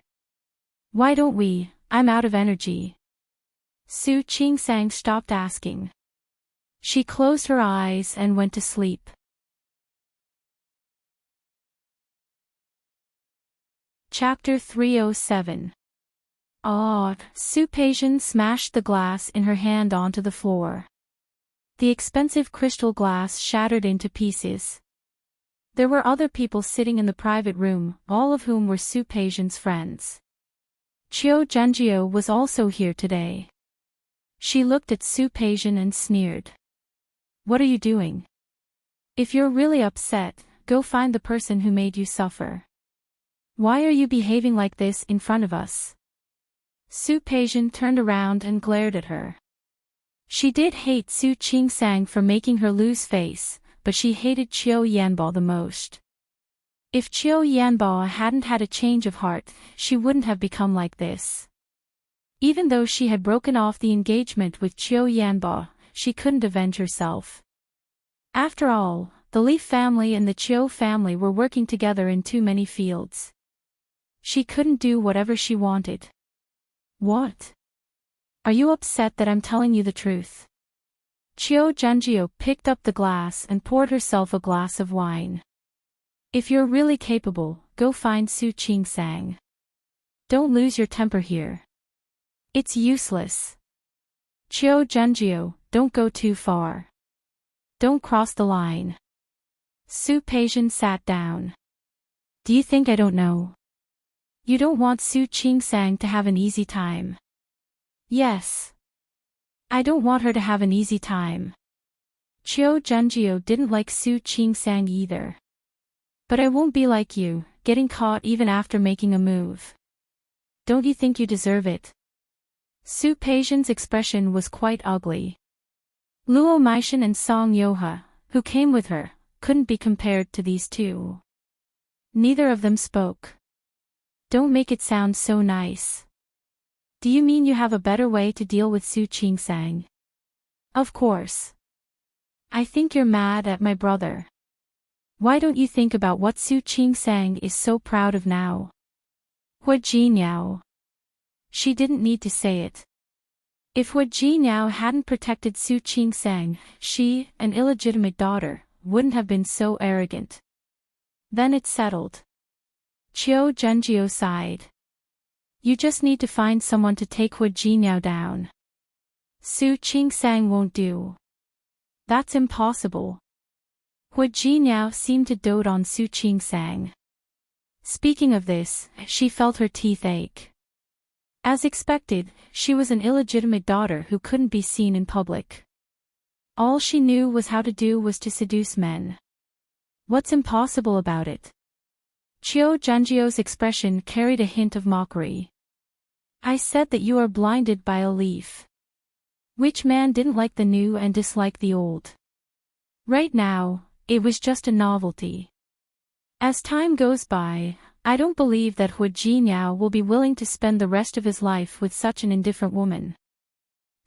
Why don't we? I'm out of energy. Su Qingsang stopped asking. She closed her eyes and went to sleep. Chapter 307. Su Peixian smashed the glass in her hand onto the floor. The expensive crystal glass shattered into pieces. There were other people sitting in the private room, all of whom were Su Peixian's friends. Qiu Zhenjiu was also here today. She looked at Su Peixian and sneered. What are you doing? If you're really upset, go find the person who made you suffer. Why are you behaving like this in front of us? Su Peixian turned around and glared at her. She did hate Su Qingsang for making her lose face, but she hated Qiu Yanbao the most. If Qiu Yanbao hadn't had a change of heart, she wouldn't have become like this. Even though she had broken off the engagement with Qiu Yanbao, she couldn't avenge herself. After all, the Li family and the Qiu family were working together in too many fields. She couldn't do whatever she wanted. What? Are you upset that I'm telling you the truth? Qiu Zhenjiu picked up the glass and poured herself a glass of wine. If you're really capable, go find Su Qingsang. Don't lose your temper here. It's useless. Qiu Zhenjiu, don't go too far. Don't cross the line. Su Peixian sat down. Do you think I don't know? You don't want Su Qingsang to have an easy time. Yes. I don't want her to have an easy time. Qiu Zhenjiu didn't like Su Qingsang either. But I won't be like you, getting caught even after making a move. Don't you think you deserve it? Su Peixian's expression was quite ugly. Luo Meishan and Song Yoha, who came with her, couldn't be compared to these two. Neither of them spoke. Don't make it sound so nice. Do you mean you have a better way to deal with Su Qingsang? Of course. I think you're mad at my brother. Why don't you think about what Su Qingsang is so proud of now? Hua Jinyao. She didn't need to say it. If Hua Jinyao hadn't protected Su Qingsang, she, an illegitimate daughter, wouldn't have been so arrogant. Then it's settled. Qiu Zhenjiao sighed. You just need to find someone to take Hua Jinyao down. Su Qingsang won't do. That's impossible. Hua Jinyao seemed to dote on Su Qingsang. Speaking of this, she felt her teeth ache. As expected, she was an illegitimate daughter who couldn't be seen in public. All she knew was how to do was to seduce men. What's impossible about it? Qiu Zhenjiao's expression carried a hint of mockery. I said that you are blinded by a leaf. Which man didn't like the new and dislike the old? Right now, it was just a novelty. As time goes by, I don't believe that Hua Jinyao will be willing to spend the rest of his life with such an indifferent woman.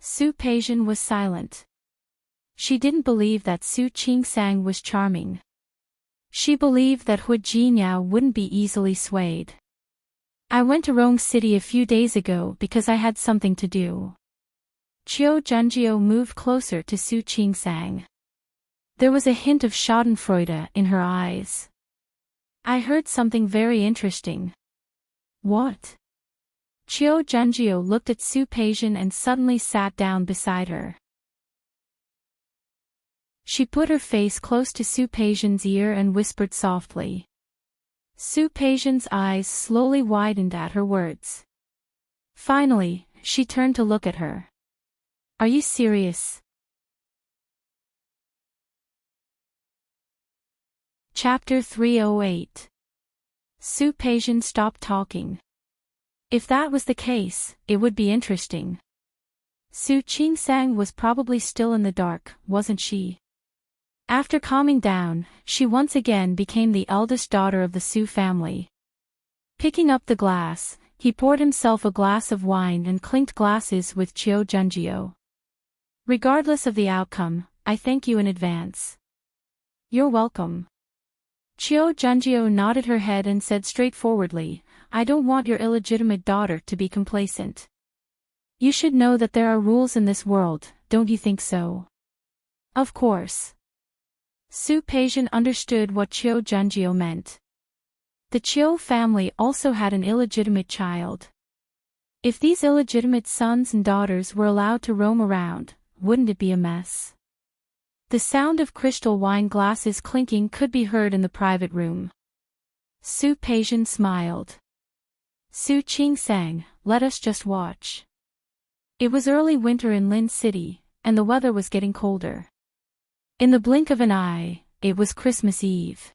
Su Peijian was silent. She didn't believe that Su Qingsang was charming. She believed that Hua Jinyao wouldn't be easily swayed. I went to Rong City a few days ago because I had something to do. Qiu Zhenjiao moved closer to Su Qingsang. There was a hint of schadenfreude in her eyes. I heard something very interesting. What? Qiu Zhenjiao looked at Su Peijian and suddenly sat down beside her. She put her face close to Su Peijian's ear and whispered softly. Su Peijian's eyes slowly widened at her words. Finally, she turned to look at her. Are you serious? Chapter 308. Su Peijian stopped talking. If that was the case, it would be interesting. Su Qingsang was probably still in the dark, wasn't she? After calming down, she once again became the eldest daughter of the Su family. Picking up the glass, he poured himself a glass of wine and clinked glasses with Qiu Zhenjiao. Regardless of the outcome, I thank you in advance. You're welcome. Qiu Zhenjiao nodded her head and said straightforwardly, I don't want your illegitimate daughter to be complacent. You should know that there are rules in this world, don't you think so? Of course. Su Peijian understood what Qiu Zhenjiao meant. The Qiu family also had an illegitimate child. If these illegitimate sons and daughters were allowed to roam around, wouldn't it be a mess? The sound of crystal wine glasses clinking could be heard in the private room. Su Peijian smiled. Su Qingsang, let us just watch. It was early winter in Lin City, and the weather was getting colder. In the blink of an eye, it was Christmas Eve.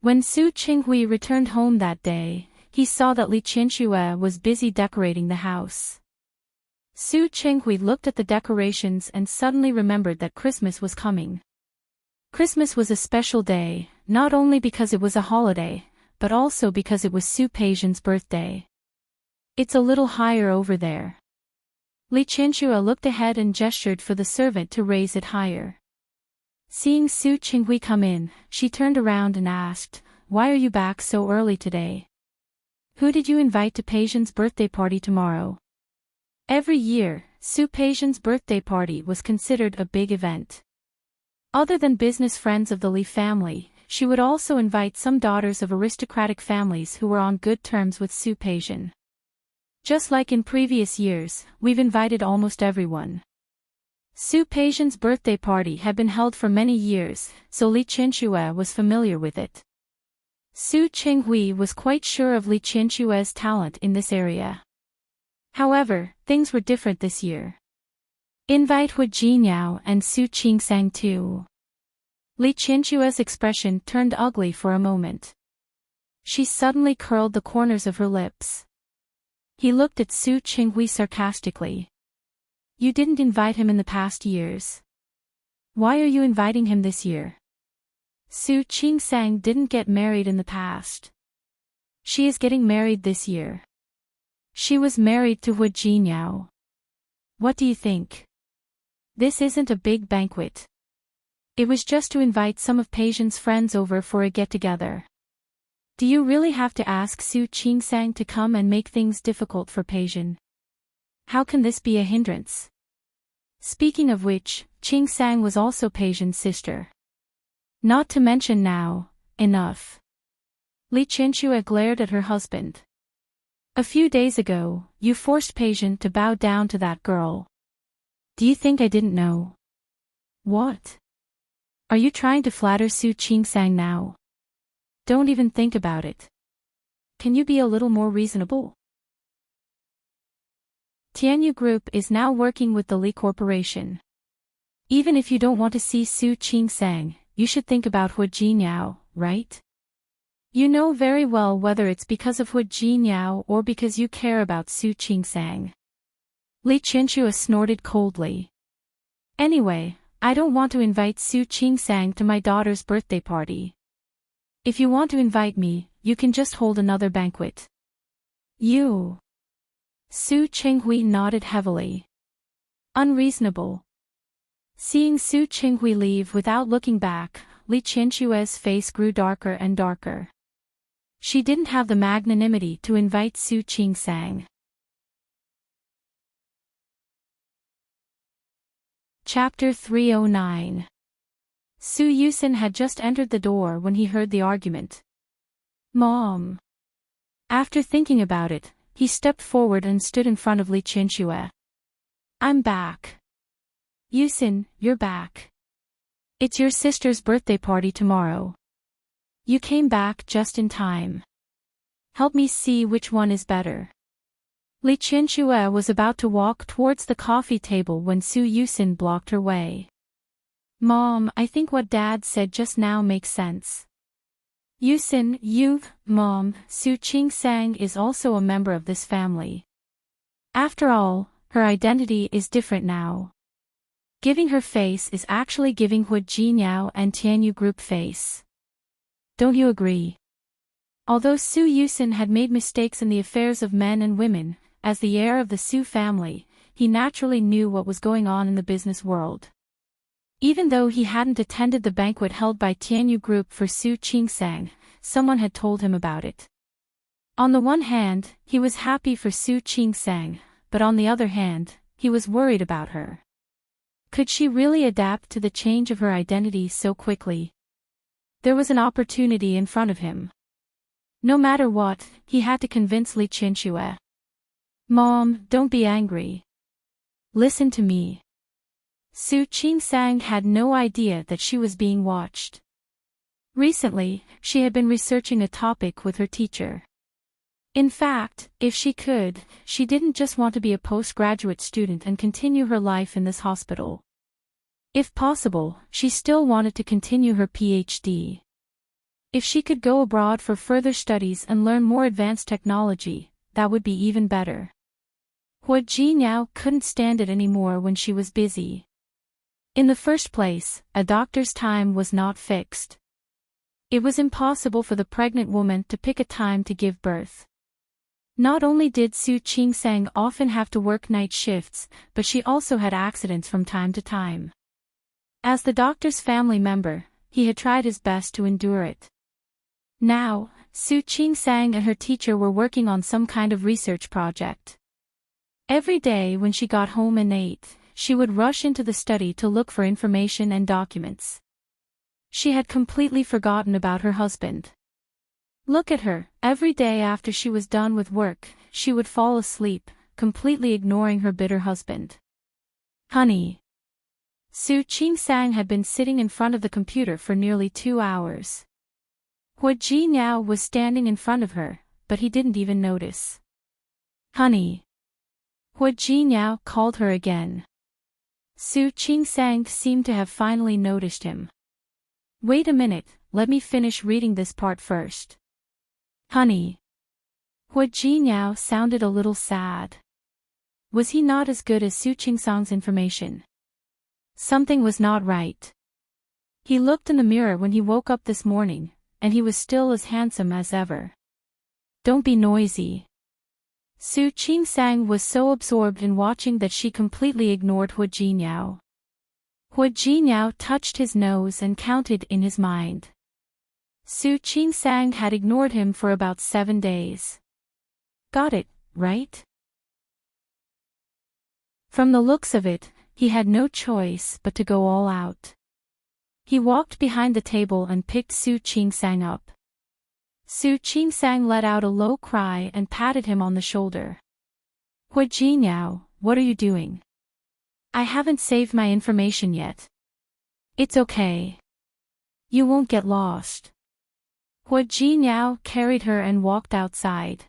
When Su Qinghui returned home that day, he saw that Li Qianxue was busy decorating the house. Su Qinghui looked at the decorations and suddenly remembered that Christmas was coming. Christmas was a special day, not only because it was a holiday, but also because it was Su Peijian's birthday. It's a little higher over there. Li Qianxue looked ahead and gestured for the servant to raise it higher. Seeing Su Qinghui come in, she turned around and asked, Why are you back so early today? Who did you invite to Peijian's birthday party tomorrow? Every year, Su Peijian's birthday party was considered a big event. Other than business friends of the Li family, she would also invite some daughters of aristocratic families who were on good terms with Su Peijian. Just like in previous years, we've invited almost everyone. Su Peijian's birthday party had been held for many years, so Li Qianxue was familiar with it. Su Qinghui was quite sure of Li Qianxue's talent in this area. However, things were different this year. Invite Hua Jinyao and Su Qingsang too. Li Qianxue's expression turned ugly for a moment. She suddenly curled the corners of her lips. He looked at Su Qinghui sarcastically. You didn't invite him in the past years. Why are you inviting him this year? Su Qingsang didn't get married in the past. She is getting married this year. She was married to Hu Jinyao. What do you think? This isn't a big banquet. It was just to invite some of Peision's friends over for a get-together. Do you really have to ask Su Qingsang to come and make things difficult for Peision? How can this be a hindrance? Speaking of which, Qingsang was also Peision's sister. Not to mention now, enough. Li Qianxue glared at her husband. A few days ago, you forced Peision to bow down to that girl. Do you think I didn't know? What? Are you trying to flatter Su Qingsang now? Don't even think about it. Can you be a little more reasonable? Tianyu Group is now working with the Li Corporation. Even if you don't want to see Su Qingsang, you should think about Hu Jinyao, right? You know very well whether it's because of Hu Jinyao or because you care about Su Qingsang. Li Qianxue snorted coldly. Anyway, I don't want to invite Su Qingsang to my daughter's birthday party. If you want to invite me, you can just hold another banquet. You. Su Qinghui nodded heavily. Unreasonable. Seeing Su Qinghui leave without looking back, Li Qianxue's face grew darker and darker. She didn't have the magnanimity to invite Su Qingsang. Chapter 309. Su Yusin had just entered the door when he heard the argument. Mom. After thinking about it, he stepped forward and stood in front of Li Qianxue. I'm back. Yusin, you're back. It's your sister's birthday party tomorrow. You came back just in time. Help me see which one is better. Li Qianxue was about to walk towards the coffee table when Su Yusin blocked her way. Mom, I think what Dad said just now makes sense. Yusin, Mom, Su Qingsang is also a member of this family. After all, her identity is different now. Giving her face is actually giving Hu Jinyao and Tianyu Group face. Don't you agree? Although Su Yusin had made mistakes in the affairs of men and women, as the heir of the Su family, he naturally knew what was going on in the business world. Even though he hadn't attended the banquet held by Tianyu Group for Su Qingsang, someone had told him about it. On the one hand, he was happy for Su Qingsang, but on the other hand, he was worried about her. Could she really adapt to the change of her identity so quickly? There was an opportunity in front of him. No matter what, he had to convince Li Qianxue. Mom, don't be angry. Listen to me. Su Qingsang had no idea that she was being watched. Recently, she had been researching a topic with her teacher. In fact, if she could, she didn't just want to be a postgraduate student and continue her life in this hospital. If possible, she still wanted to continue her PhD. If she could go abroad for further studies and learn more advanced technology, that would be even better. Hu Jinyao couldn't stand it anymore when she was busy. In the first place, a doctor's time was not fixed. It was impossible for the pregnant woman to pick a time to give birth. Not only did Su Qingsang often have to work night shifts, but she also had accidents from time to time. As the doctor's family member, he had tried his best to endure it. Now, Su Qingsang and her teacher were working on some kind of research project. Every day when she got home and ate, she would rush into the study to look for information and documents. She had completely forgotten about her husband. Look at her, every day after she was done with work, she would fall asleep, completely ignoring her bitter husband. Honey. Su Qingsang had been sitting in front of the computer for nearly 2 hours. Hu Jinyao was standing in front of her, but he didn't even notice. Honey. Hu Jinyao called her again. Su Qingsang seemed to have finally noticed him. Wait a minute, let me finish reading this part first. Honey. Hu Jinyao sounded a little sad. Was he not as good as Su Qingsang's information? Something was not right. He looked in the mirror when he woke up this morning, and he was still as handsome as ever. Don't be noisy. Su Qingsang was so absorbed in watching that she completely ignored Hu Jinyao. Hu Jinyao touched his nose and counted in his mind. Su Qingsang had ignored him for about 7 days. Got it, right? From the looks of it, he had no choice but to go all out. He walked behind the table and picked Su Qingsang up. Su Qingsang let out a low cry and patted him on the shoulder. Hu Jinyao, what are you doing? I haven't saved my information yet. It's okay. You won't get lost. Hu Jinyao carried her and walked outside.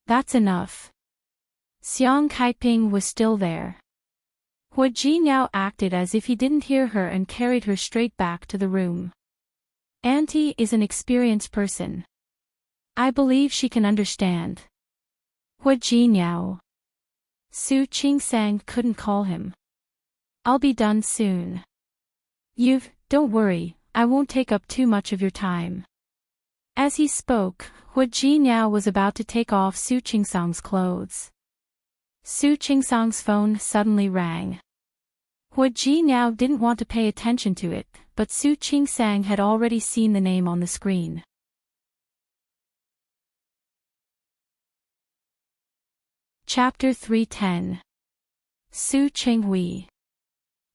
That's enough. Xiang Kaiping was still there. Hu Jinyao acted as if he didn't hear her and carried her straight back to the room. Auntie is an experienced person. I believe she can understand. Hu Jinyao. Su Qingsang couldn't call him. I'll be done soon. Don't worry, I won't take up too much of your time. As he spoke, Hu Jinyao was about to take off Su Qingsang's clothes. Su Qingsang's phone suddenly rang. Hu Jinyao didn't want to pay attention to it, but Su Qingsang had already seen the name on the screen. Chapter 310. Su Qinghui.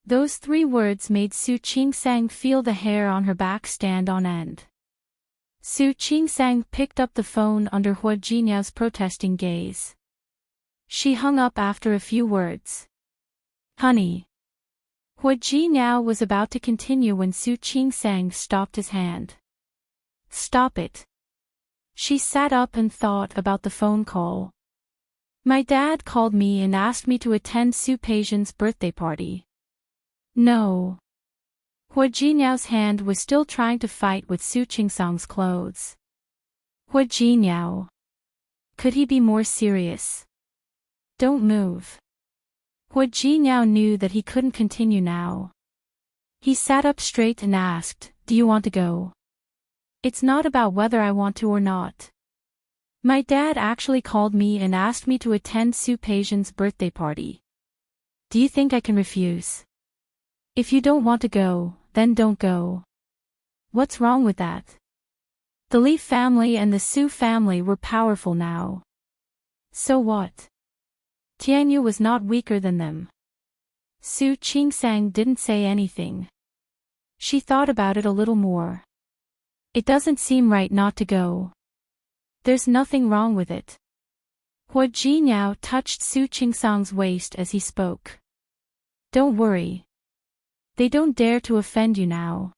Those 3 words made Su Qingsang feel the hair on her back stand on end. Su Qingsang picked up the phone under Hu Jinyao's protesting gaze. She hung up after a few words. Honey. Hu Jinyao was about to continue when Su Qingsang stopped his hand. Stop it. She sat up and thought about the phone call. My dad called me and asked me to attend Su Peijian's birthday party. No. Hu Jinyao's hand was still trying to fight with Su Qingsang's clothes. Hu Jinyao. Could he be more serious? Don't move. Hu Jinyao knew that he couldn't continue now. He sat up straight and asked, Do you want to go? It's not about whether I want to or not. My dad actually called me and asked me to attend Su Peijian's birthday party. Do you think I can refuse? If you don't want to go, then don't go. What's wrong with that? The Li family and the Su family were powerful now. So what? Tianyu was not weaker than them. Su Qingsang didn't say anything. She thought about it a little more. It doesn't seem right not to go. There's nothing wrong with it. Hu Jinyao touched Su Qingsang's waist as he spoke. Don't worry. They don't dare to offend you now.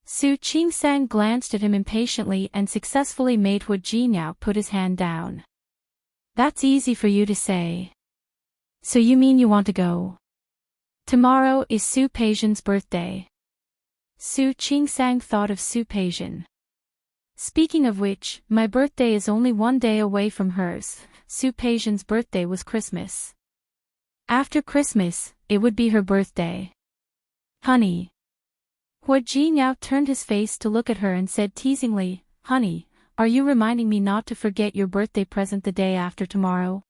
Su Qingsang glanced at him impatiently and successfully made Hu Jinyao put his hand down. That's easy for you to say. So you mean you want to go? Tomorrow is Su Peijian's birthday. Su Qingsang thought of Su Peijian. Speaking of which, my birthday is only 1 day away from hers. Su Peijian's birthday was Christmas. After Christmas, it would be her birthday. Honey. Hu Jinyao turned his face to look at her and said teasingly, Honey, are you reminding me not to forget your birthday present the day after tomorrow?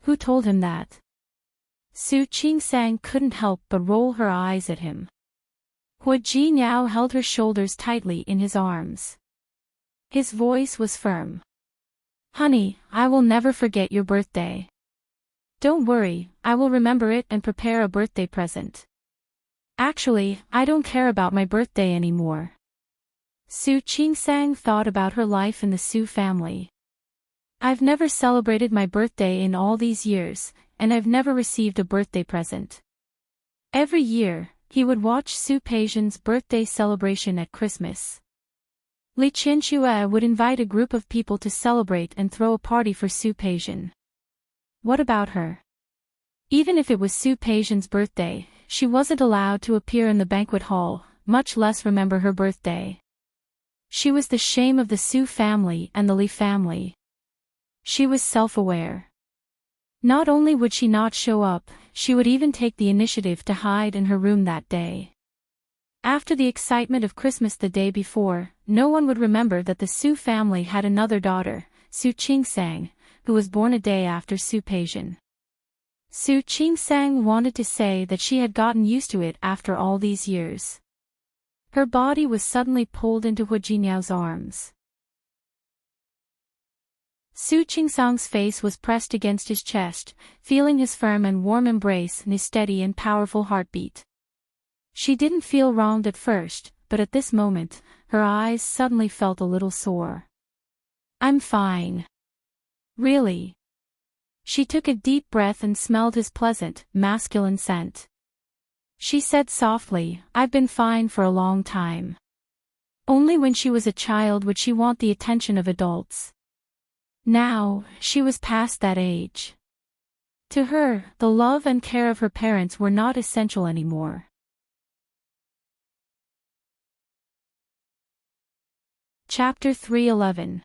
Who told him that? Su Qingsang couldn't help but roll her eyes at him. Hu Jinyao held her shoulders tightly in his arms. His voice was firm. Honey, I will never forget your birthday. Don't worry, I will remember it and prepare a birthday present. Actually, I don't care about my birthday anymore. Su Qingsang thought about her life in the Su family. I've never celebrated my birthday in all these years, and I've never received a birthday present. Every year, he would watch Su Peijian's birthday celebration at Christmas. Li Qianxue would invite a group of people to celebrate and throw a party for Su Peijian. What about her? Even if it was Su Peijian's birthday, she wasn't allowed to appear in the banquet hall, much less remember her birthday. She was the shame of the Su family and the Li family. She was self-aware. Not only would she not show up, she would even take the initiative to hide in her room that day. After the excitement of Christmas the day before, no one would remember that the Su family had another daughter, Su Qingsang, who was born a day after Su Peijian. Su Qingsang wanted to say that she had gotten used to it after all these years. Her body was suddenly pulled into Hu Jinyao's arms. Su Qingsang's face was pressed against his chest, feeling his firm and warm embrace and his steady and powerful heartbeat. She didn't feel wronged at first, but at this moment, her eyes suddenly felt a little sore. "I'm fine. Really?" She took a deep breath and smelled his pleasant, masculine scent. She said softly, "I've been fine for a long time. Only when she was a child would she want the attention of adults. Now, she was past that age. To her, the love and care of her parents were not essential anymore." Chapter 3:11.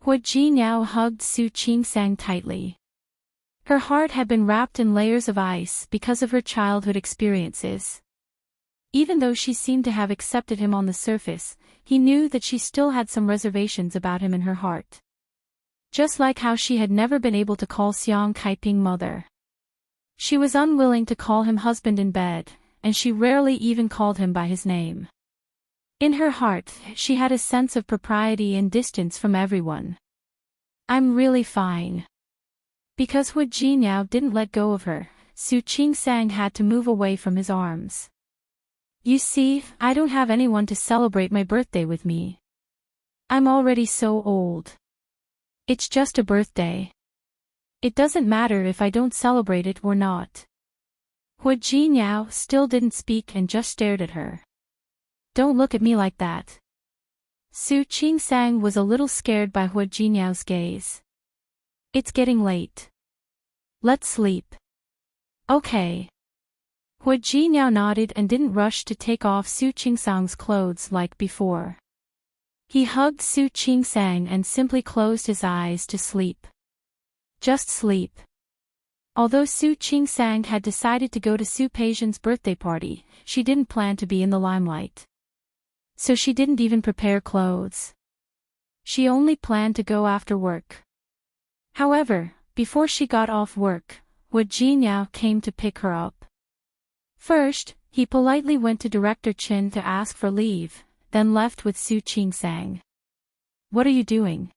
Hu Jinyao hugged Su Qingsang tightly. Her heart had been wrapped in layers of ice because of her childhood experiences. Even though she seemed to have accepted him on the surface, he knew that she still had some reservations about him in her heart. Just like how she had never been able to call Xiang Kaiping mother. She was unwilling to call him husband in bed, and she rarely even called him by his name. In her heart, she had a sense of propriety and distance from everyone. "I'm really fine." Because Hu Jinyao didn't let go of her, Su Qingsang had to move away from his arms. "You see, I don't have anyone to celebrate my birthday with me. I'm already so old. It's just a birthday. It doesn't matter if I don't celebrate it or not." Hu Jinyao still didn't speak and just stared at her. "Don't look at me like that." Su Qingsang was a little scared by Hu Jinyao's gaze. "It's getting late. Let's sleep." "Okay." Hu Jinyao nodded and didn't rush to take off Su Qingsang's clothes like before. He hugged Su Qingsang and simply closed his eyes to sleep. Just sleep. Although Su Qingsang had decided to go to Su Peijian's birthday party, she didn't plan to be in the limelight. So she didn't even prepare clothes. She only planned to go after work. However, before she got off work, Hu Jinyao came to pick her up. First, he politely went to Director Qin to ask for leave, then left with Su Qingsang. "What are you doing?"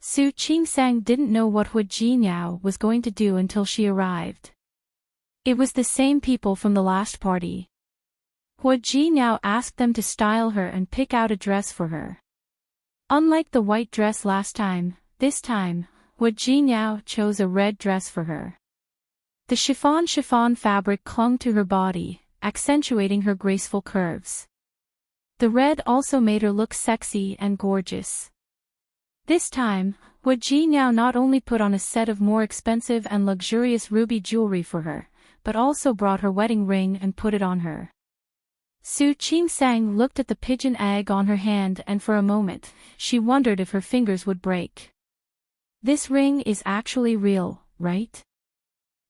Su Qingsang didn't know what Hu Jinyao was going to do until she arrived. It was the same people from the last party. Hu Jinyao asked them to style her and pick out a dress for her. Unlike the white dress last time, this time, Hu Jinyao chose a red dress for her. The chiffon fabric clung to her body, accentuating her graceful curves. The red also made her look sexy and gorgeous. This time, Hu Jinyao not only put on a set of more expensive and luxurious ruby jewelry for her, but also brought her wedding ring and put it on her. Su Qingsang looked at the pigeon egg on her hand and for a moment, she wondered if her fingers would break. "This ring is actually real, right?"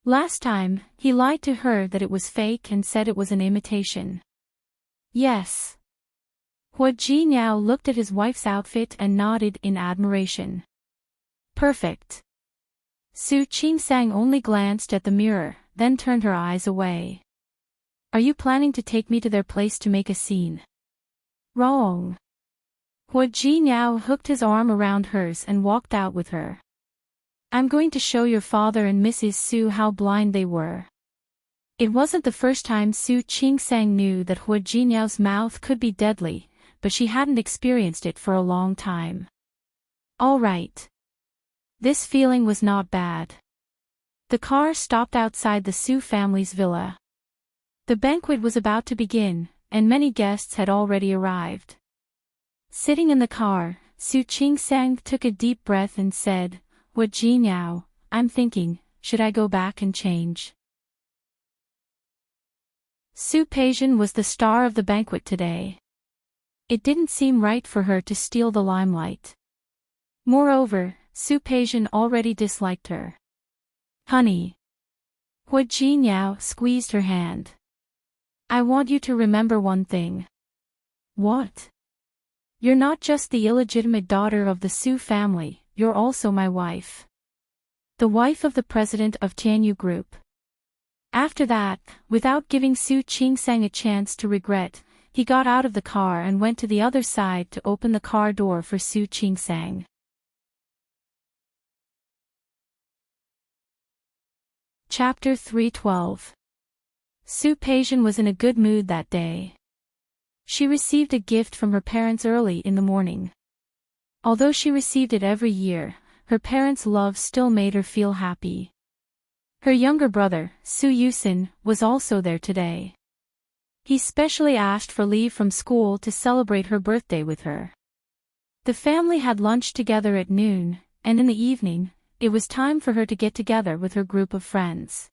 Last time, he lied to her that it was fake and said it was an imitation. "Yes." Hu Jinyao looked at his wife's outfit and nodded in admiration. "Perfect." Su Qingsang only glanced at the mirror, then turned her eyes away. "Are you planning to take me to their place to make a scene?" "Wrong." Hu Jinyao hooked his arm around hers and walked out with her. "I'm going to show your father and Mrs. Su how blind they were." It wasn't the first time Su Qingsang knew that Hu Jinyao's mouth could be deadly, but she hadn't experienced it for a long time. All right. This feeling was not bad. The car stopped outside the Su family's villa. The banquet was about to begin, and many guests had already arrived. Sitting in the car, Su Qingsang took a deep breath and said, "Hu Jinyao, I'm thinking, should I go back and change?" Su Peijian was the star of the banquet today. It didn't seem right for her to steal the limelight. Moreover, Su Peijian already disliked her. "Honey." Hu Jinyao squeezed her hand. "I want you to remember one thing." "What?" "You're not just the illegitimate daughter of the Su family, you're also my wife." the wife of the president of Tianyu Group. After that, without giving Su Qingsang a chance to regret, he got out of the car and went to the other side to open the car door for Su Qingsang. Chapter 312. Su Peijian was in a good mood that day. She received a gift from her parents early in the morning. Although she received it every year, her parents' love still made her feel happy. Her younger brother, Su Yusin, was also there today. He specially asked for leave from school to celebrate her birthday with her. The family had lunch together at noon, and in the evening, it was time for her to get together with her group of friends.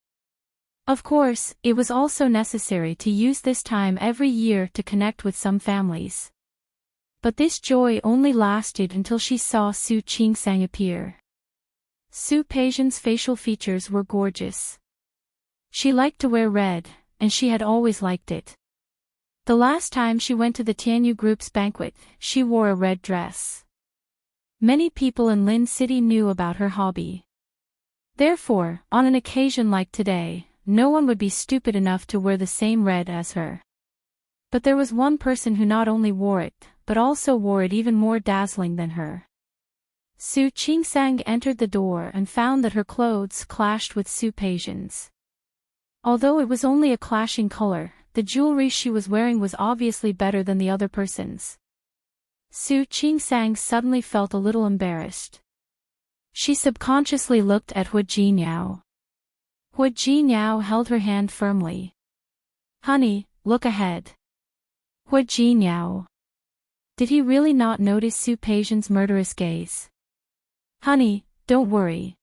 Of course, it was also necessary to use this time every year to connect with some families. But this joy only lasted until she saw Su Qingsang appear. Su Peijian's facial features were gorgeous. She liked to wear red, and she had always liked it. The last time she went to the Tianyu Group's banquet, she wore a red dress. Many people in Lin City knew about her hobby. Therefore, on an occasion like today, no one would be stupid enough to wear the same red as her. But there was one person who not only wore it, but also wore it even more dazzling than her. Su Qingsang entered the door and found that her clothes clashed with Su Peijian's. Although it was only a clashing color, the jewelry she was wearing was obviously better than the other person's. Su Qingsang suddenly felt a little embarrassed. She subconsciously looked at Hu Jinyao. Hu Jinyao held her hand firmly. "Honey, look ahead." Hu Jinyao. Did he really not notice Su Peijian's murderous gaze? "Honey, don't worry.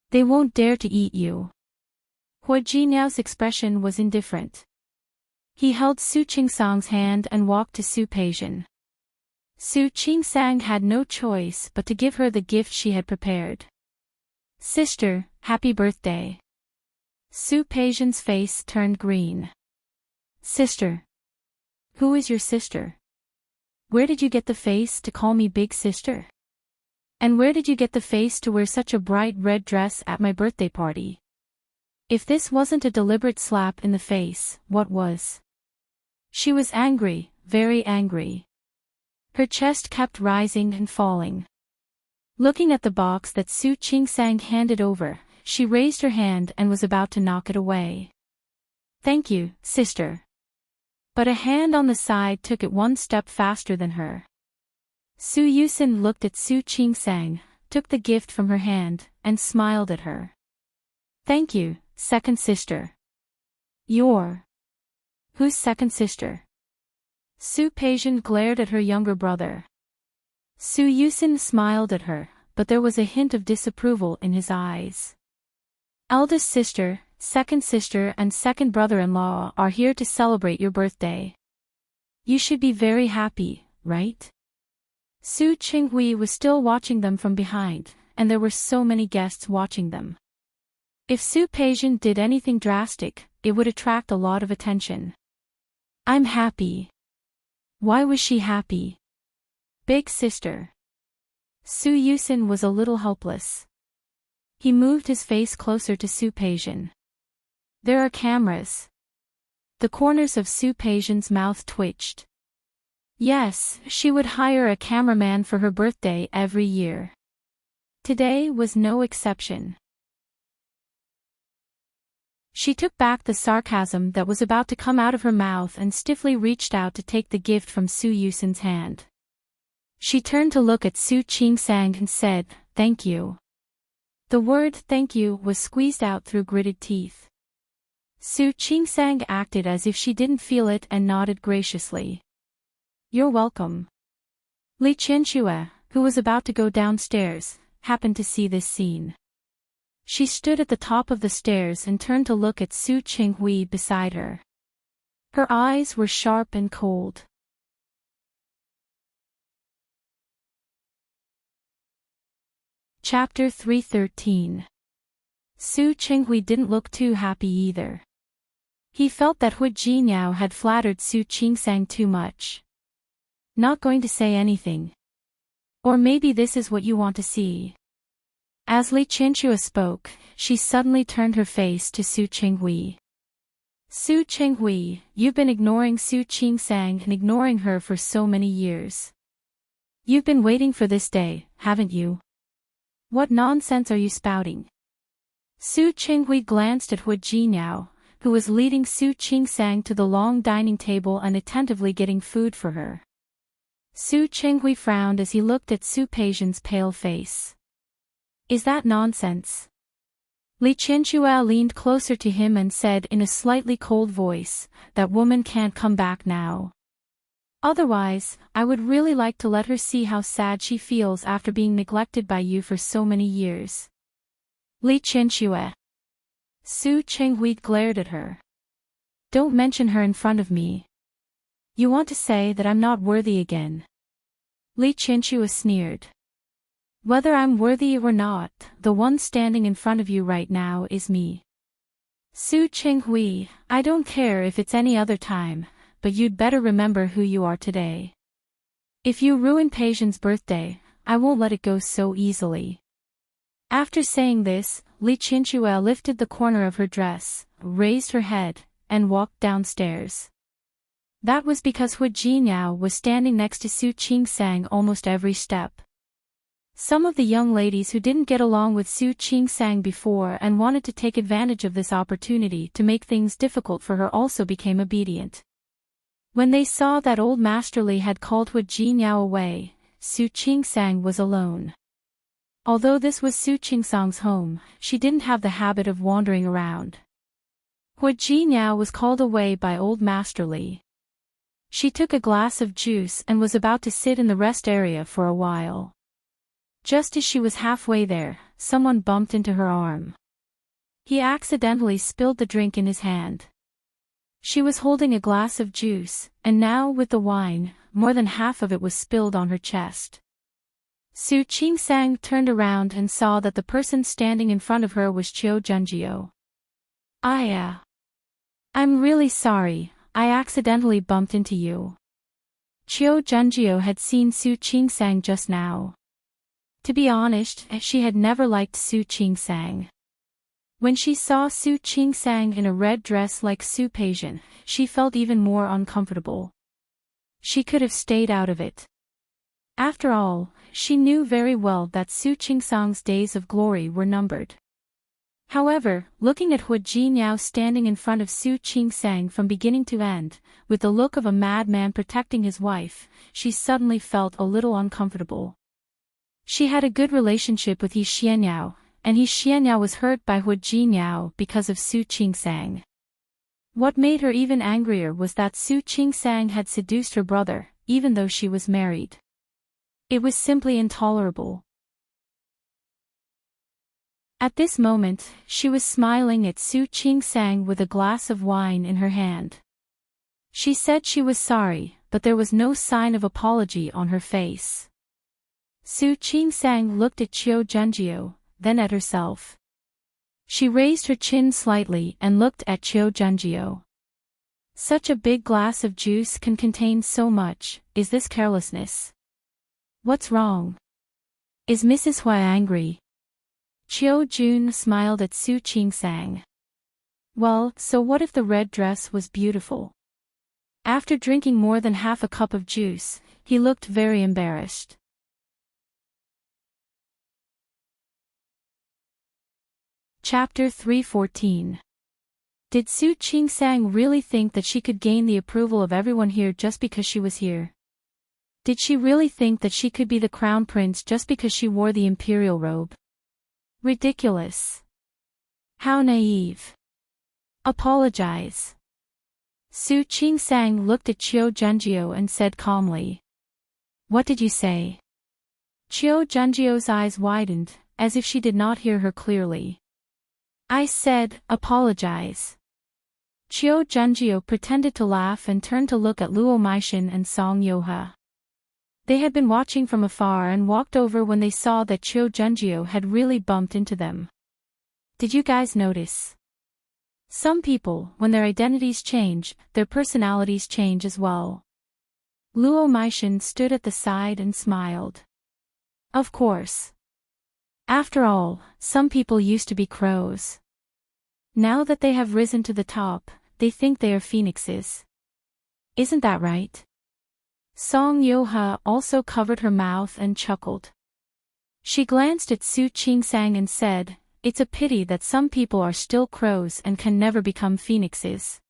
They won't dare to eat you." Hu Jinyao's expression was indifferent. He held Su Qingsang's hand and walked to Su Peijian. Su Qingsang had no choice but to give her the gift she had prepared. "Sister, happy birthday." Su Peijian's face turned green. "Sister? Who is your sister? Where did you get the face to call me big sister? And where did you get the face to wear such a bright red dress at my birthday party? If this wasn't a deliberate slap in the face, what was?" She was angry, very angry. Her chest kept rising and falling. Looking at the box that Su Qingsang handed over, she raised her hand and was about to knock it away. "Thank you, sister." But a hand on the side took it one step faster than her. Su Yusin looked at Su Qingsang, took the gift from her hand, and smiled at her. "Thank you, second sister." "You're... whose second sister?" Su Peijian glared at her younger brother. Su Yusin smiled at her, but there was a hint of disapproval in his eyes. "Eldest sister, second sister and second brother-in-law are here to celebrate your birthday. You should be very happy, right?" Su Qinghui was still watching them from behind, and there were so many guests watching them. If Su Peijian did anything drastic, it would attract a lot of attention. "I'm happy." Why was she happy? "Big sister." Su Yusin was a little helpless. He moved his face closer to Su Peijian. "There are cameras." The corners of Su Peijian's mouth twitched. Yes, she would hire a cameraman for her birthday every year. Today was no exception. She took back the sarcasm that was about to come out of her mouth and stiffly reached out to take the gift from Su Yusin's hand. She turned to look at Su Qingsang and said, "Thank you." The word "thank you" was squeezed out through gritted teeth. Su Qingsang acted as if she didn't feel it and nodded graciously. "You're welcome." Li Qianxue, who was about to go downstairs, happened to see this scene. She stood at the top of the stairs and turned to look at Su Qinghui beside her. Her eyes were sharp and cold. Chapter 313. Su Qinghui didn't look too happy either. He felt that Hu Jinyao had flattered Su Qingsang too much. "Not going to say anything. Or maybe this is what you want to see." As Li Qianxue spoke, she suddenly turned her face to Su Qinghui. Su Qinghui, you've been ignoring Su Qingsang and ignoring her for so many years. You've been waiting for this day, haven't you? What nonsense are you spouting? Su Qinghui glanced at Hu Jinyao, who was leading Su Qingsang to the long dining table and attentively getting food for her. Su Qinghui frowned as he looked at Su Peixian's pale face. Is that nonsense? Li Qianxue leaned closer to him and said in a slightly cold voice, that woman can't come back now. Otherwise, I would really like to let her see how sad she feels after being neglected by you for so many years. Li Qianxue. Su Qinghui glared at her. Don't mention her in front of me. You want to say that I'm not worthy again. Li Qianxue sneered. Whether I'm worthy or not, the one standing in front of you right now is me. Su Qinghui, I don't care if it's any other time, but you'd better remember who you are today. If you ruin Peixian's birthday, I won't let it go so easily. After saying this, Li Qianxue lifted the corner of her dress, raised her head, and walked downstairs. That was because Hu Jinyao was standing next to Su Qingsang almost every step. Some of the young ladies who didn't get along with Su Qingsang before and wanted to take advantage of this opportunity to make things difficult for her also became obedient. When they saw that old Master Li had called Hu Jinyao away, Su Qingsang was alone. Although this was Su Qingsang's home, she didn't have the habit of wandering around. Hu Jinyao was called away by old Master Li. She took a glass of juice and was about to sit in the rest area for a while. Just as she was halfway there, someone bumped into her arm. He accidentally spilled the drink in his hand. She was holding a glass of juice, and now with the wine, more than half of it was spilled on her chest. Su Qingsang turned around and saw that the person standing in front of her was Qiu Junjiu. I'm really sorry, I accidentally bumped into you. Qiu Junjiu had seen Su Qingsang just now. To be honest, she had never liked Su Qingsang. When she saw Su Qingsang in a red dress like Su Peixian, she felt even more uncomfortable. She could have stayed out of it. After all, she knew very well that Su Qingsang's days of glory were numbered. However, looking at Hu Jinyao standing in front of Su Qingsang from beginning to end, with the look of a madman protecting his wife, she suddenly felt a little uncomfortable. She had a good relationship with He Xianyao, and He Xianyao was hurt by Hu Jinyao because of Su Qingsang. What made her even angrier was that Su Qingsang had seduced her brother, even though she was married. It was simply intolerable. At this moment, she was smiling at Su Qingsang with a glass of wine in her hand. She said she was sorry, but there was no sign of apology on her face. Su Qingsang looked at Qiu Junjiu, then at herself. She raised her chin slightly and looked at Qiu Junjiu. Such a big glass of juice can contain so much, is this carelessness? What's wrong? Is Mrs. Hui angry? Qiu Jun smiled at Su Qingsang. Well, so what if the red dress was beautiful? After drinking more than half a cup of juice, he looked very embarrassed. Chapter 314. Did Su Qingsang really think that she could gain the approval of everyone here just because she was here? Did she really think that she could be the crown prince just because she wore the imperial robe? Ridiculous. How naive. Apologize. Su Qingsang looked at Qiu Junjiu and said calmly. What did you say? Qiu Junjiu's eyes widened, as if she did not hear her clearly. I said, apologize. Qiu Junjiu pretended to laugh and turned to look at Luo Maixin and Song Youhe. They had been watching from afar and walked over when they saw that Qiu Junjiu had really bumped into them. Did you guys notice? Some people, when their identities change, their personalities change as well. Luo Maixin stood at the side and smiled. Of course. After all, some people used to be crows. Now that they have risen to the top, they think they are phoenixes. Isn't that right? Song Yo-ha also covered her mouth and chuckled. She glanced at Su Chingsang and said, "It's a pity that some people are still crows and can never become phoenixes."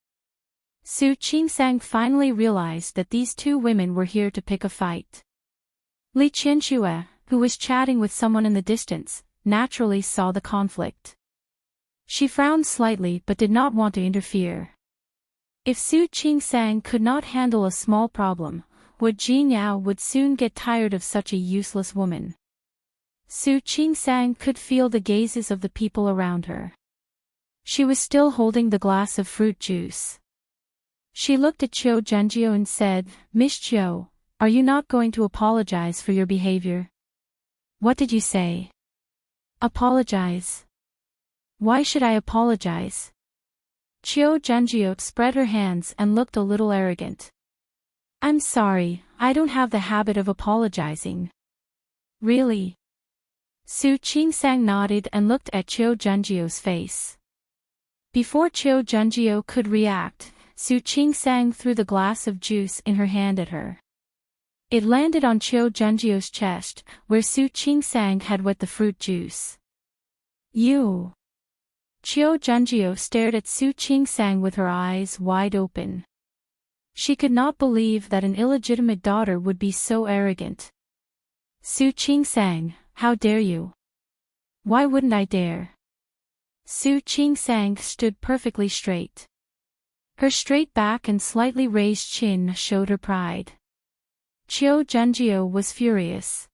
Su Chingsang finally realized that these two women were here to pick a fight. Li Qianxue, who was chatting with someone in the distance, naturally saw the conflict. She frowned slightly but did not want to interfere. If Su Chingsang could not handle a small problem, Jin Yao would soon get tired of such a useless woman. Su Chingsang could feel the gazes of the people around her. She was still holding the glass of fruit juice. She looked at Qiu Zhenjiu and said, "Miss Qiu, are you not going to apologize for your behavior?" "What did you say?" "Apologize? Why should I apologize?" Qiu Zhenjiu spread her hands and looked a little arrogant. "I'm sorry, I don't have the habit of apologizing." "Really?" Su Chingsang nodded and looked at Qiu Zhenjiu's face. Before Qiu Zhenjiu could react, Su Chingsang threw the glass of juice in her hand at her. It landed on Qiu Zhenjiu's chest, where Su Chingsang had wet the fruit juice. "You!" Qiu Zhenjiu stared at Su Chingsang with her eyes wide open. She could not believe that an illegitimate daughter would be so arrogant. "Su Chingsang, how dare you?" "Why wouldn't I dare?" Su Chingsang stood perfectly straight. Her straight back and slightly raised chin showed her pride. Qiu Zhenjiu was furious.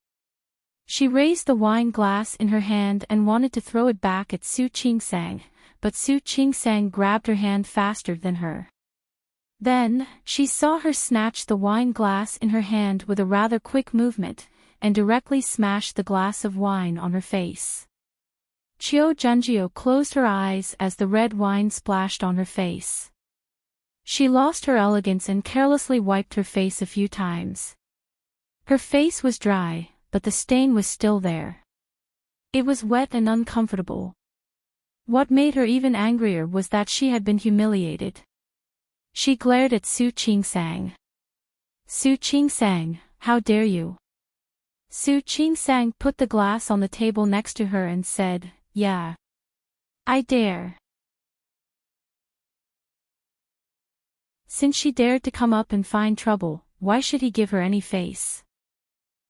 She raised the wine glass in her hand and wanted to throw it back at Su Chingsang, but Su Chingsang grabbed her hand faster than her. Then, she saw her snatch the wine glass in her hand with a rather quick movement, and directly smash the glass of wine on her face. Qiu Zhenjiu closed her eyes as the red wine splashed on her face. She lost her elegance and carelessly wiped her face a few times. Her face was dry, but the stain was still there. It was wet and uncomfortable. What made her even angrier was that she had been humiliated. She glared at Su Chingsang. "Su Chingsang, how dare you?" Su Chingsang put the glass on the table next to her and said, "Yeah. I dare." Since she dared to come up and find trouble, why should he give her any face?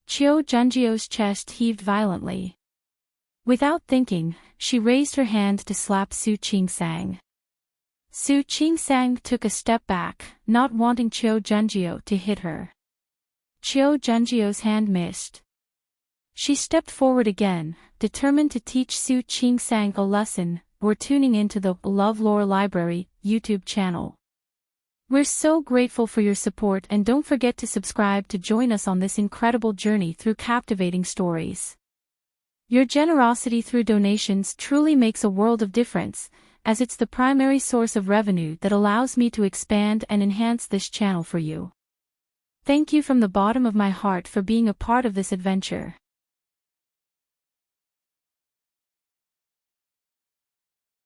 Qiu Zhenjiu's chest heaved violently. Without thinking, she raised her hand to slap Su Chingsang. Su Chingsang took a step back, not wanting Qiu Zhenjiu to hit her. Qiu Zhenjiu's hand missed. She stepped forward again, determined to teach Su Chingsang a lesson. We're tuning into the LoveLore Library YouTube channel. We're so grateful for your support, and don't forget to subscribe to join us on this incredible journey through captivating stories. Your generosity through donations truly makes a world of difference, as it's the primary source of revenue that allows me to expand and enhance this channel for you. Thank you from the bottom of my heart for being a part of this adventure.